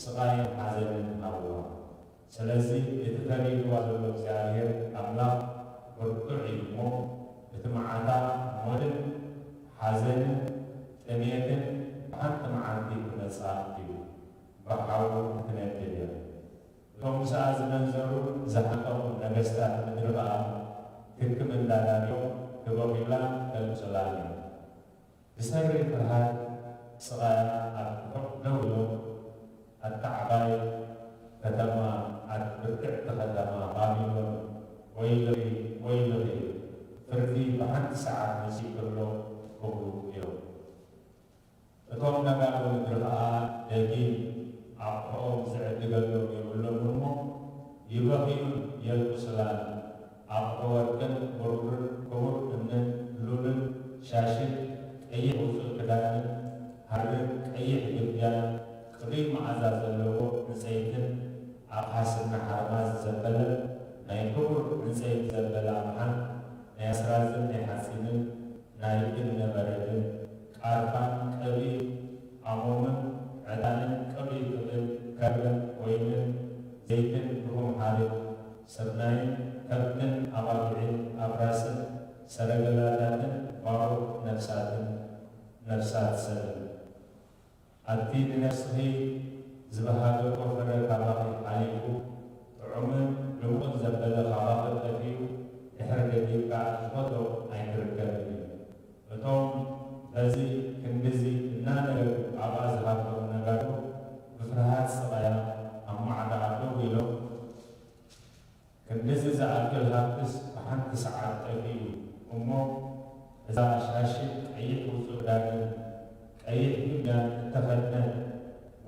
ስቓይን ሓዘንን ኣለዋ። ስለዚ እቲ ፈሪድዋ ዘሎ እግዚኣብሔር ኣምላኽ ብርቱዕ እዩ እሞ እቲ መዓልታ ሞትን ሓዘንን ጥሜትን حتى مع عندي كنا صاحبي بحاول نتنادى توم ساز منزلوا زحموا نجستات مدربا تكمل داريو كبوبيلا كالسلامي بسبب الفرحات صغيرة أتوقع دولو التعباي كتما أتبرع تخدما بابلون ويلري فردي بحد ساعات نسيب له كبو يوم توم نقالوا مدربا لكن أقوم زعد قالوا يقولون مو يبغيون يلبسلان أقوى كن برور كور إن لولن شاشة أي وصل كدان هذا أي حجبيان قريب معزز اللو نسيتن أقاسنا حرماز زبل نايكور نسيت زبل أمحن نيسرازن نحسنن نايكن نبردن كارفان كبي أمومن عدانن كبي كبل كربن وينن زيتن بهم حالب سرناين كبن أبابعين أبراسن سرقلاتن بارو نفسات سلم الدين نفسه زبهاء كفر كباقي عليكو عمن لمن زبل خلاق الأبيو إحرق ديكا أخوته أين ركبني بطوم بزي كنبزي نانا أباز هاتو نغادو بفرهات صغيرة أما عدا عدو ويلو كنبزي زعاكل هاتس بحنت ساعات أبيو أمو إذا شاشي أيه وصول داكن أيه كمان اتفدنا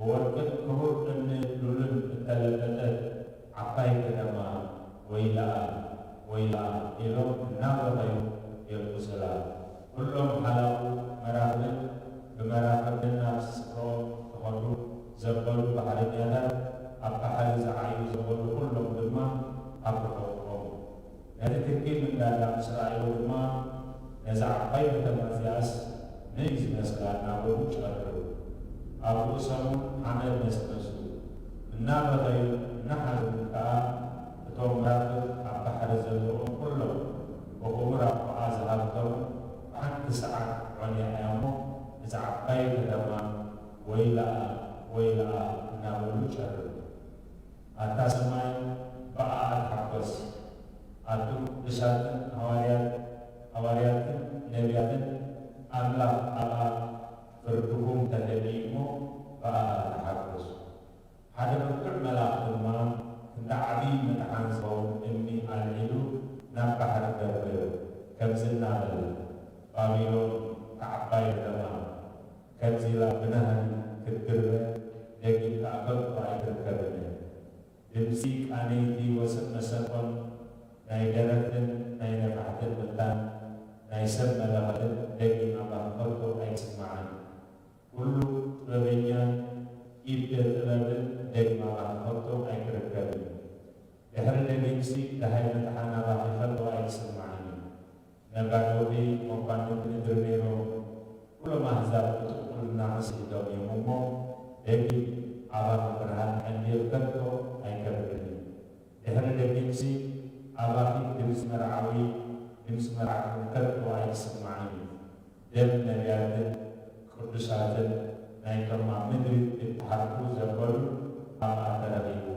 ووركت كهور أن لولن التلبتت عقاي كدما ويلا إلو نابغيو يلبسلا كلهم حلاو مراقب بمراقب الناس سكرو تخلو زبلوا بحرينيانا أبقى حال زعايو زبلوا كلهم دما أبقى نادي تركي من داlam Israel دما نزع عقاي بتمازياس نيز نسلا نابو شارو أبو سامو عمل نسلسو النابغيو نحن كا توم مراقب أبقى حال زبلوا كلهم وقبرا وعازهاتهم عند ساعات عليا أيامه إذا عقاي لما ويلا نابلو شر atas semai baat hapus atu besatan hawariat nebiatin Allah berdukung dan dirimu baat hapus ada betul malah teman hendak abi menahan saum ini al-ilu nampak harga kamzilna Babylon Ka'bay dama kamzila benahan kedua daging Ka'bah baik kedua dimsik aneh di wasat nasabon naik daratan naik nafahatan bentan naik sabmalahatan daging abah koto aik semaan ulu lebihnya ibdat ladan daging abah koto aik kedua dahar daging sik dahai mentahan abah koto aik semaan Naganobi membantu penyelenggara pulau mahzab untuk pulau hidup yang umum jadi Allah memperhatikan dia tentu akan beri. Dengan definisi Allah itu semerawi, semerawi tentu akan semai dan nariatin kudusatin naik ke mamidri itu harus zabur Allah antara ibu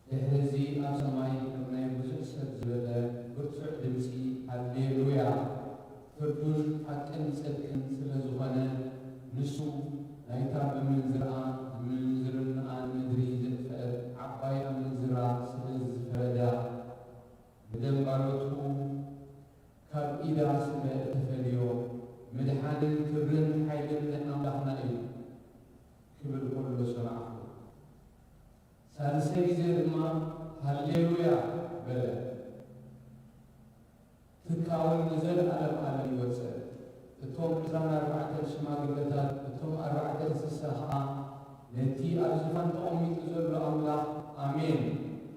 Hezi asamai karena busuk sejala bersuat demsi Haleluya Ferdun akan sedkan selazufana Nusu naita bemenziraan medri zafar Abai amenziraa selazufada Bedem barotu Kab ida sila tefaliyo Medhanin kibrin haylin Allah naib Kibir kullu surah Sansai zirma Haleluya bela Tekawin nizal alam wasa Betum izana ra'atan shemagilatan Betum ra'atan sesaha Nanti arzufan ta'umi tuzul Allah Amin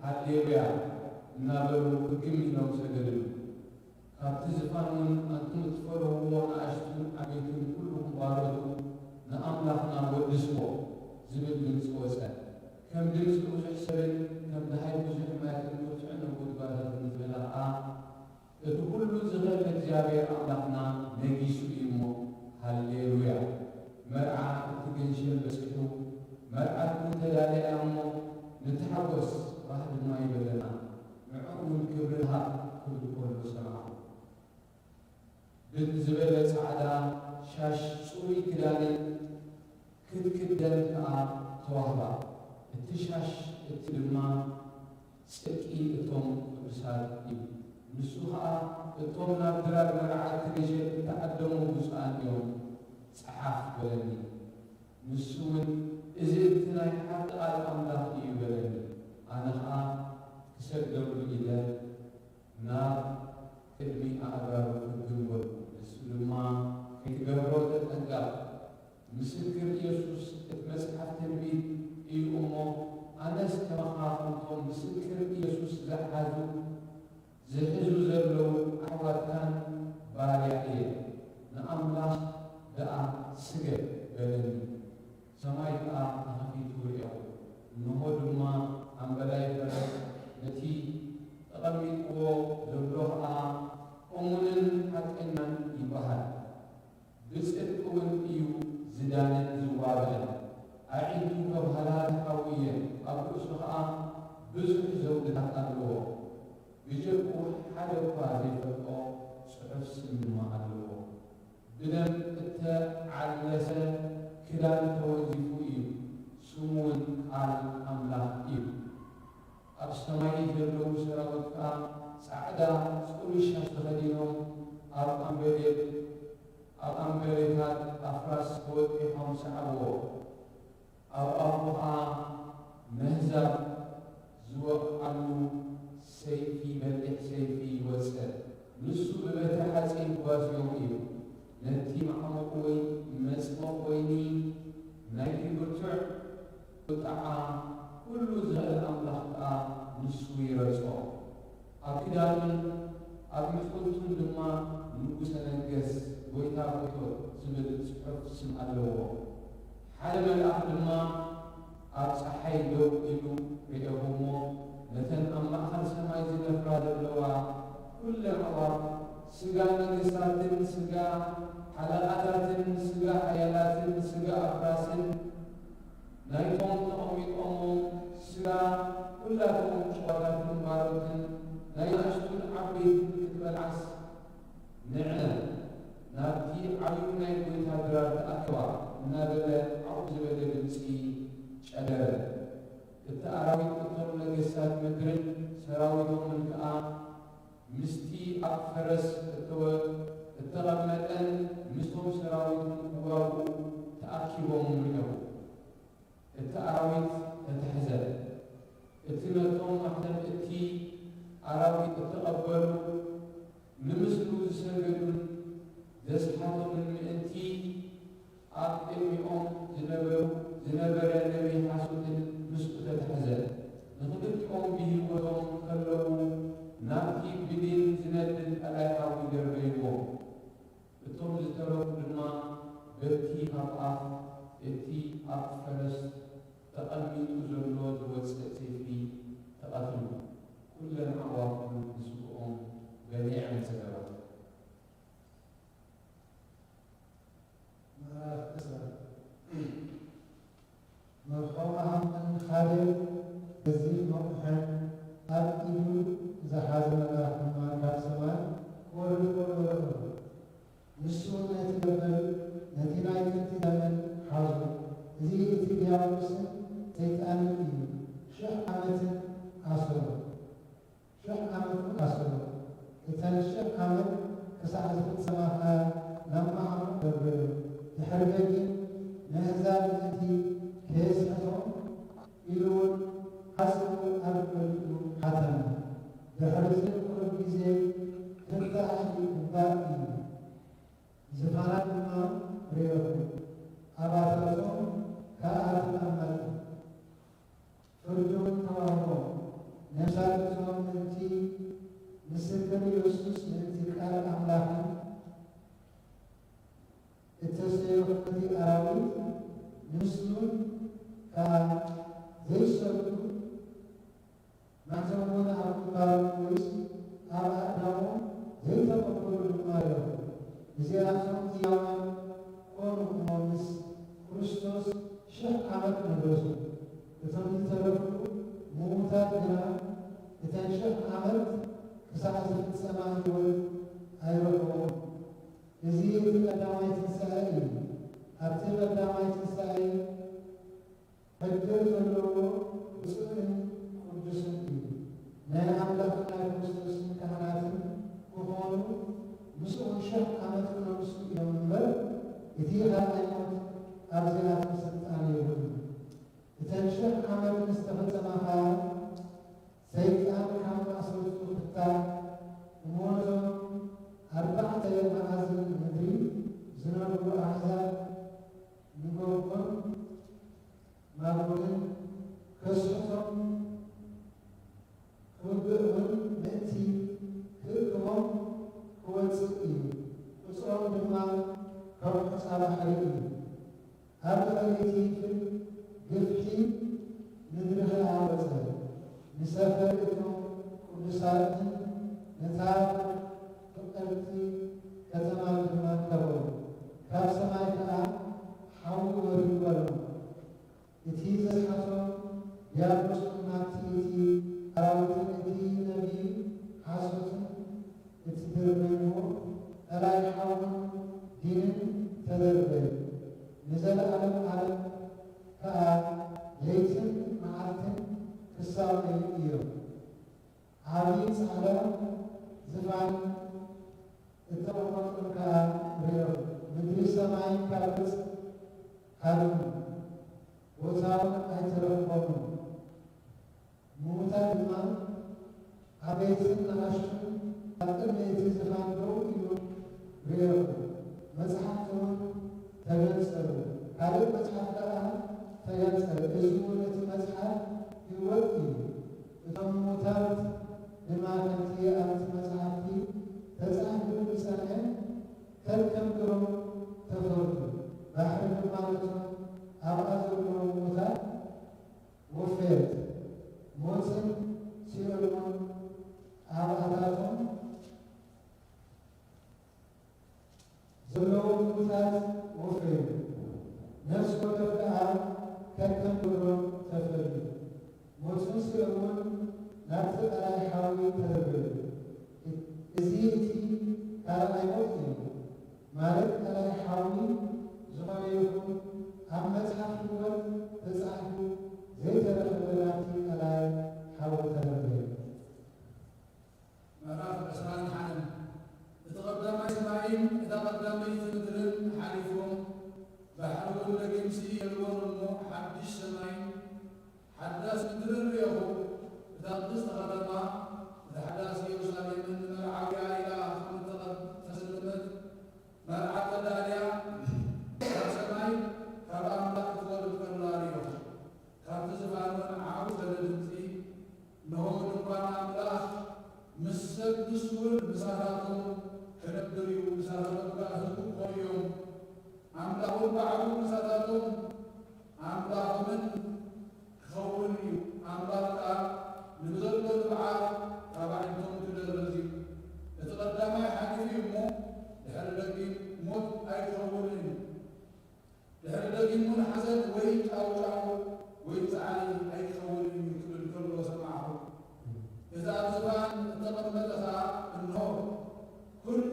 Haleluya Nabaru hukim lam sagadu Kapti zufanun antum tfaru wa ashtun abitun kulluhum baradu Na Allah na wadiswo Zibid bin suwasa كم درس وجه سبب كم دهاي وجه ما كان وجهنا وقد بعد الزلاء እትኩሉ ዝኽእል እግዚአብሔር አምላክና ነጊሱ ኢሞ ሃሌሉያ መርዓ እትገንሽል በጽሑ መርዓት ተዳለያ እሞ ንተሓወስ ባህልና ይበለና ንዕኡን ክብርሃ ክብል ኮሎ ሰምዓ ብዝበለ ጻዕዳ ሻሽ ጽሩይ ክዳንን ክትክደን ከዓ ተዋህባ እቲ ሻሽ እቲ ድማ ጽድቂ እቶም ቅዱሳት እዩ ንሱ ከዓ እቶም ናብ ድራር መርዓት ክገሸል እተዓደሙ ብፁዓን እዮም ፀሓፍ በለኒ ንሱ እውን እዚ እቲ ናይ ሓቂ ቃል ኣምላኽ እዩ በለኒ ኣነ ከዓ ክሰግደሉ ኢለ ናብ ቅድሚ ኣእጋሩ ክግንበሉ ንሱ ድማ ከይትገብሮ ተጠንቀቕ ምስክር ኢየሱስ እቲ መጽሓፍ ትንቢት እዩ እሞ ኣነስ ከመኻፍንቶም ምስክር ኢየሱስ ዝሕዙ ዘለዉ ኣሕዋትካን ባርያ እየ ንኣምላኽ ደኣ ስገድ በለኒ ሰማይ ከዓ ተኸፊቱ ርአኹ እንሆ ድማ ኣንበላይ ፈረስ ነቲ ተቐሚጥዎ ዘሎ ከዓ እሙንን ሓቀኛን ይበሃል ብጽድቂ እውን እዩ ዝዳንን ዝዋብአን ኣዒዱ ከብሃላ ተሓውየ ኣብ ርእሱ ከዓ ብዙሕ ዘውድታት ኣለዎ ብጀርቁ ሓደ እኳ ዘይፈልጦ ጽሑፍ ስም ድማ ኣለዎ ብደም እተዓለሰ ክዳን ተወዚፉ እዩ ስሙ እውን ቃል ኣምላኽ እዩ ኣብ ሰማይ ዘለዉ ሰራዊት ከዓ ጻዕዳ ጽሩይ ሻሽ ተኸዲኖም ኣብ ኣንበሬታት ኣፍራስ ተወቂሖም ሰዓብዎ ኣብ ኣፉ ከዓ መህዛብ ዝወቕዓሉ ሰይፊ በሊሕ ሰይፊ ይወፅእ ንሱ ብበትሪ ሓፂን ጓዝዮም እዩ ነቲ መዓሞቕ ወይ መጽሞቕ ወይኒ ናይቲ ብርቱዕ ቁጣዓ ኩሉ ዝኽእል ኣምላኽ ከዓ ንሱ ይረጾ ኣብ ክዳኑን ኣብ ምሕቁልቱን ድማ ንጉሰ ነገስ ጎይታ ጎይቶት ዝብል ጽሑፍ ስም ኣለዎ ሓደ መልኣኽ ድማ ኣብ ፀሓይ ደው ኢሉ ርአኹ እሞ ነተን ኣብ ማእኸል ሰማይ ዝነፍራ ዘለዋ ኩለን ኣዕዋፍ ስጋ ነገሥታትን ስጋ ሓለቓታትን ስጋ ሓያላትን ስጋ ኣፍራስን ናይቶም ተቐሚጦሞም ስጋ ኩላቶም ጨዋታትን ባሮትን ናይ ንእሽቱን ዓበይትን ክትበልዓስ ንዕነ ናብቲ ዓብዩ ናይ ጎይታ ድራር ተኣከባ እናበለ ዓው ዝበለ ድምፂ ጨደረ እቲ ኣራዊት እቶም ነገሥታት ምድርን ሰራዊቶምን ከዓ ምስቲ ኣብ ፈረስ እተቐመጠን ምስቶም ሰራዊቱን ክዋግኡ ተኣኪቦም ርአኹ እቲ ኣራዊት ተታሕዘ እቲ ነቶም ማሕተም እቲ ኣራዊት እተቐበሉ ንምስሉ ዝሰገዱን ዘስሓቶምን ምእንቲ ኣብ ቅድሚኦም ዝነበረ ነቢይ ሓሶትን ምስኡ ተታሕዘ ንኽልቲኦም ብሂወቶም ከለዉ ናብቲ ብዲን ዝነድድ ቀላይ ሓዊ ደርበይዎ እቶም ዝተረፉ ድማ በቲ ኣብ ኣፍ እቲ ኣብ ፈረስ ተቐሚጡ ዘሎ ዝወፅእ ሰይፊ ተቐትሉ ኩለን ኣዕዋፍ ምስኦም በሊዐን ሰገባ መርሖምኣምን ካልእ እዚ መቑሐን ኣብ ኢዱ ዝሓዘ መልኣክ ድማ ካብ ሰማይ ክወርድ ከሎ ረአኹ ንሱ ነቲ ገበል ነቲ ናይ ጥንቲ ዘመን ሓዙ እዚ እቲ ዲያብሎስን ሰይጣንን እዩ 1000 ዓመትን ኣሰሮ 1000 ዓመት ኣሰሮ እተን 1000 ዓመት ክሳዕ ዝፍጸማኸ ናብ ማዕሙቕ ደርበዩ ድሕሪ በጊን ምሕዛብ እቲ ከየስሕቶም ኢሉ እውን ሓሲቡ ኣልበልጡ ሓተመ ድሕሪ ዝቅርብ ጊዜ ክልተዓሊ ግባእ እዩ ዝፋና ድማ ርአኹ ኣባታቶም ከኣትኣመልጡ ፍርዱን ተዋህቦም ነብሳቶቶም ምእንቲ ምስክር ኢየሱስ ምእንቲ ቃል ኣምላኽን እተሰየኽቲ ኣራዊት ምስሉን ከዓ ዘይሰብቱ ማዕዘሞን ኣብ ግንባሮም ወይስ ኣብ ኣእዳሞም እዚኣቶም ሕያዋን ኮኑ እሞ ምስ ክርስቶስ 1000 ዓመት ነበሱ። እቶም ዝተረፉ ምዉታት ግና እተን 1000 ዓመት ክሳብ ዝፍጸማ ህይወት ኣይረኽቦም። እዚ እቲ ቀዳማይ ትንሣኤ እዩ። ኣብቲ ቀዳማይ ትንሣኤ ዕድል ዘለዎ ብፁዕን ቅዱስን እዩ። ናይ ኣምላኽና ክርስቶስን ካህናትን ክኾኑ ምስኡ 1000 ዓመት ክነብሱ እዮም እምበር እቲ ካልኣይ ሞት ኣብዚኣቶም ስልጣን የብሉን። እተን 1000 ዓመት ምስ ተፈጸማ ከዓ ሰይጣን ካብ ማእሰልቱ ክፍታሕ እሞቶም 4 መዓዝን ምድሪ ዝነብሩ ኣሕዛብ ንጎጎን ማጎግን ከስሕቶም ክውግእ እውን ምእንቲ ክእክቦም ክወፅእ እዩ። ቁፅሮም ድማ ከውሒ ፃባሕሪ እዩ። ኣብ ድሕሪቲ ግፍሒ ምድሪ ከዓ ወፀ። ንሰፈር እቶም ቅዱሳትን ነታ ፍቕርቲ ከተማ ድማ ከበቡ። ካብ ሰማይ ከዓ ሓዊ ወሪዱ ኣሎ። እቲ ዘስሓቶም ዲያብሎስ ናብቲ እቲ ኣራዊትን እቲ ነቢይ ሓሶትን እቲ ድርበይዎ ቀላይ ሓውን ዲንን ተደርበዩ። ንዘለዓለም ዓለም ከዓ ለይትን መዓልትን ክሳበዩ እዮም። ዓብዪ ጻዕዳ ዝፋን እተቐመጡን ከዓ ርዮም። ምድሪ ሰማይን ካብ ገጽ ሃድሙ ቦታውን ኣይተረኽቦምን። ምዉታት ድማ ዓበይትን ንኣሽቱን ኣብ ቅድሚ እቲ ዝፋን ደው ኢሎም ርዮም። መጽሓፍቲ እውን ተገንጸሉ። ካልእ መጽሓፍ ከዓ ተገንጸለ። እዚ እውን እቲ መጽሓፍ ሕይወት እዩ። እቶም ምዉታት ድማ ከምቲ ኣብቲ መጽሓፍቲ ተጻሒፉ ዝጸንዐ ከከም ግሮም ተፈርዱ። ባሕሪ ድማ ነቶም ኣብኣ ዘለዉ ምዉታት ወፌት ሞትን ሲኦልን ኣብ ኣታቶም ዘለዉ ምዉታት ወፌት ነፍሲ ወከፍ ከዓ ከከም ግሮም ተፈልዩ። ሞትን ሲኦልን ናብቲ ቀላይ ሓዊ ተደርበዩ። እዚ እቲ ካልኣይ ሞት እዩ ማለት ቀላይ ሓዊ ዝኾነ ይኹን ኣብ መጽሓፍ ሕይወት ተጻሒፉ ዘይተረኸበ ናብቲ ቀላይ ሓዊ ተደርበዩ። ምዕራፍ 21 እቲ ቀዳማይ ሰማይን እታ ቀዳመይቲ ምድርን ሓሊፎም ባሕሪ እውን ደገምሲ የልዎን እሞ ሓድሽ ሰማይን ሓዳስ ምድርን ርአኹ። እታ ቅድስቲ ከተማ ዘሓዳስ ኢየሩሳሌምን ንመርዓውያ ኢላ ተሰለመት። መርዓ ቀዳልያ ካብ ሰማይ ካብ ኣምላኽ ክትወርድ ከላ ርአኹ። ካብቲ ዝፋኖን ዓው ዘለ ድምፂ እንሆ ድንኳን ኣምላኽ ምስ ሰብ ምስውን ምሳታቶም ክነብር እዩ። ምሳታቶም ከዓ ህዝቡ ኮይዮም ኣምላኹን ባዕሉ ምሳታቶም ኣምላኾምን ክኸውን እዩ። ኣምላኽ ከዓ ንብዘሎ በዓል ካብ ዓይነቶም ክደርዝ እዩ። እቲ ቀዳማይ ሓሊፉ እሞ ድሕሪ ደጊም ሞት ኣይትኸውንን እዩ። ድሕሪ ደጊም እውን ሓዘን ወይ ጫውጫው ወይ ፃዕሪ ኣይትኸውንን እዩ ክብል ከሎ ሰማዕኹ። እዚ ኣብ ዝፋን እተቐመጠ ከዓ እንሆ ኩሉ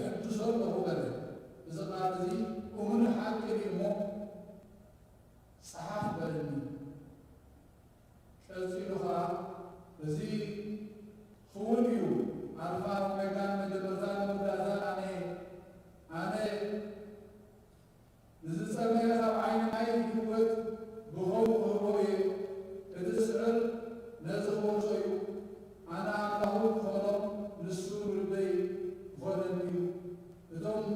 ሕዱሶ ኣለኹ በለ። እዚ ቃል እዚ እሙን ሓቂ እሞ ፀሓፍ በለኒ። ቀፂሉ ከዓ እዚ ክውን እዩ ኣልፋ ኦሜጋን መጀመርታን መወዳእታን ኣነ ንዝጸመየ ካብ ዓይኒ ማይ ህይወት ብኸው ክህቦ እየ። እቲ ስዕር ነዚ ክወርሶ እዩ። ኣነ ኣምላኹ ክኾኖም ንሱ ርበይ ክኾነን እዩ። እቶም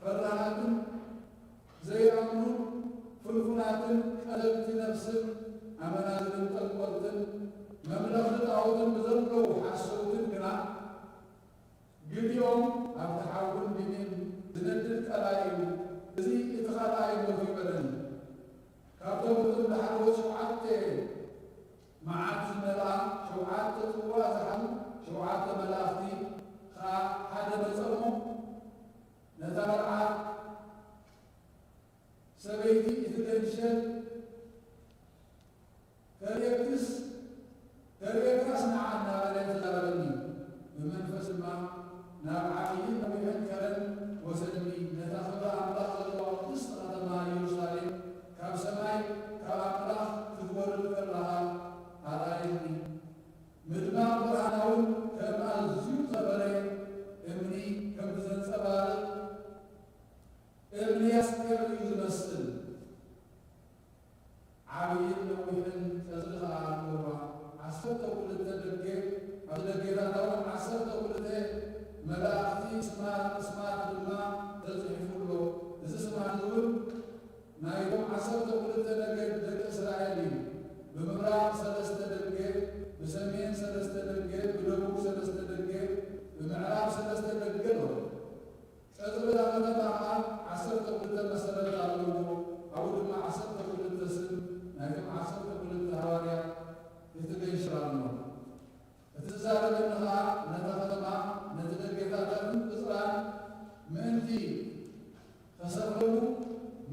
ፈራሃትን ዘይኣምኑን ፍልፉላትን ቀለልቲ ነፍስን ኣመናዝርን ጠንቆልትን መምለኽቲ ጣዖትን ብዘለዉ ሓሰውትን ግና ግዲኦም ኣብ ተሓውን ድንን ዝነድድ ቀላይ እዩ። እዚ እቲ ካልኣይ ሞት ይበለኒ። ካብቶም እቶም ዝሓለወ 7 መዓልቲ ዝመልኣ 7 ጽዋ ዝሓዙ 7 መላእኽቲ ከዓ ሓደ መጸሞ ተገይሸል ከርኤክስ ንዓና በላይ ተዛረበኒ ብመንፈስማ ናብ ዓብይን ነዊሕን ከረን ወሰድኒ ነታ ክብሪ ኣምላኽ ዘለዋ ቅድስቲ ከተማ ኢየሩሳሌም ካብ ሰማይ ካብ ኣምላኽ ክትወርድ ከለኻ ኣርኣየኒ። ምድማቕ ብርሃናውን ከም ኣዝዩ ዝበረየ እምኒ ከም ዘንጸባርቕ እምኒ ያስቴር እዩ ዝመስል ዓብይን ነዊሕን ቀጽሪ ከዓ ኣለዋ። 12 ደጌ ኣብ ደጌታታውን 12 መላእኽቲ ስማት ድማ ተጽሒፉሎ። እዚ ስማት እውን ናይቶም 12 ነገድ ደቂ እስራኤል እዩ። ብምዕራብ 3 ደጌ፣ ብሰሜን 3 ደጌ፣ ብደቡብ 3 ደጌ፣ ብምዕራብ 3 ደጌ ነው። ቀጽሪ ከተማ ከዓ 12 መሰረት ኣለዎ። ኣብኡ ድማ 12 ስም ናይቶም 12 ሃዋርያት የተገይሽራል ነው። እቲ ዝዛረበኒ ከዓ ነታ ከተማ ነቲ ደጌታታትን ቅጽራን ምእንቲ ተሰርሑ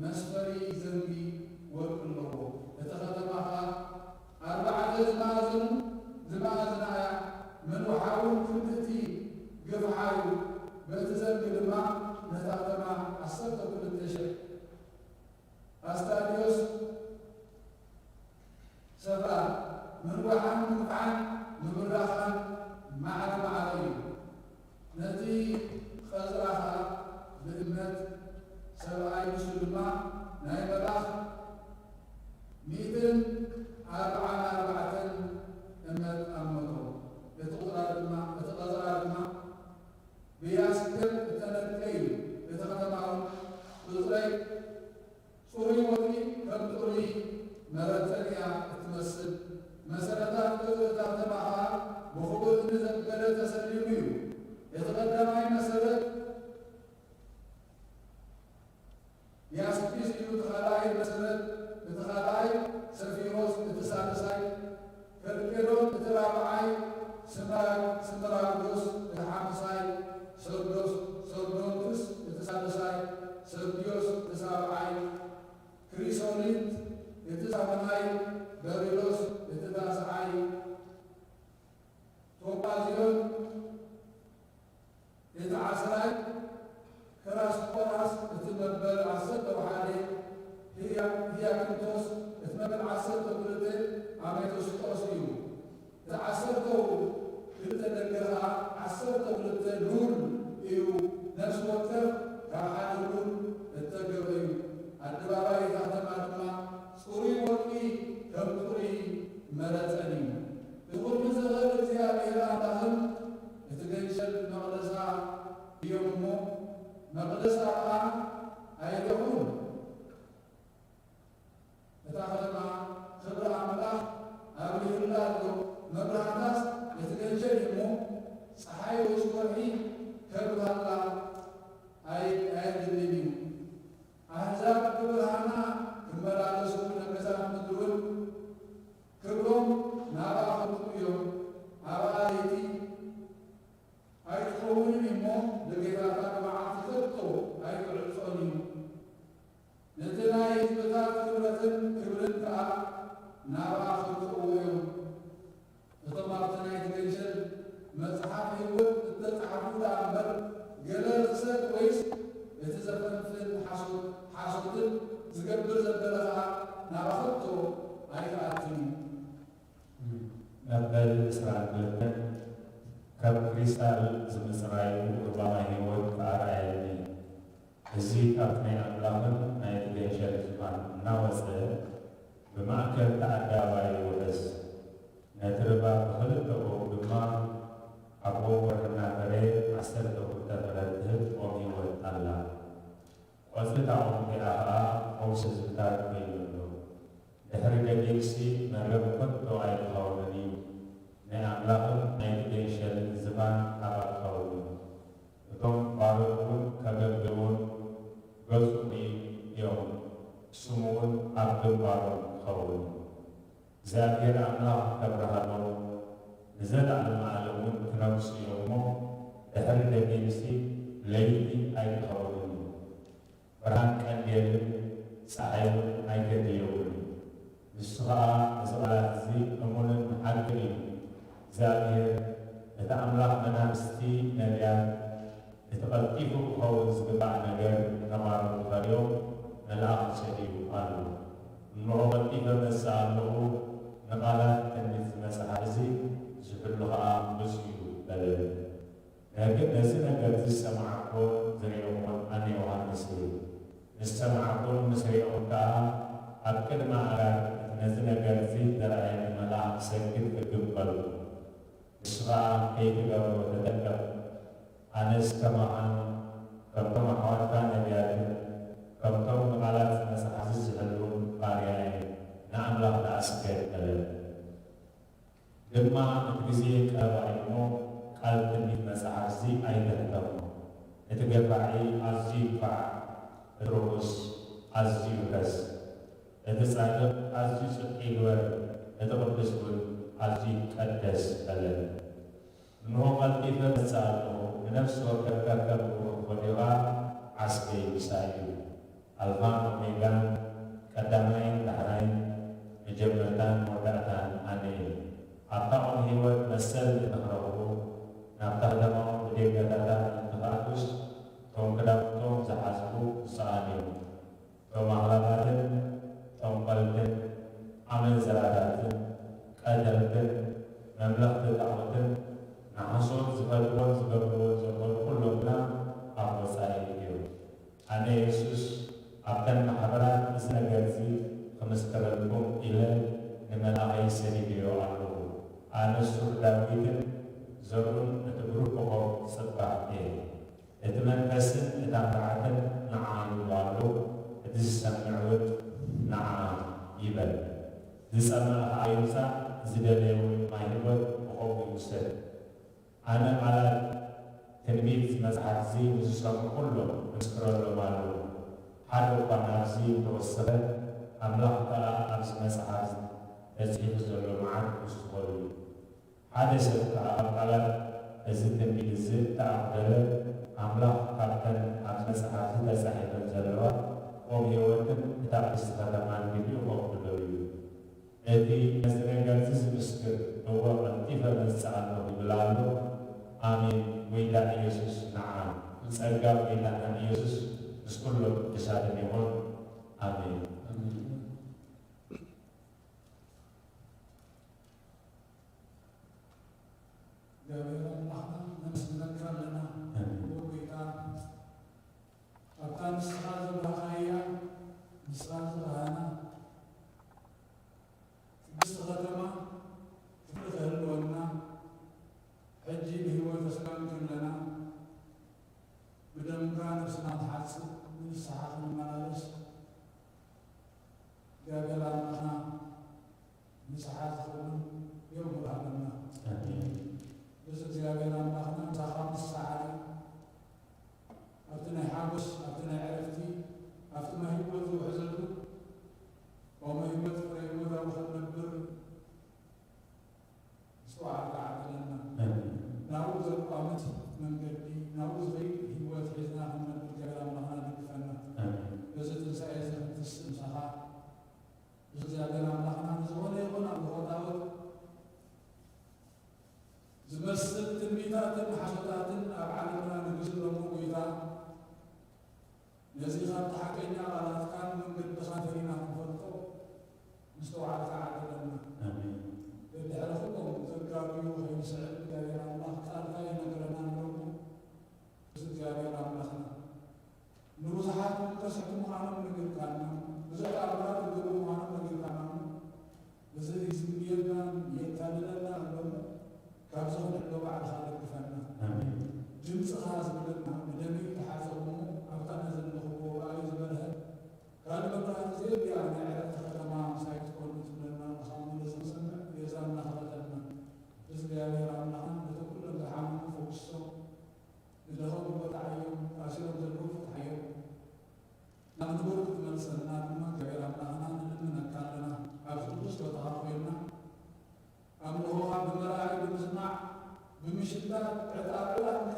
መስፈሪ ዘንቢ ወርቂ ኣለዎ። እቲ ከተማ ከዓ 4 ዝማዕዘናያ መንውሓውን ክልእቲ ግፍሓዩ በቲ ዘንቢ ድማ ነታ ከተማ 12,000 ኣስታድዮስ ሰብኣ ምርዋሓን ምርዓን ምምራኻን ማዕረ ማዕረ እዩ። ነቲ ቐዝራኻ ብእምነት ሰብኣይ ንሱ ድማ ናይ መልኣኽ 144 እምነት ኣመቶ። እቲ ቐዝራ ድማ ብያስክር እተነድቀ እዩ። እቲ ከተማውን ቁፅረይ ጽሩይ ወርቂ ከም ጽሩይ መረተንያ እትመስል መሰረታት ቅጽርታ ከተማ ከዓ ብኽቡር እምኒ ዘበለ ተሰሊሙ እዩ። እቲ ቀዳማይ መሰረት ያስጲስ እዩ። እቲ ካልኣይ መሰረት፣ እቲ ካልኣይ ሰፊሮስ፣ እቲ ሳልሳይ ከልቄዶን፣ እቲ ራብዓይ ስምራጎስ፣ እቲ ሓምሳይ ሰርዶንክስ፣ እቲ ሳልሳይ ሰርድዮስ፣ እቲ ሳብዓይ ክሪሶሊት፣ እቲ ሳሙናይ በሪሎስ፣ እቲ ታስዓይ ቶጳዝዮን፣ እቲ 10ይ ከራስቆራስ፣ እቲ መበል 11 ሂያክንቶስ፣ እቲ መበል 12 አሜቶስጦስ እዩ። እቲ 12 ደገ ከዓ 12 ሉል እዩ። ነፍሲ ወከፍ ካብ ሓደ ሉል እተገበ እዩ። ኣደባባይ እታ ከተማ ድማ ጽሩይ ወርቂ ከም ጽሩይ መረፀን እዩ። ብኩሉ ዝኽእል እግዚኣብሔር ኣምላኽን እቲ ገንሸል መቕደሳ እዮም እሞ መቕደሳ ከዓ ኣይደኹን። እታ ከተማ ክብሪ ኣምላኽ ኣብሊሁላ ኣሎ። መብራህታስ እቲ ገንሸል እሞ ፀሓይ ወይ ወርሒ ከብርሃላ ኣየድልን እዩ። ኣሕዛብ ብብርሃና ክመላለሱ ነገዛት ምድርን ክብሮም ናብኣ ክምፁ እዮም። ኣብኣ ለይቲ ኣይትኸውንን እሞ ደጌታታ ብመዓልቲ ከቶ ኣይትዕፅኦን እዩ። ነቲ ናይ ህዝብታት ክብረትን ክብርን ከዓ ናብኣ ክምፅእዎ እዮም። እቶም ኣብቲ ናይቲ ገንሸል መጽሓፍ ህይወት እተፀሓፉላ እምበር ገለ ርክሰት ወይስ እቲ ዘፈንፍን ሓሶትን ዝገብር ዘበለ ከዓ ናባኸቶ ኣይከኣትን እዩ። መበል 22 ከም ክሪስታል ዝምፅራዩ ርባማ ህይወት ከኣርኣየኒ። እዚ ካብቲ ናይ ኣምላኽን ናይ ገንሸል ዝማን እናወፀ ብማእከል ተኣዳባይ ይውሕስ። ነቲ ርባ ብክልተኡ ድማ ኣብኡ ወርሕናፈረ 12 ፍረ ትህብ ኦም ህይወት ኣላ። ቆፅሊ ታኦም ጌኣ ከዓ ፈውሲ ህዝብታት ኮይኑ ኣሎ። ድሕሪ ደቂቕሲ መረብ ከቶ ኣይትኸውንን እዩ። ናይ ኣምላኽን ናይ ገንሸልን ዝባን ኣብኣ ክኸውን እዩ። እቶም ባሮት እውን ከገልግሉን ገጹ እዮም። ስሙ እውን ኣብ ግንባሮም ክኸውን እዩ። እግዚኣብሔር ኣምላኽ ከብርሃሎም ንዘለዓለመ ዓለም እውን ክነግሱ እዮም እሞ ድሕሪ ደቂቕሲ ለይቲ ኣይትኸውንን እዩ። ብርሃን ቀንዴልን ፀሓይ እውን ኣይገድዮም። ቀልጢፉ ክኸውን ዝግባእ ነገር ተማሃሮ ተፈርዮም መልኣኽ ሰዲዱ ኣሎ። እንሆ ቀልጢፈ መጽእ ኣለኹ ንቓላት ትንቢት ዝመጽሓ እዚ ዝሕሉ ከዓ ብፁዕ እዩ በለ። ነገር ነዚ ነገር ዝሰማዓኮን ዝሪኦኮን ኣነ ዮሃንስ እዩ። ምስ ሰማዓኮን ምስ ሪኦኮን ከዓ ኣብ ቅድመ ኣጋር ነዚ ነገር እዚ ዘረኣየኒ መልኣኽ ክሰግድ ክግበሉ ንሱ ከዓ ከይትገብሮ ተጠንቀቕ። ኣነስ ከማኻን ከምቶም ኣሕዋትካ ነቢያትን ከምቶም ንቓላት መጽሓፍ ዝሕሉን ባርያ እየ ንኣምላኽ ንኣስገድ በለ። ድማ እቲ ግዜ ቀረባ እሞ ቃል ትንቢት መጽሓፍ እዚ ኣይተህተሞ። እቲ ገባዒ ኣዝዩ ይክፋዕ፣ እቲ ርኩስ ኣዝዩ ይውከስ፣ እቲ ጻድቕ ኣዝዩ ጽድቂ ይግበር፣ እቲ ቅዱስ እውን ኣዝዩ ይቀደስ በለ። እንሆ ቀልጢፈ መጽእ ኣለኹ ንነፍሲ ወከፍካ ከም ብሩኽ ፈዲኻ ዓስከይ ምሳይ እዩ። ኣልፋን ኦሜጋን ቀዳማይን ዳሕራይን መጀመርታን መወዳእታን ኣነ እየ። ኣብታ ኦም ህይወት መሰል ንኽረኽቡ ናብታ ከተማኦም ብደገታታት እንትኸኣቱስ ቶም ክዳውንቶም ዝሓዝቡ ዝሰኣን እዮም። ቶም ኣኽላባትን ጠንቈልትን ኣመንዝራታትን ቀተልትን መምለኽቲ ጣዖትን ንሓሶት ዝፈልጥዎን ዝገብርዎን ዘኾኑ ኩሎምና ኣብ ወፃኢ እዮም። ኣነ የሱስ ኣብተን ማሕበራት እዚ ነገር እዚ ክምስክረልኩም ኢለ ንመልኣኸይ ሰዲድዮ ኣለኹ። ኣነ ሱር ዳዊትን ዘርኡን እቲ ብሩህ ኮኸብ ጽባሕ እየ። እቲ መንፈስን እታ ምርዓትን ንዓ ይብሉ ኣሎ፣ እቲ ዝሰምዕ እውን ንዓ ይበል። ዝጸምዕ ከዓ ይውፃእ፣ ዝደለየ እውን ማይ ህይወት ብኸምኡ ይውሰድ። ኣነ ቃላት ትንቢት መጽሓፍ እዚ ንዝሰምዑ ኩሎም ምስክረሎም ኣለዉ። ሓደ እኳ ናብዚ እንተወሰኸ ኣምላኽ ከዓ ኣብዚ መጽሓፍ ተጽሒፉ ዘሎ መዓት ውስጥኾሉ እዩ። ሓደ ሰብ ከዓ ኣብ ቃላት እዚ ትንቢት እዚ ተኣኽደለ ኣምላኽ ካብተን ኣብ መጽሓፍ ተጻሒፈን ዘለዋ ኦም ህይወትን እታ ቅድስቲ ከተማን ግድኡ ከቕብለው እዩ። እቲ ነዚ ነገር እዚ ዝምስክር እዎ ቀልጢፈ መጽእ ኣለኹ ይብል ኣሎ። ኣሜን። ጎይታ ኢየሱስ ንዓ ጸጋ ጎይታና ኢየሱስ ምስ ኩሎም ቅዱሳትን ይኹን ኣሜን። እግዚአብሔር አምላክና ነመስግነካ ኣለና ጎይታ ኣብታ ንስኻ ዝበሃኻያ ንስኻ ዝበሃና ቅድስቲ ከተማ ክትህልወና ሕጂ ብህይወት ተስካም ከለና ብደምካ ነፍስና ትሓጽብ ንስሓ ክንመላለስ እግዚአብሔር ኣምላኽና ንስሓ ዝኸውን የውር ኣለና። እዚ እግዚአብሔር ኣምላኽና ምሳኻ ምሳዓሪ ኣብቲ ናይ ሓጎስ ኣብቲ ናይ ዕረፍቲ ኣብቲ ማይ ህይወት ዝውሕዘሉ ቆመ ህይወት ፍረ ህይወታዊ ክንነብር ዝተዋዓልካ ዓቅለና ናብኡ ዘቋምት መንገዲ ናብኡ ዝኸይድ ህይወት ሒዝና ክንነብር እግዚአብሔር ኣምላኽና ደግፈና። በዚ ትንሣኤ እዚ ክትስምሳኻ እዚ እግዚአብሔር ኣምላኽና ንዝኾነ ይኹን ኣብ ዝኾታወት ዝመስል ትንቢታትን ሓሶታትን ኣብ ዓለምና ንግዝሎሙ ጎይታ ነዚ ካብቲ ሓቀኛ ቃላትካን መንገድኻ ፈሪና ክንፈልጦ ምስተዋዓልካ ዓቅለና። ድሕሪ ኩሎም ዘጋብዩ ከይስዕብ እግዚአብሔር ኣምላኽ ቃልካ ይነግረና ኣለዎ። እዚ እግዚአብሔር ኣምላኽና ንብዙሓት ከስሕቱ ምዃኖም ነጊርካና፣ ብዙሕ ኣምራት ዝገቡ ምዃኖም ነጊርካና እዚ ዝግብየና የታልለና ኣለዎ። ካብዚ ክንሕሎ ባዕልኻ ደግፈና። ድምፅኻ ዝብለና ብደሚ ተሓፀሙ ኣብታ ነዘለኽዎ ባዩ ዝበልሀ ካልእ መብራህቲ ዘየብያ ናይ ዕረፍቲ ከተማ ምሳይ ትኮኑ ትብለና ንኻሙ ዝንሰምዕ የዛና ኸበተና። እዚ እግዚአብሔር ኣምላኽና ነቲ ኩሎም ዝሓመሙ ፈውሶም ንደኸሙ ፈትሓዮም ካሲሮም ዘለዉ ፍትሓዮም ናብ ንጎሩ ክትመልሰልና ድማ እግዚአብሔር ኣምላኽና ንልምነካ ኣለና። ኣብ ቅዱስ ቦታኻ ኮይንና ኣምልኾኻ ብመራሒ ብምስማዕ ብምሽታት ዕጣቅላትካ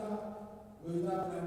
ጎይታ ናይ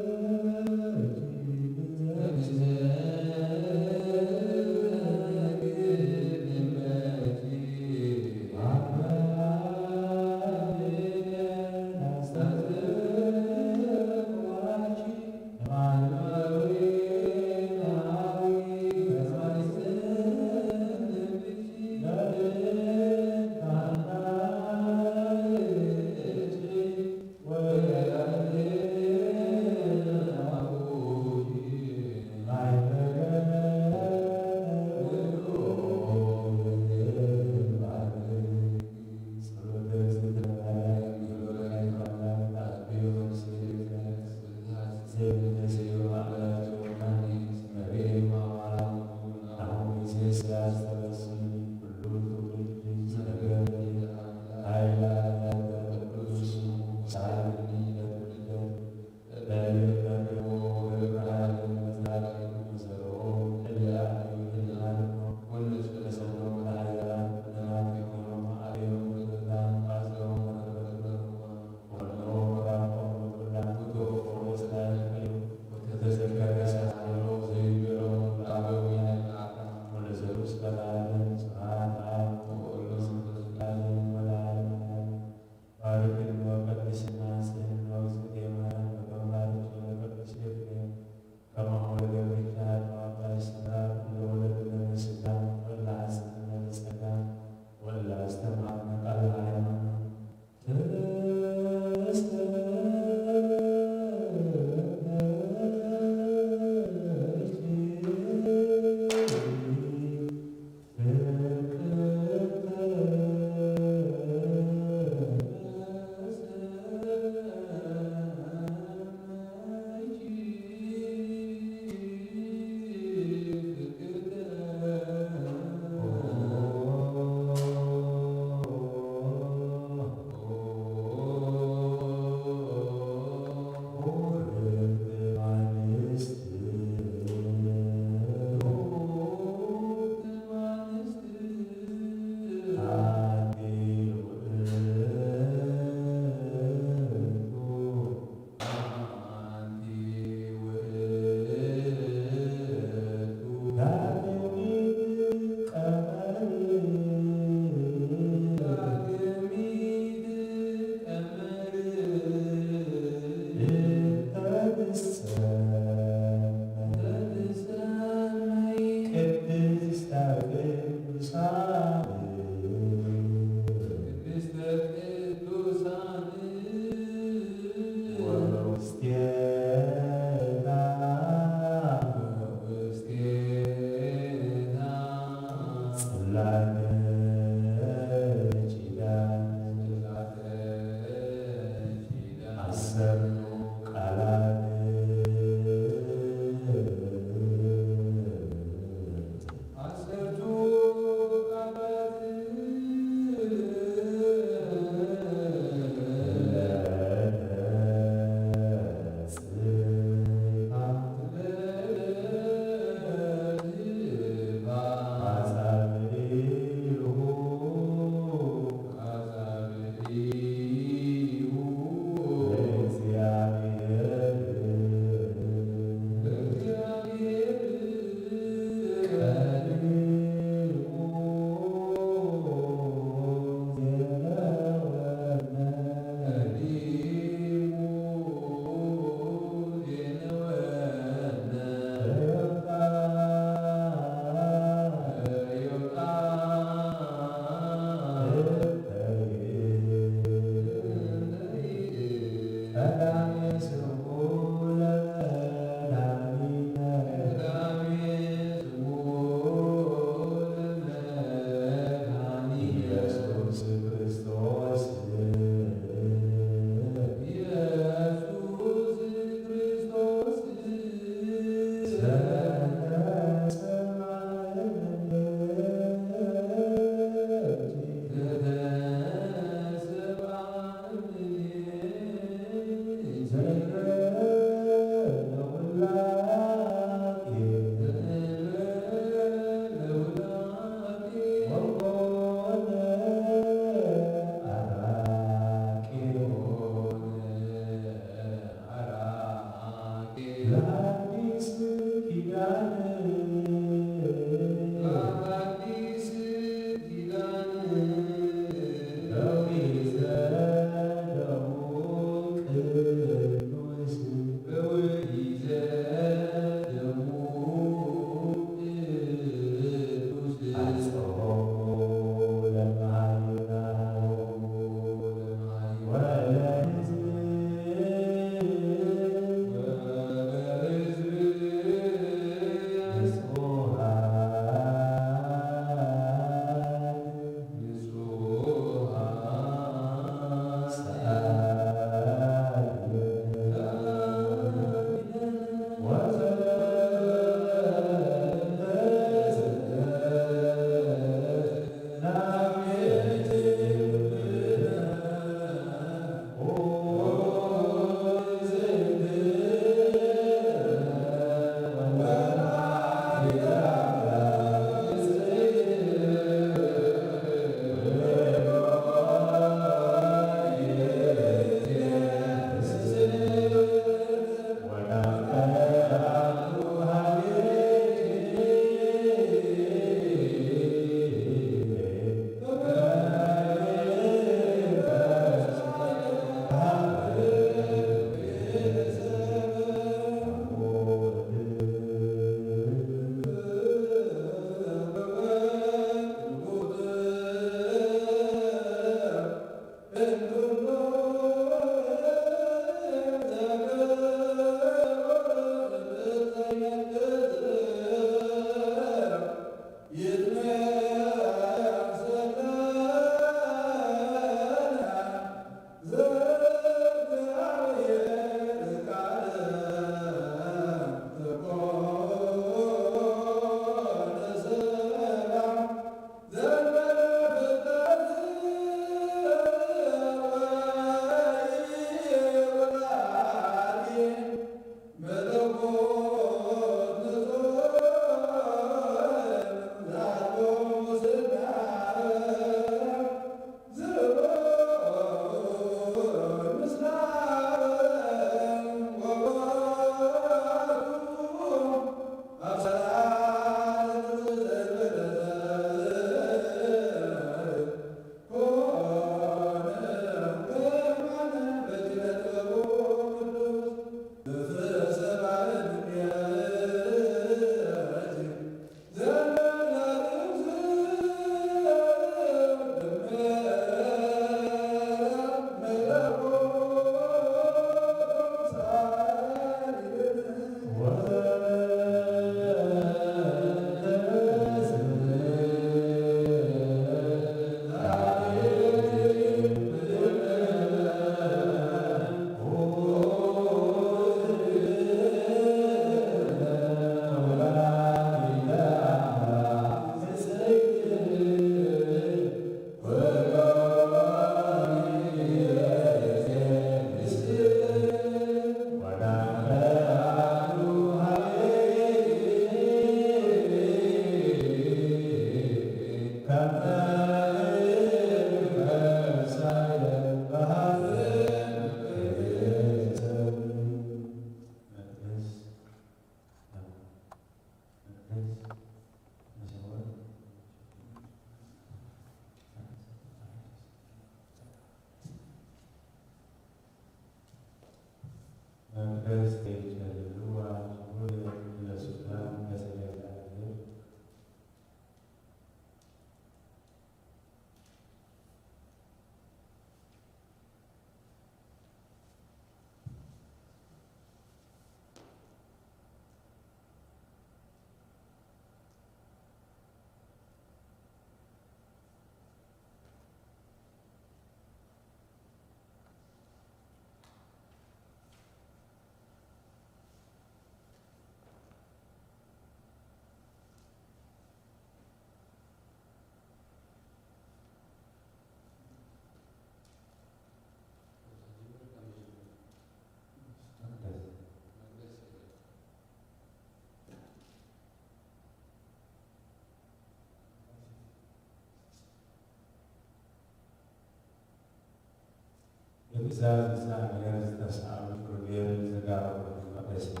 ትእዛዝ እግዚአብሔር ዝተሳሉ ሩቤል ዘጋረቡ መቅደስኒ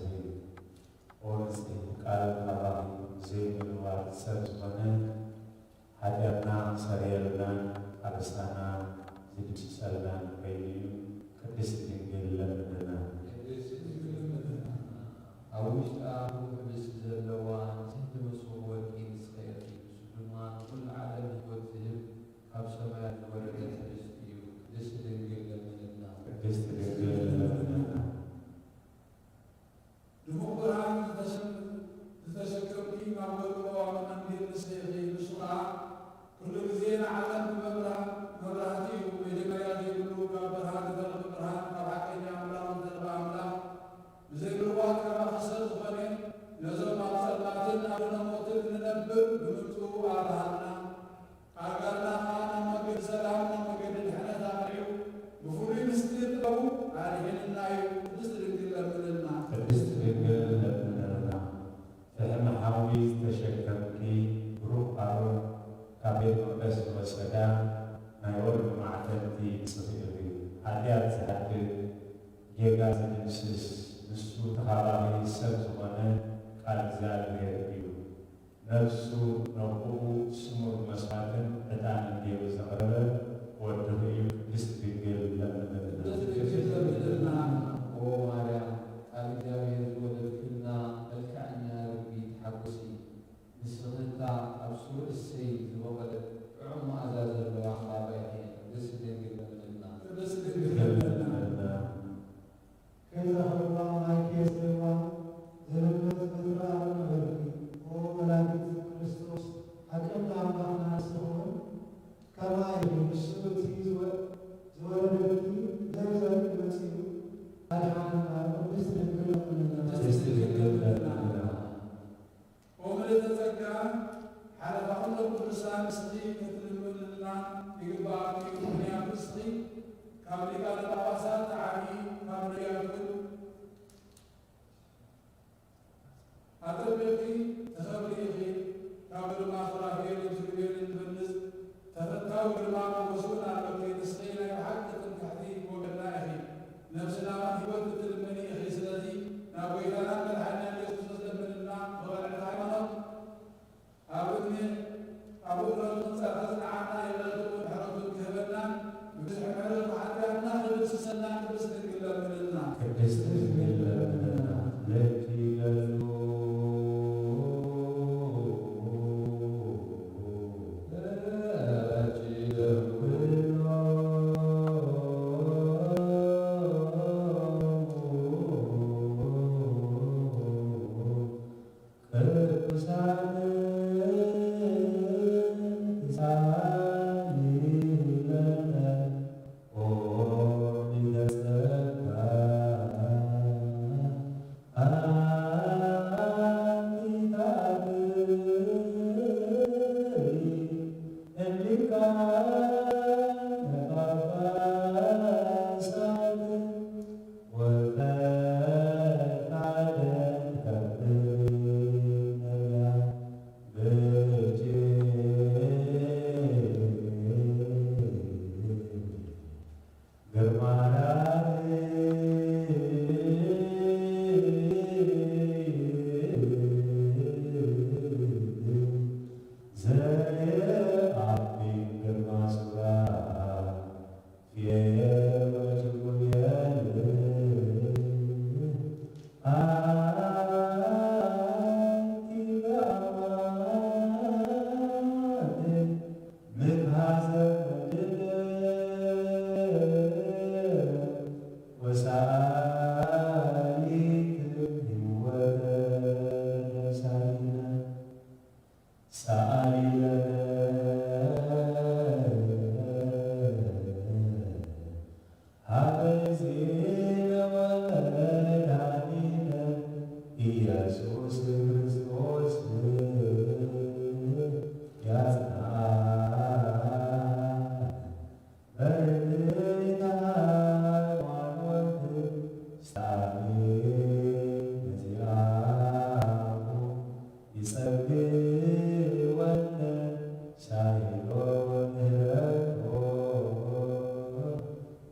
ወንጽ ቃል አባሪ ዘይምንዋር ሰብ ዝኾነ ኃጢአትና ሰሪየልናን አብሳና ዝድምስሰልናን ኮይኑ ቅድስት ድንግል ለምንና ኣብ ውሽጣ ህብስት ዘለዋ ዝህቲ መሶብ ወርቂ ንስኸየት ድማ ኩሉ ዓለም ህይወት ዝህብ ካብ ሰማያት ዝወረደ ህብስት እዩ። ቅድስት ድንግል ለምንና ቅድስት ድንግል ለምንና ድሙቕ ብርሃን ዝተሸከምኪ ናብ ወርቆ መንገድ ንስኸይኺ ንሱ ከዓ ኩሉ ግዜ ንዓለም መብራህቲ እዩ። መጀመርያ ዘይብሉ ካብ ብርሃን ዝተረኸበ ብርሃን ካብ ሓቀኛ ኣምላኽ ዝተረኸበ ኣምላኽ ብዘይምርዋት ከማኸሰብ ዝኾነ ነዞም ኣብ ጸልማትን ኣብ ነሞትን ንነብር ብምምፅኡ ኣርሃና ኣጋርና ከዓ ናብ መንገዲ ሰላም ናብ መንገዲ ድሕነት ኣቕሪዑ ብፍሉይ ምስጢር ጥበቡ ኣድሒንና እዩ። ቅድስት ድንግል ለምንና ቅድስት ድንግል ለምንና ፍሕሚ ሓዊ ዝተሸከምኪ ብሩኽ ኣሮን ካብ ቤት መቅደስ ዝወሰዳ ናይ ወርቂ ማዕተብቲ ጽፍኢር እዩ። ኃጢአት ዝሓድግ ጌጋ ዝድምስስ ንሱ ተኻባቢ ሰብ ዝኾነ ቃል እግዚአብሔር እዩ። ነፍሱ ነብኡ ስሙር መስዋዕትን ዕጣንን ጌሩ ዘቕረበ ወድሁ እዩ። ቅድስት ድንግል ለምንና ኦ ማርያም ቃል እግዚአብሔር ዝወለድክና መልክዐኛ ርግቢት ሓጐሲ ንስኽታ ኣብ ስሩዕ እሰይ ዝበቐለት ጥዑም መኣዛ ዘለዋ ኻባይ እየ። ቅድስት ድንግል ለምንና ቅድስት ድንግል ለምንና ከዛ ኸባ ማይኬስዋ ዘለበት በትራሩ ነበርኪ ኦ ወላዲት ክርስቶስ ሓቀኛ ኣምላኽና ንስኹን ከማይ ንሱ እቲ ዝወለደኪ ዘርዘር መጺኡ ኣድሓንና ቅድስት ድንግል ለምንና ቅድስት ድንግል ለምንና ኦ ምልዕተ ጸጋ ሓለፋ ኩሎም ቅዱሳን ንስኺ ክትልምንና ይግባእኪ። ምክንያቱ ንስኺ ካብ ሊቃነ ጳጳሳት ተዓቢ ካብ ነቢያትን ኣጠበብቲ ተኸብሪ ኢኺ ካብ ግርማ ሱራፌልን ኪሩቤልን ብንዝ ተፈታዊ ግርማ ሞገሱን ኣለኪ። ንስኺ ናይ ብሓቂ ጥንካሕቲ ወገና ኢኺ ነፍስና ህይወት እትልመኒ ኢኺ። ስለዚ ናብ ጎይታና መድሓኒና ኢየሱስ ክርስቶስ ለምንና ብቐልዕቲ ሃይማኖት ኣብ እግረቱ ክንጸርሐ የለቱ ድሕረቱን ክህበና ብብዝሒ ምሕረት ሓጢአትና ክድምስሰና ቅድስት ድንግል ለምንና ቅድስት ድንግል ለምንና ለኪ ገሉ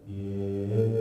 Yeah.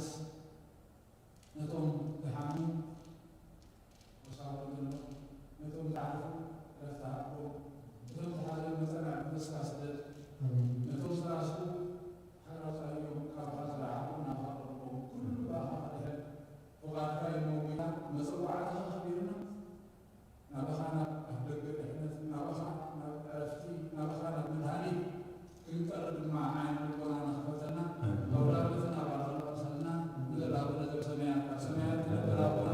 ዮሐንስ ነቶም ዝሓሙ ወሳሉ ነቶም ዝዓርፉ ረፍታ ነቶም ዝሓዘ መፀናዕ መስካ ስደት ነቶም ዝራሱ ሓራሳዮም ካብካ ዝረዓቡ ናፋቀርቦ ኩሉ ባኻ ድሕር ወቃድካ የመዊታ መፀዋዕትኻ ከቢርና ናባኻ ናብ ደገ ድሕነት ናባኻ ናብ ዕረፍቲ ናባኻ ናብ መድሃኒት ክንጠር ድማ ዓይን ልቦና ንኽፈተና ኣውላዶትና ባርኸልቀሰልና ንዘላብነ ዘሰማያት ካብ ሰማያት ንበራቡና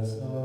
So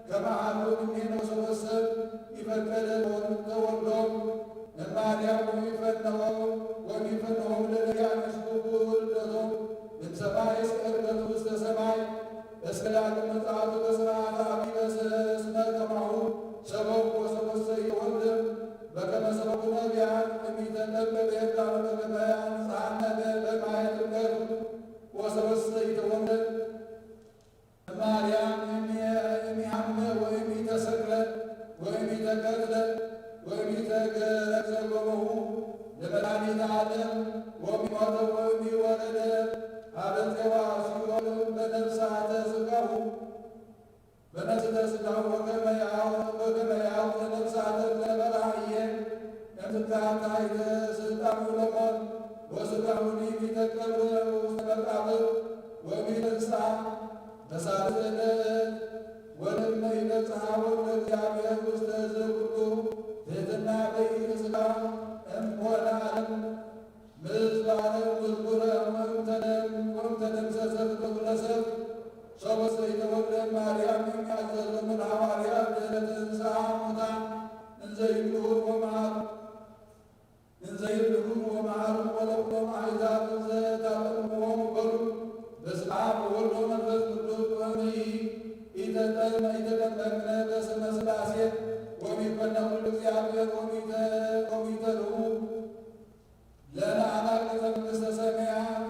ከመዓቱ እምኔ ነው ሰበሰብ ይፈቀደ ተወልዶም እማርያም ይፈነው ወሚፈነው ለነቢያን ስኩቡ ልደቶም እንሰማይ ስዕርገቱ ውስተ ሰማይ እስከ ዳግም ምጽአቱ በስርዓተ አቢበ እስመ ከማሁ ሰበኩ ወሰበሰ ይወልድ በከመ ሰበኩ ነቢያት እሚተ ነበበ የዳነ በገበያን ጸሐነ በማየ ጥምቀት ወሰበሰ ይተወልድ ማርያም የሚሐመ ወይም ይተሰቅለ ወይም ይተቀትለ ወይም ይተገረዘ ጎበሁ ለመድኃኒተ ዓለም ወሚሞተ ወይም ይወረደ አበፄዋ ሲኦል በነፍሳተ ሥጋሁ በነፍስተ ሥጋሁ ወከመ ያው ለነፍሳተ ለበራእየ እምትታታይተ ስልጣኑ ለሞት ወሥጋሁኒ ይተቀብረ ውስተ መቃብር ወሚነሳ በሳልስት ዕለት ወለመ ይነጽሐ ወልደ እግዚአብሔር ውስተ ዘኩሉ ትሕትና በይእተ ሥጋ እምኮነ ዓለም ምዝባለ ምዝኩረ ወእምተደምሰሰ ፍጥረቱ ለሰብእ ሰበሰ ይተወልደ ማርያም የሚያዘዘምን ሐዋርያት ድኅረ ትንሣኤ ሙታን እንዘ ይብልዑ ወመሃሩ ወለኩሎሙ አሕዛብ እንዘ ታጠምቅዎሙ በሉ በስመ አብ ወወልድ ወመንፈስ ቅዱስ ኢተጠመቅነ በስመ ሥላሴ ወሚፈነው ለእግዚአብሔር ወሚተልዑ ለነ አናቅጸ መንግሥተ ሰማያት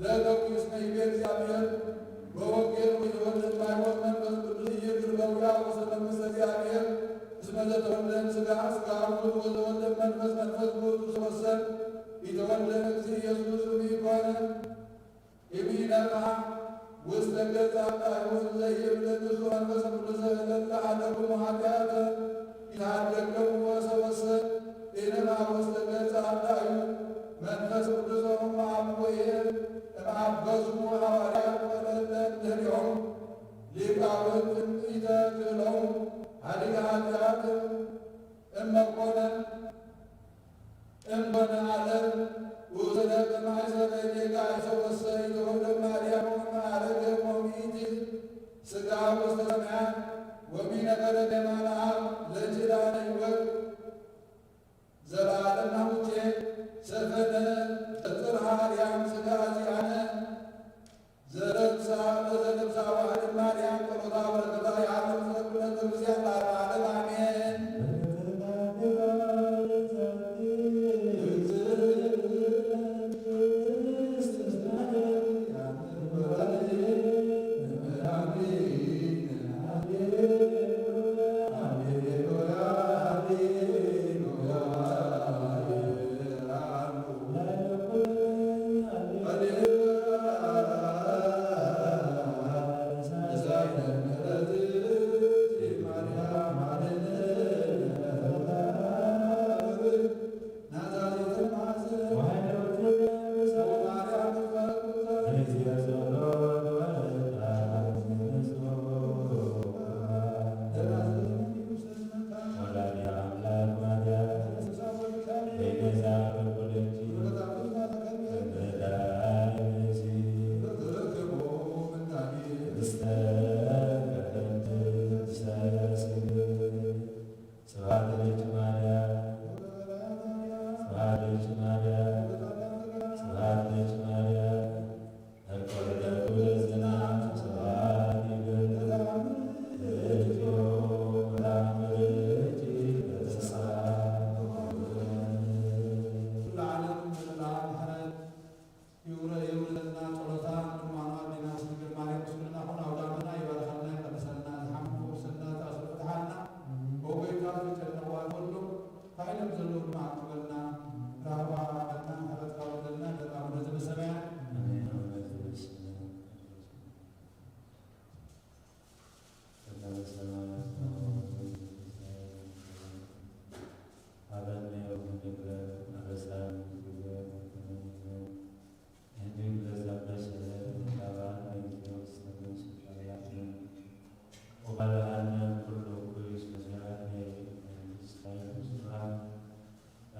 ዘገቡ እስመ ይቤ እግዚአብሔር በወንጌል ወይወልድ የማይሞት መንፈስ ቅዱስ ይግር በውያ ውስተ መንግሥተ እግዚአብሔር እስመ ዘተወልደ ሥጋ ሥጋ ውእቱ ወዘወልደ መንፈስ መንፈስ ውእቱ ዘወሰን ይተወልደ እግዚእ ኢየሱስ ኢኮነ የሚነቃ ውስተ ገጸ አጣሁን ዘይብለንሱ መንፈስ ቅዱስ ለለ አለኩ ኃጢአተ ይታደገው ወሰወሰ ኢነማ ውስተ ገጸ አጣሁ መንፈስ ቅዱስ ወማቦየ እምአበዙ ሐዋርያት ወለእምድኅሬሆሙ ሊቃውንት ይተክለው ኀዲገ ኃጢአት እመኮነ ዓለም ውእቱ በማእሰረ ዴጋ ይሰወሰ ይተወልደ ማርያም ወማዕረገ ወሚእቲ ሥጋ ውስተ ሰማያት ወሚነገረ የማነ አብ ለኪዳነ ሕይወት ዘላለም ናሙቼ ሰፈነ እጥርሃ አርያም ሥጋ ዚአነ ዘለብሳ ዋህድ ማርያም ጸሎታ በረከታ የዓለም ዘኩለ ክርስቲያን ለዓለመ አሜን።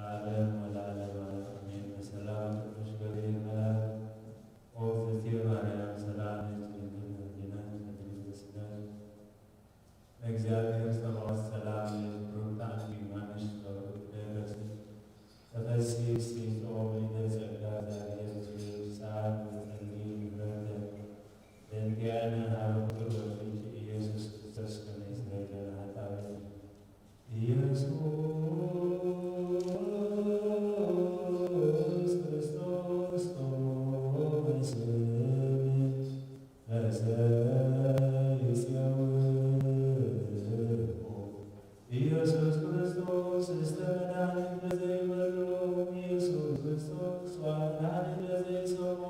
ዓለም ወለዓለመ ዓለም ኢየሱስ ክርስቶስ እስተመድኃኒት ለዘይበሉ ኢየሱስ ክርስቶስ ወመድኃኒት ለዘይሰሞ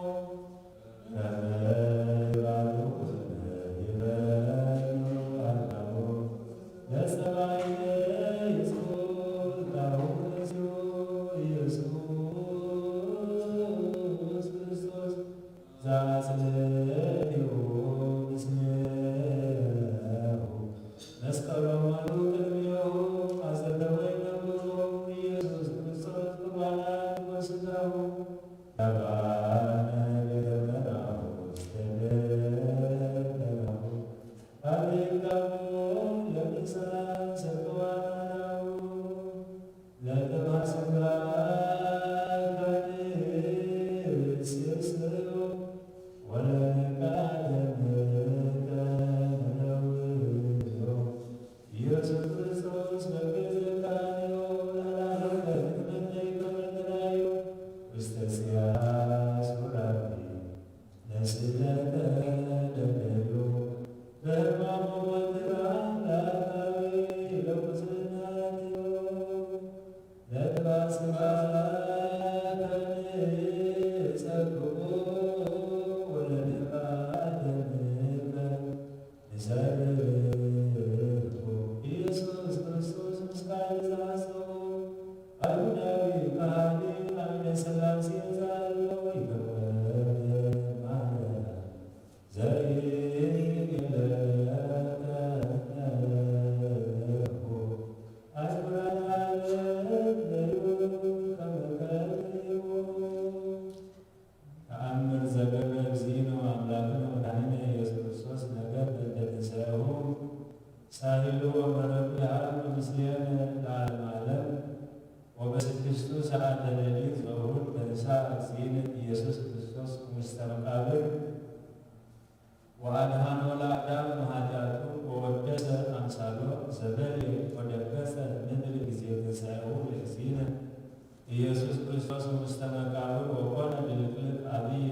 ኢየሱስ ክርስቶስ ውስተ መቃብር ወኮነ ድልቅልቅ አብይ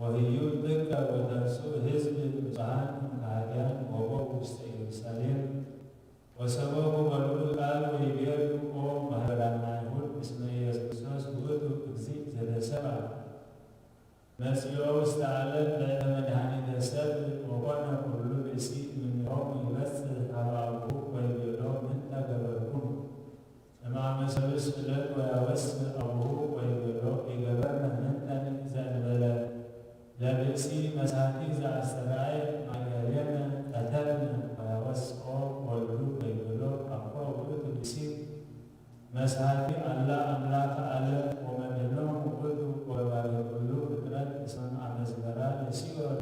ወህዩ ጥቀ ወተንሱ ሕዝብ ብዙኃን ከሃዲያን ወቆሙ ውስተ ኢየሩሳሌም ወሰበኩ በልዑል ቃል ወይቤሉ ኦ ማኅበራነ አይሁድ እስመ ኢየሱስ ክርስቶስ ውእቱ እግዚእ ዘተሰብአ መጺኦ ውስተ ዓለም ለእለ መድኃኒተ ሰብእ ወኮነ ኩሉ ብእሲ እምኔሆሙ ይበጽሕ ኀበ አቡሁ ወይቤሎ ምንተ ገበርኩሙ እምአመ ሰሉስ ዕለት ወያወስእ አቡሁ ወይቤሎ ኢገበርነ ምንተ ዘእንበለ ለብእሲ መሳቲ ዘአስተርአየ ማእከሌነ ቀተልነ ወያወስኦ ወልዱ ወይቤሎ አኮ ውእቱ ብእሲ መሳቲ አላ አምላከ ዓለም ወመድኅኖሙ ውእቱ ወባሕረ ኩሉ ፍጥረት እስመ አመዝበራ ለሲኦል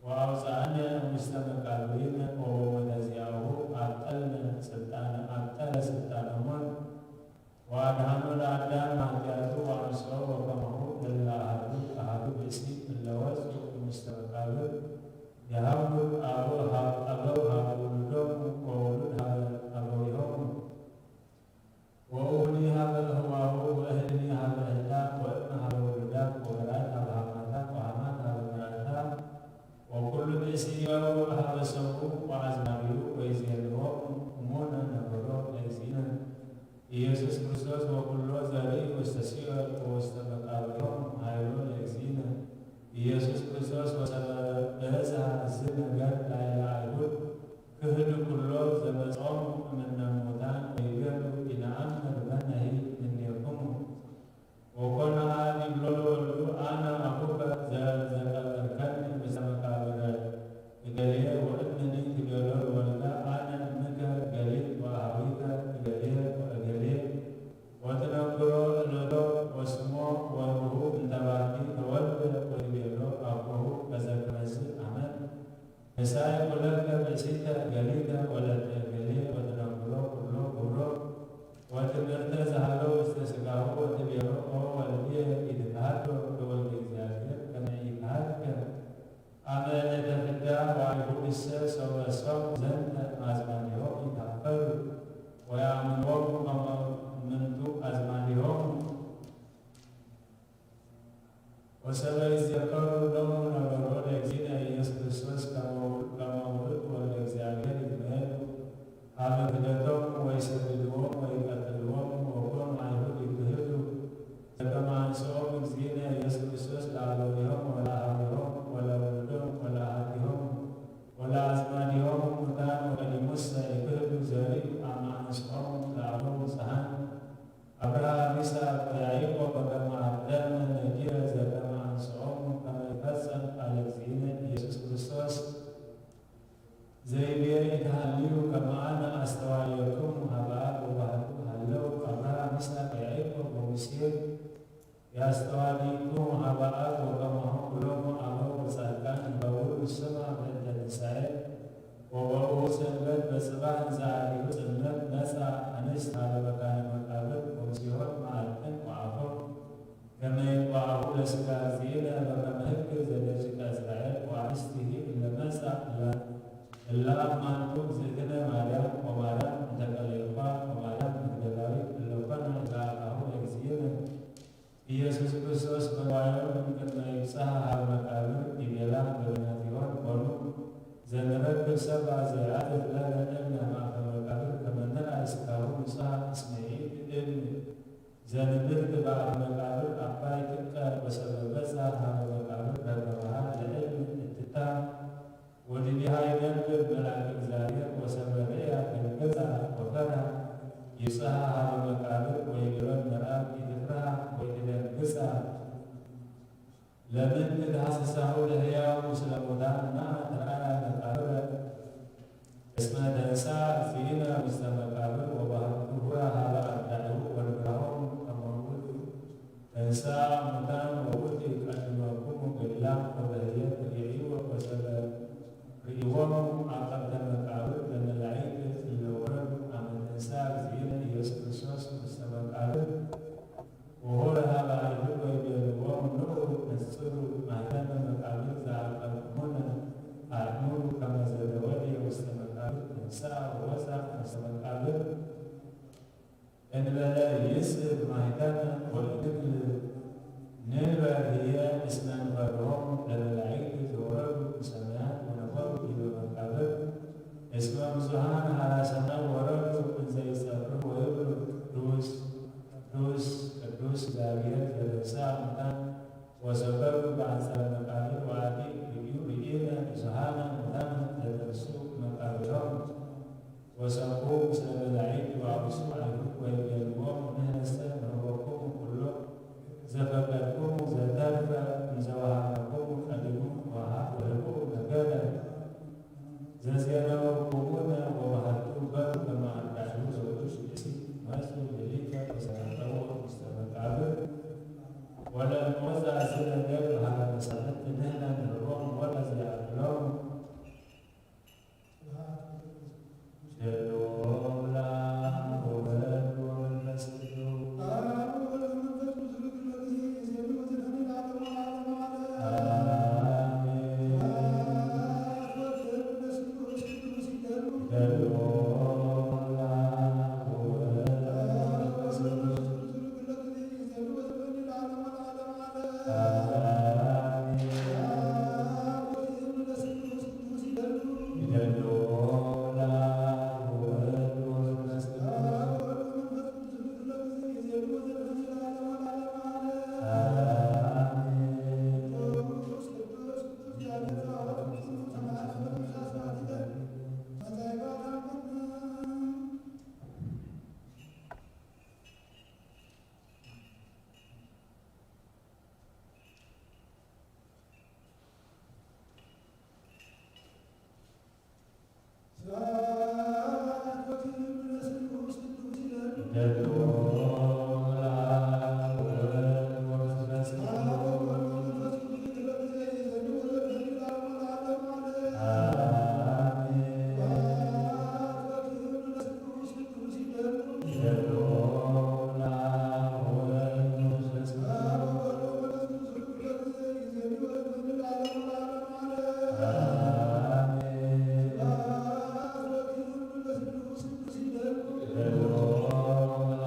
ወአውፅአነ እምውስተ መቃብሪነ ወበመትሐዚአሁ አጠለ ስልጣነ ሞት ወአድኃኖ ለአዳም ኃጢአቱ ወአንሥኦ ወከማሁ ለእለ አሐዱ ብእሲ እለ ወጽኡ እምውስተ መቃብር የሀብሩ አበው ሀበ ውሉዶሙ ወውሉድ ሀበ አበዊሆሙ ወእሁኒ ሀበ አበግደቶም ወይሰድድዎም ወይቀትልዎም ወኮኑ አይሁድ ይክህዱ ከመ አንሥኦም እግዚእነ ኢየሱስ ክርስቶስ ለአበዊሆሙ ወለአኀዊሆሙ ወለወልዶሙ ወለአሐቲሆሙ ወለአዝማዲሆሙ ሙታን ወቀዲሙሰ ይክህዱ ዘሪኡ አመ አንሥኦም ለአበው ጸሐን አብርሃም ይስሐቅ ወያዕቆብ በከመ አደመ ነጊረ ዘከመ አንሥኦም ከመ ይፈጸም ቃለ እግዚእነ ኢየሱስ ክርስቶስ ዘይቤ ይትሃልዩ ከመ አነ አስተዋልየክሙ ሀበ አብ ወባሕቱ ሀለው አብርሃም ይስሐቅ ወያዕቆብ ወሙሴ ያስተዋልይክሙ ሀበ አብ ወከማሁ ኩሎሙ አበው ወጻድቃን በውእቱ ስማ በእንተ ትንሣኤ ወበውእቱ ሰንበት በጽባሕ ዘአልዩ ጽልመት ነሣ አንስት ሀበ መካነ መቃብር ወሲሖን መዓልትን ወአፈር ከመ ይጥበዐሁ ለሥጋ እግዚእነ በከመ ሕግ ዘደቂቀ እስራኤል ወአንስቲሂ እለ መጽአ እለ አማንቱ እግዝእትነ ማርያም ወማርያም እንተ ቀለዮጳ ወማርያም መግደላዊት እለ ኮና ይትለአካሁ ለእግዚእነ ኢየሱስ ክርስቶስ በዋዕዮም እምቅድመ ይብጽሕ ሀበ መቃብር ይቤላ በብናትሆን ኮኑ ዘንረክብ ሰብአ ዘያዕርፍ ለነ እምነ ማእከለ መቃብር ከመ ንርአይ ሥጋሁ ንጹሐ እስመ ይእቲ ዘንብርት በአፈ መቃብር አባይ ጥቀ ወሰበ በጽሐ ሀበ መቃብር በበረሃ ለዕልም እትታ ወዲቢሃ ይነብር መልአከ እግዚአብሔር ወሰበ ርእያ ገዛ ወፈርሃ ይብጽሕ ሀበ መቃብር ወይቤሎን ምዕራብ ኢትፍርሃ ወኢትደንግጻ ለምን ትሐስሳሁ ለሕያው ምስለ ሙታን ናዓ ተርአያ መቃብረ እስመ ተንሥአ እግዚእነ ውስተ መቃብር ወባሕቱ ሑረ ሀበ አርዳኢሁ ወርግሃሆሙ ከመ ውእቱ ተንሥአ እሙታን ወውእቱ ይቀድመክሙ ገሊላ ወበህየት ርኢዎ ወሰበ ርኢዎሙ አቀብተ መቃብር ለመላእክት እለ ወረዱ አመ ተንሥአ እግዚእነ ኢየሱስ ክርስቶስ ውስተ መቃብር ወሆረ ሀበ አይሁድ ወይቤልዎሙ ንዑ ንጽሩ ማኅተመ መቃብር ዘአቀብኩሙነ አድኅኑ ከመ ዘተወልየ ውስተ መቃብር ተንሥአ ወወፅአ ውስተ መቃብር እንበለ ይስዕብ ማኅተመ ወኢንክል ንንበር ህየ እስመ እንፈርሆሙ ለመላእክት ዘወረዱ እምሰማያት ወነፈሩ ዲበ መቃብር እስመ ብዙኃን ኀራሰናይ ወረዱ እንዘ ይጸርሑ ወይብሉ ቅዱስ ቅዱስ ቅዱስ እግዚአብሔር ዘነሣ እሙታን ወሰበሩ በአንጻረ መቃብር ወአዲ ርኢነ ብዙኃነ ሙታነ ዘተንሥኡ መቃብሮሙ ወሰብሑ ምስለ መላእክት ወአብሱ አይሁድ ወይቤልዎሙ ንሕነሰ ንህበክሙ ኩሎ ዘፈቀድክሙ ዘተርፈ እምዘወሃብክሙ ቀዲሙ ወህቡእ ነገረ ዘዜነወክሙነ ወባሕቱ በሩ ከመ አርዳኢሁ ዘውእቱ ብእሲ መጹ ሌሊተ ወሰረቀዎ ውስተ መቃብር ወለእመ ወፅአ ዝነገር ሀበ መሳፍንት ንሕነ ንህቦሙ ወለዘያክሎሙ ሄሎላ ወወልድ ወመንፈስ ቅዱስ ሄሎላ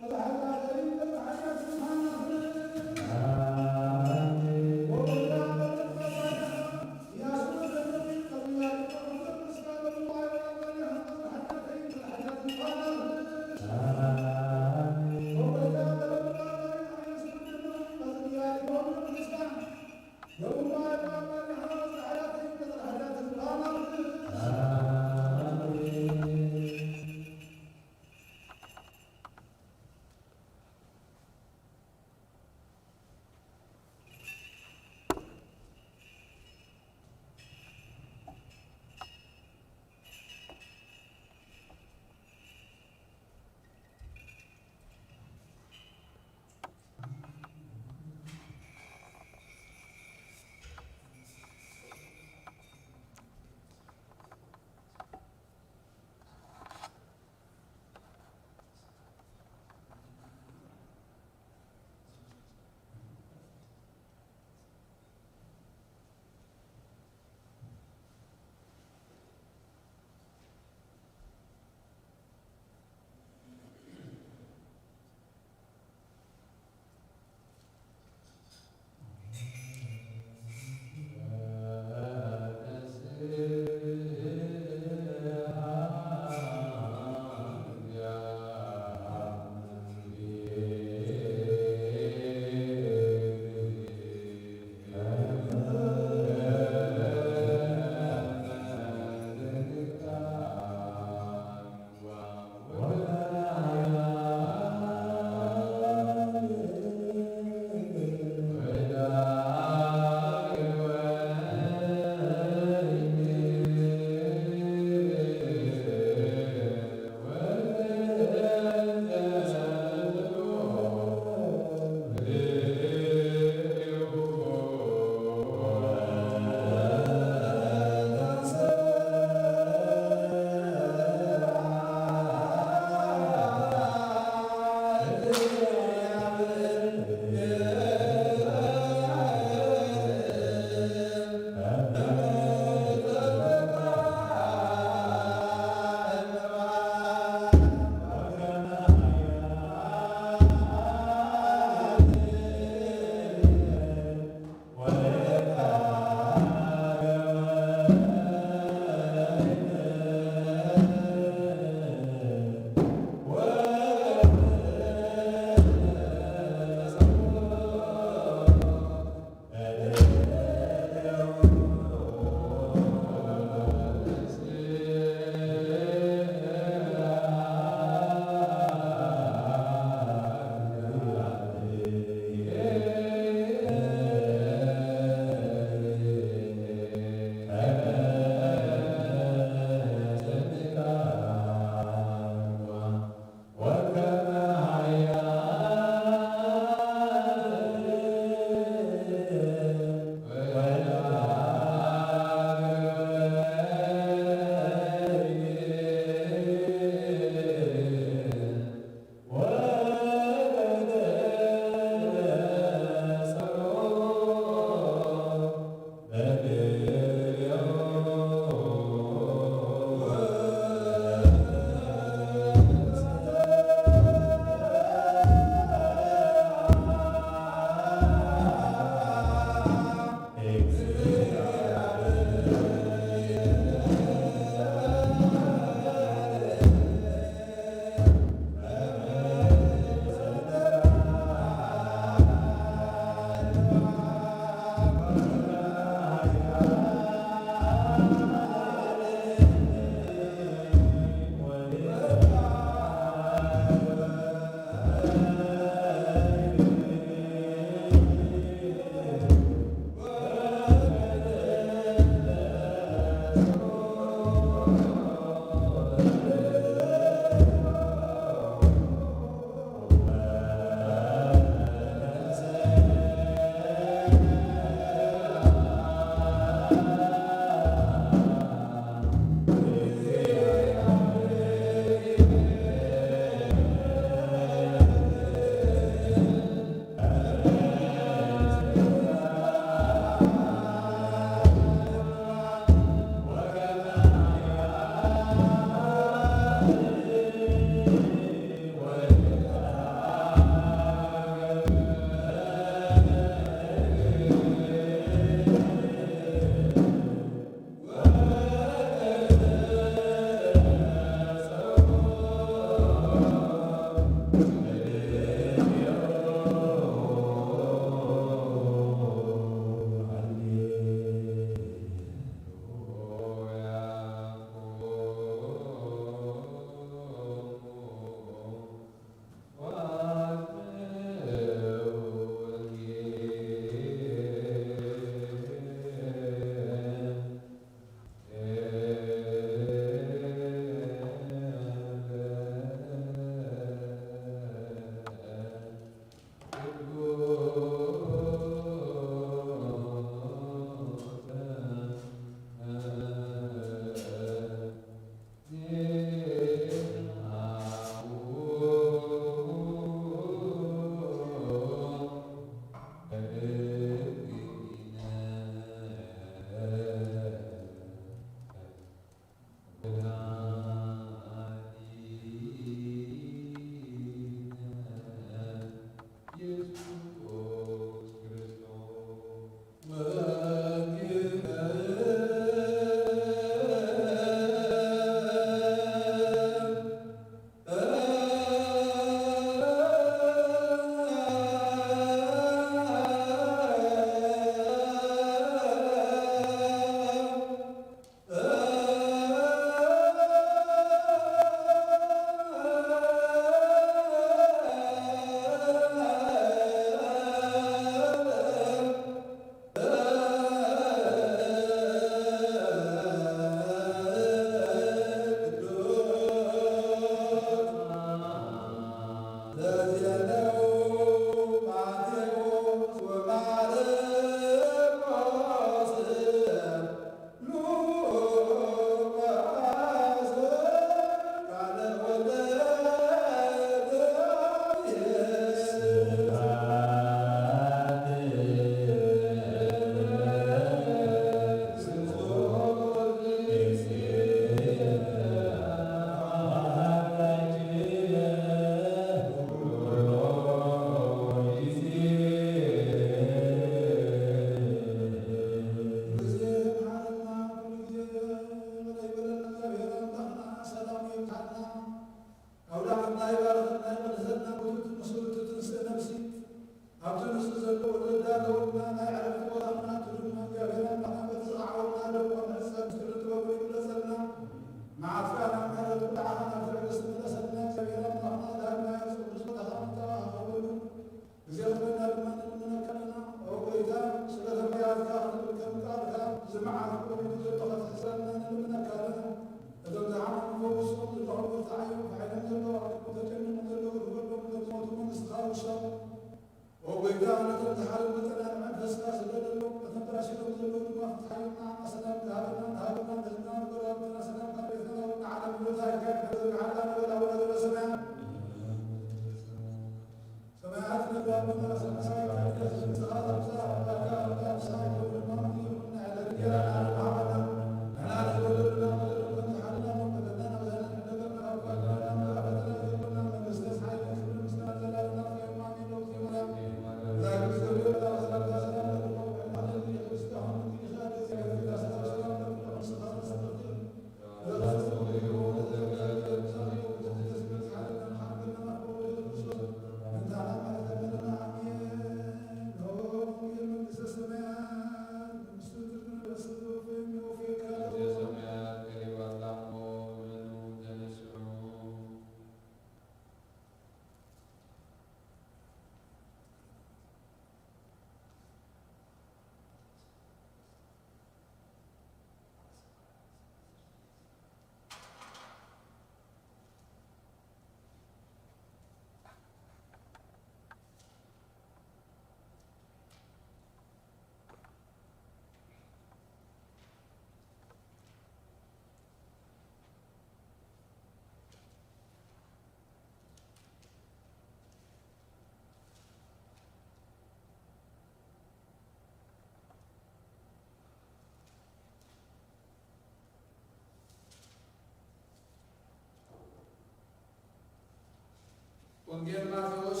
ወንጌል ማቴዎስ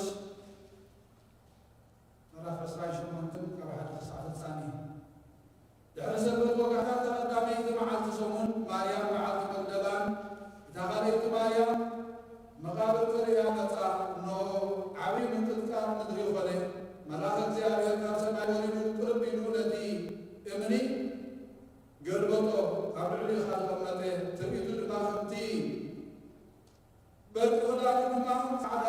ምዕራፍ 18 ከ1 እስከ 9 ድሕሪ ሰንበት ወጋሕታ ተቐዳመይቲ መዓልቲ ሰሙን ማርያም መዓልቲ መግደላን እታ ካልእቲ ማርያም መቃብር ትርእያ መጻ እነሆ ዓብዪ ምንቅጥቃጥ ምድሪ ኮነ መልአክ እግዚአብሔር ካብ ሰማይ ወሪዱ ቅርብ ኢሉ ነቲ እምኒ ገልበጦ ኣብ ልዕሊኡ ካልተቐመጠ ትርኢቱ ድማ ከምቲ በርቅላቱ ድማ ጻዕዳ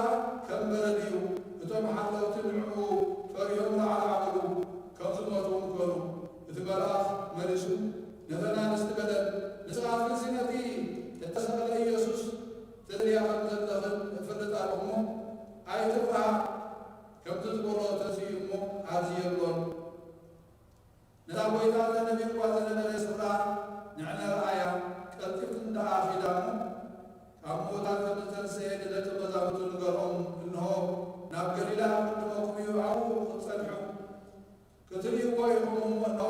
ከም በረድ እዩ እቶም ሓለውቲ ንዕኡ ፈሪሆም ላዕላዕሉ ከም ዝሞቱ ኮኑ እቲ መልአክ መሊሱ ነተን ኣንስቲ በለን ንስኻት ክንሲ ነቲ እተሰቕለ ኢየሱስ ትድልያ ከም ዘለኽን እፍልጥ ኣለኹ እሞ ኣይትፍራ ከምቲ ዝብሎ ተስዩ እሞ ኣዝየሎን ነታ ጎይታ ተነቢርዋ ዝነበረ ስፍራ ንዕነ ረኣያ ቀልጢፍ እንዳኣኺዳ እሞ ካብ ምዉታት ከም ዝተንስየ ንደቂ መዛሙርቱ ንገሮም እንሆ ናብ ገሊላ ቅድመኩም እዩ ኣብኡ ክትጸንሑ ክትርእይዎ ኢኹም እሞ እንሆ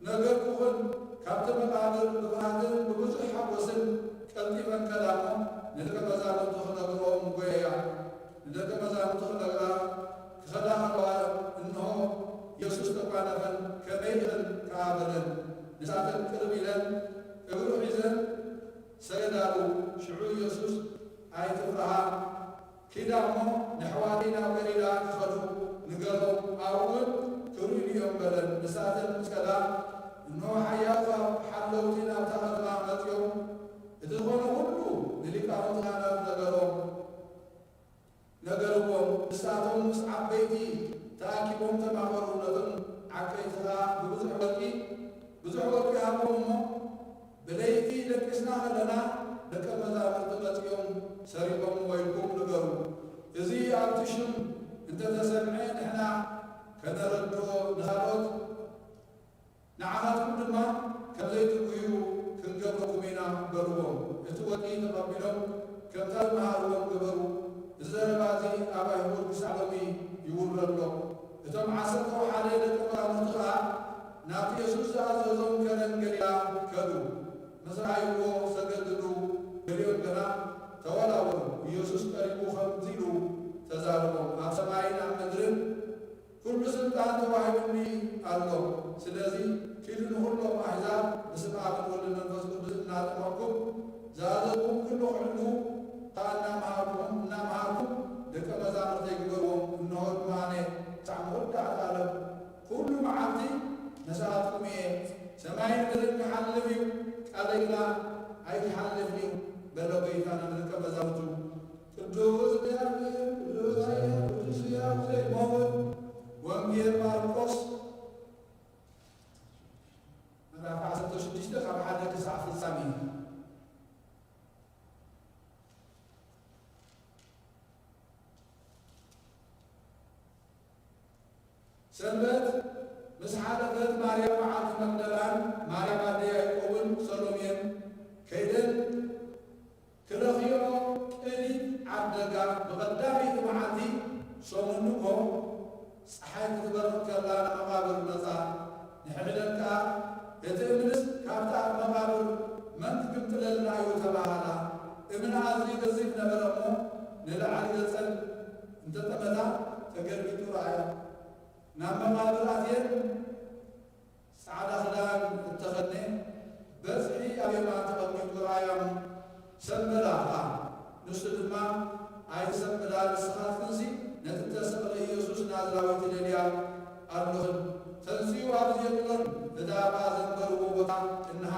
ነገርኩኹን ካብቲ መቃብር ብፍርሃትን ብብዙሕ ሓጎስን ቀልጢፈን ከዳ እሞ ንደቂ መዛሙርቱ ክነግሮም ጐየያ ንደቂ መዛሙርቱ ክነግራ ክኸዳ ከለዋ እንሆ ኢየሱስ ተጓነፈን ከመይ ኢኽን ከዓ በለን ንሳተን ቅርብ ኢለን እግሩ ሒዘን ሰገዳሉ ሽዑ ኢየሱስ ኣይትፍርሃ ኪዳ እሞ ንሕዋቲ ናብ ገሊላ ክኸዱ ንገሮም ኣብኡን ክርእዩ እዮም በለን ንሳተን ምስ ከዳ እንሆ ሓያልካ ሓለውቲ ናብታ ከተማ መፅኦም እቲ ዝኾነ ኩሉ ንሊቃውንቲ ካህናት ነገርዎም ንሳቶም ምስ ዓበይቲ ተኣኪቦም ተማኸሩ ነቶም ዓቀይትኻ ብብዙሕ ወርቂ ሃቦም እሞ ብለይቲ ደቂስና ከለና ደቀ መዛሙርቲ መፅኦም سرقهم ويلكم نقروا إذي أبتشم أنت تسمعين إحنا كنردو نخلوت نعماتكم دما كزيت قيو كنقبركم هنا بربهم اتوكي تقبلهم كمتال مهارهم قبروا الزرباتي أبا يقول بسعلمي يقول ربهم إتم عسلتوا حالي لكم مطلع نافي يسوس أزوزهم كننقليا كدو مسرع يقول سقدلوا قليون كنا تولوا يسوس قريبو خمزيلو تزاربهم أبسمعين عن مدرب كل سلطان تواهبني الله سلازي كيلن هلو أحزاب بسمع بقول المنفس قدس ناتمكم زادكم كل حلو قالنا معكم لك مزامر تيقبرهم النهر ماني تعمد على كل معاتي نساعدكم سماين قدر يحلفي علينا أي يحلفني بلو بيتانا لك مزامرتو قدوس يا زي موت وانجيل ماركوس ምዕራፍ 16 ካብ 1 ክሳብ ፍጻሜ ሰንበት ምስ ሓለፈት ማርያም መዓልቲ መግደላን ማርያም ኣደ ያዕቆብን ሰሎሜን ከይደን ክረኽዮ ቅዲት ዓብ ደጋ ብቐዳሚት መዓልቲ ሶሙንኮ ፀሓይ ክትበርቕ ከላ ንመቓብር መፃ ንሕድለን ከዓ እቲ እምንስ ካብታ መቓብር መን ክግምጥለልና እዩ ተባሃላ እምነ ኣዝዩ ገዚፍ ነበረ እሞ ንላዕሊ ገፀን እንተጠመታ ተገልቢጡ ረኣያ ናብ መቓብር ኣትየን ፃዕዳ ክዳን እተኸድነ በፅሒ ኣብ የማን ተቐሚጡ ረኣዮም ሰንበዳ ንሱ ድማ ኣይትሰንበዳ ንስኻትክንሲ ነቲ ተሰቕለ ኢየሱስ ናዝራዊ ትደልያ ኣለኽን ተንስኡ ኣብዚ የብሎን እዳባ ዘንበርዎ ቦታ እንሃ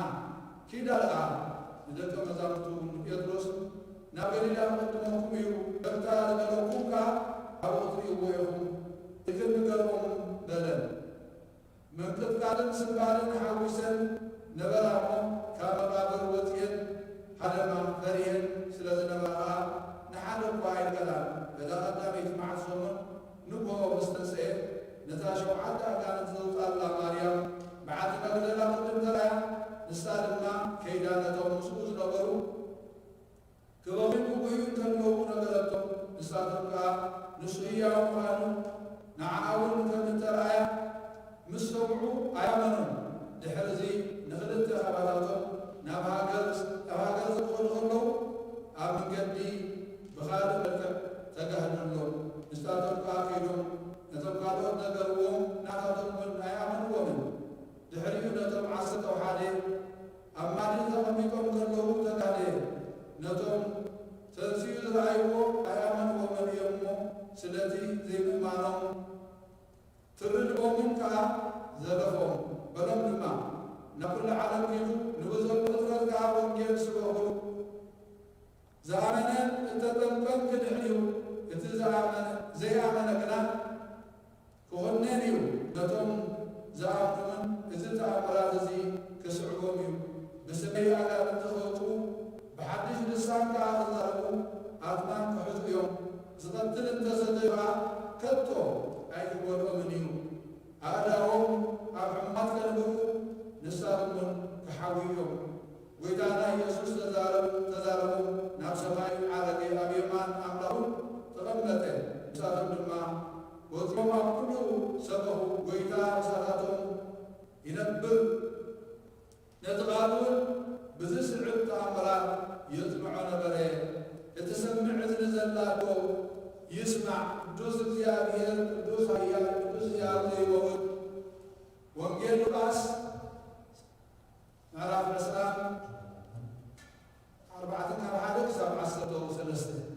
ኪዳ ደኣ ንደቀ መዛሙርቱ ጴጥሮስ ናብ ገሊላ ቅድመኩም እዩ ከምታ ዝበለኩምካ ኣብኡ ትርእይዎ ኢኹም እክንገርኦም በለን መንቅጥቃጥን ስምባልን ሓዊሰን ነበራ እሞ ካብ መቓብር ወፅየን ሓደማ ፈሪየን ስለ ዝነበራ ንሓደ እኳ ኣይንገላን እዛ ቀዳመይቲ መዓልቲ ሰሙን ንግሆ ምስ ተንስአ ነታ 7 ኣጋንንት ዘውፃላ ማርያም መዓልቲ መግደላ ቅድም ተራያ ንሳ ድማ ከይዳ ነቶም ምስኡ ዝነበሩ ክበኺን ክጉዩ እንከለዉ ነገረቶም ንሳቶም ከዓ ንሱ ህያው ምዃኑ ንዓውን ከም እንተረኣያ ምስ ሰምዑ ኣያመኑን ድሕሪ እዚ ንኽልተ ኣባላቶም ናብ ሃገር ዝኽእሉ ከለዉ ኣብ መንገዲ ብኻልእ መልክዕ ተጋህነሎም ንሳቶም ከዓ ከይዶም ነቶም ካልኦት ነገርዎም ናታቶም እውን ኣይኣመንዎምን ድሕሪኡ ነቶም 11 ኣብ ማድን ተቐሚጦም ከለዉ ተጋህደ ነቶም ተንስኡ ዝረኣይዎ ኣይኣመንዎምን እዮም እሞ ስለቲ ዘይምእማኖም ትርድቦምን ከዓ ዘለፎም በሎም ድማ ናብ ኩሉ ዓለም ኪዱ ንብዙሕ ፍጥረት ከዓ ወንጌል ስበኹ ዝኣመነ እተጠምቀም ክድሕን እዩ እቲ ዘይኣመነ ግና ክኾነን እዩ ነቶም ዝኣምኑምን እዚ ተኣምራት እዚ ክስዕቦም እዩ ብሰመይ ኣጋንንት ክወፁ ብሓድሽ ልሳን ከዓ ክዛረቡ ኣትማን ክሕፁ እዮም ዝቐትል እንተሰተዩኻ ከቶ ኣይክጎድኦምን እዩ ኣእዳዎም ኣብ ሕማት ከንብሩ ንሳቶም እውን ክሓዊ እዮም ጎይታና ኢየሱስ ተዛረቡ ናብ ሰማይ ዓረገ ኣብ የማን ኣምላኹን ተቐመጠ ንሳቶም ድማ ወፂኦም ኣብ ኩሉ ሰበኹ ጎይታ ምሳታቶም ይነብር ነቲ ቃል እውን ብዝስዕብ ተኣምራት የፅንዖ ነበረ እቲ ሰምዕ እዝኒ ዘላዶ ይስማዕ ቅዱስ እግዚአብሔር ቅዱስ ኃያል ቅዱስ ሕያው ዘይመውት ወንጌል ሉቃስ ምዕራፍ 10 4 ካብ 1 ክሳብ 13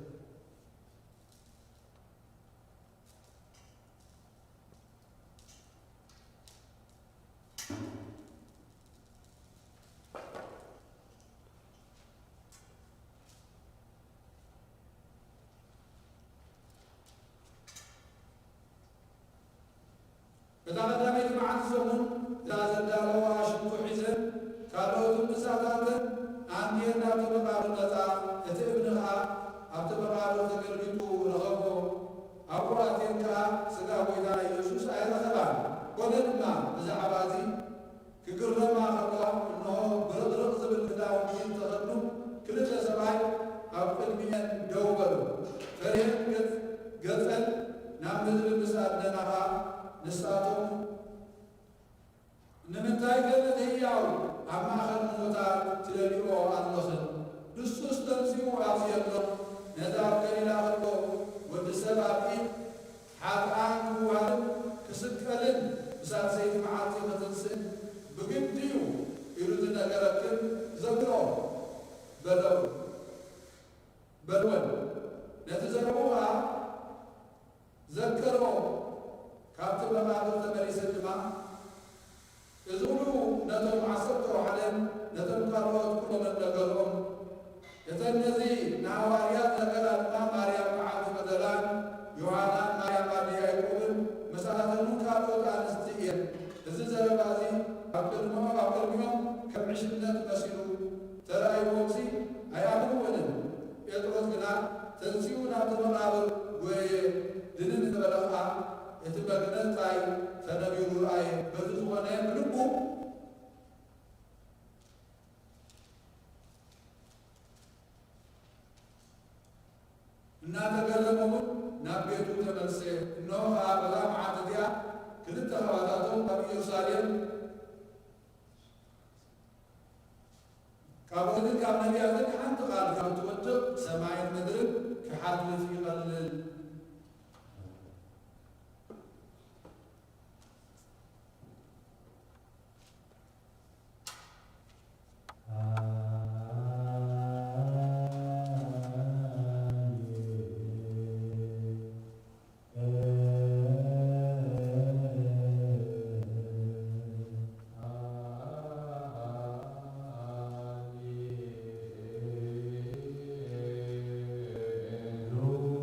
በታቀዳሚት መዓልቲ ሰሙን ዛዘዳለዋ ሽንቱ ሒዘን ካልኦትን ንሳታትን ኣንዲር ናብቲ መቓብር መፃ እቲ እብኒ ከዓ ኣብቲ መቃብር ተገልቢጡ ረኸቦ ኣቁራቴን ከዓ ስጋ ጎይታ ኢየሱስ ኣይረኸባን። ኮነ ድማ ብዛዕባ እዚ ክግረማ ከለዋ እንሆ ብርቕርቕ ዝብል ክዳውንቲ ተኸድኑ ክልተ ሰብኣይ ኣብ ቅድሚአን ደው በሉ። ፈሪሀን ገጸን ናብ ምድሪ ምስ ኣደናኻ ንሳቶም ንምንታይ ገነት ህያው ኣብ ማእኸል ሞታት ትለሊኦ ኣለኽን? ንሱስ ተምሲኡ ኣብዝየሎ ነዛ ኣብ ገሊላ ከሎ ወዲ ሰብ ኣብ ኢድ ሓጥኣን ክዋሃድን ክስቀልን ብሳት ሰይቲ መዓልቲ ክትንስእን ብግዲ እዩ ኢሉ ዝነገረክን ዘክሮ በልወን ነቲ ዘረቡኻ ዘከሮ ካብቲ መቃብር ተመሊሰን ድማ እዚ ኩሉ ነቶም 12 ነቶም ካልኦት ኩሎም ነገሮም እተን ነዚ ንሃዋርያት ነገራ ድማ ማርያም በዓልቲ መግደላን ዮሃናን ማርያም ኣደ ያዕቆብን መሳተኑ ካልኦት ኣንስቲ እየን። እዚ ዘረባ እዚ ኣብ ቅድሚኦም ከም ዕሽነት መሲሉ ተራእይዎምሲ ኣይኣምንዎንን። ጴጥሮስ ግና ተንሲኡ ናብቲ መቃብር ጎየ ድንን ዝበለኻ እቲ መግነዝ ታይ ተነቢሩ ረአየ በዚ ዝኾነ ብልቡ እናተገረመውን ናብ ቤቱ ተመልሰ። እነሆ ከዓ በዛ መዓልቲ እዚኣ ክልተ ኸባታቶም ኣብ ኢየሩሳሌም ካብኦትን ካብ ነቢያትን ሓንቲ ቃል ካብ ትወድቕ ሰማይን ምድርን ክሓልፍ ይቐልል። Oh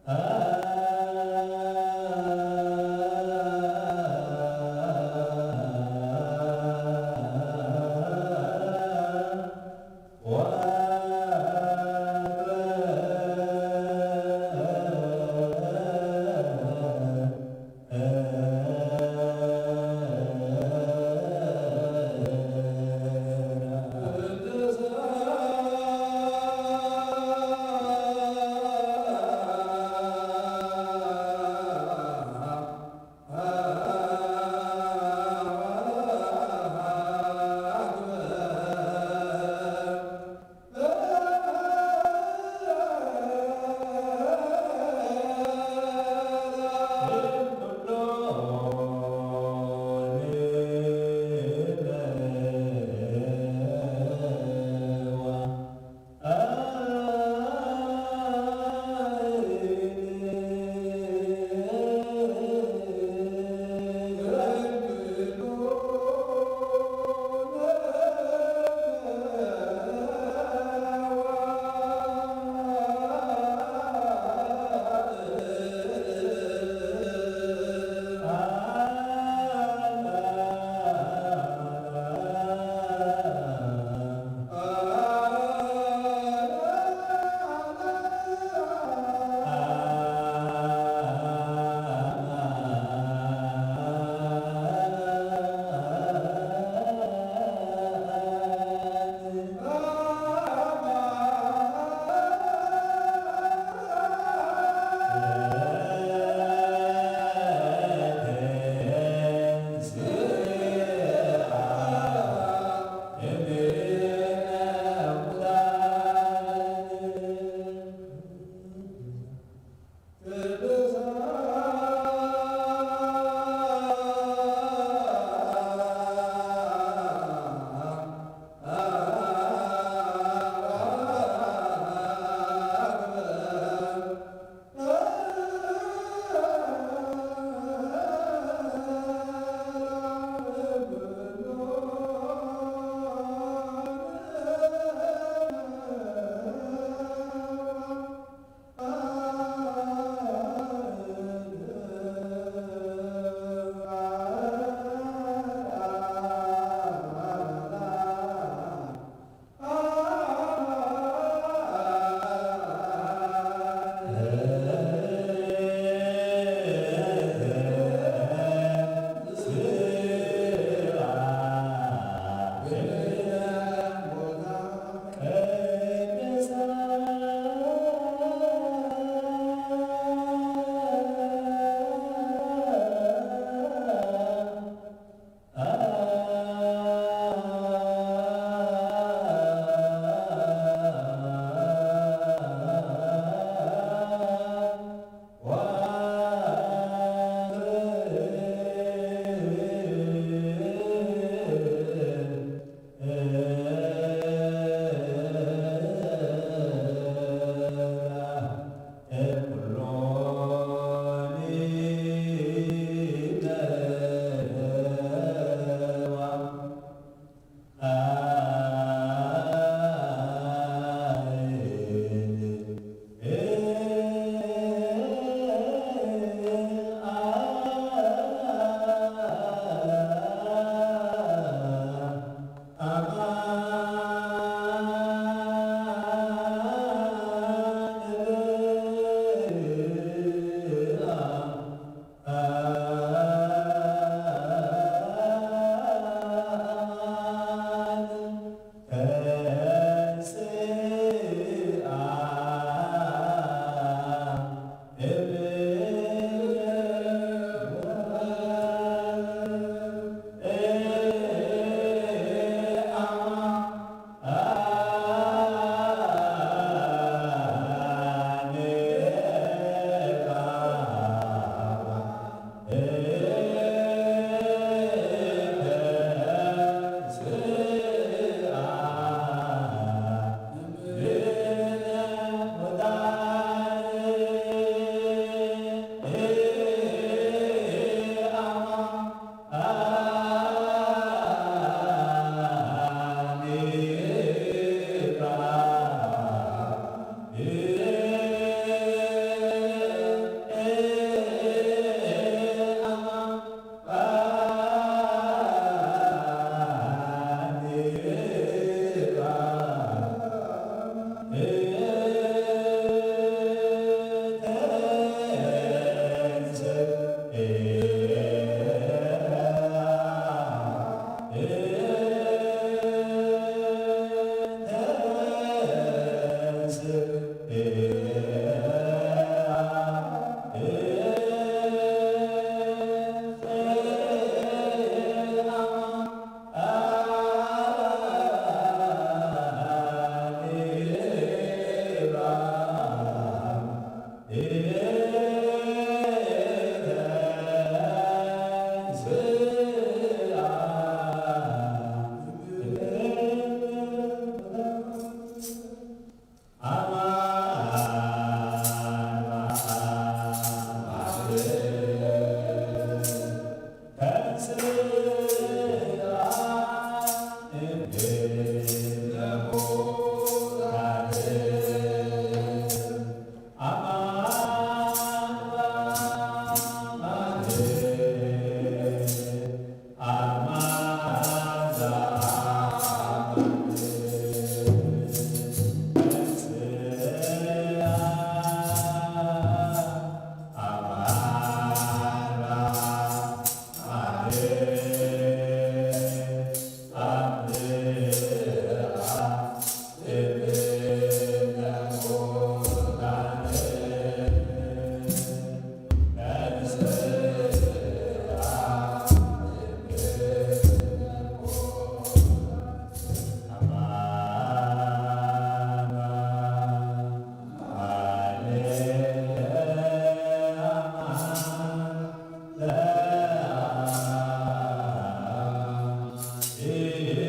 Ah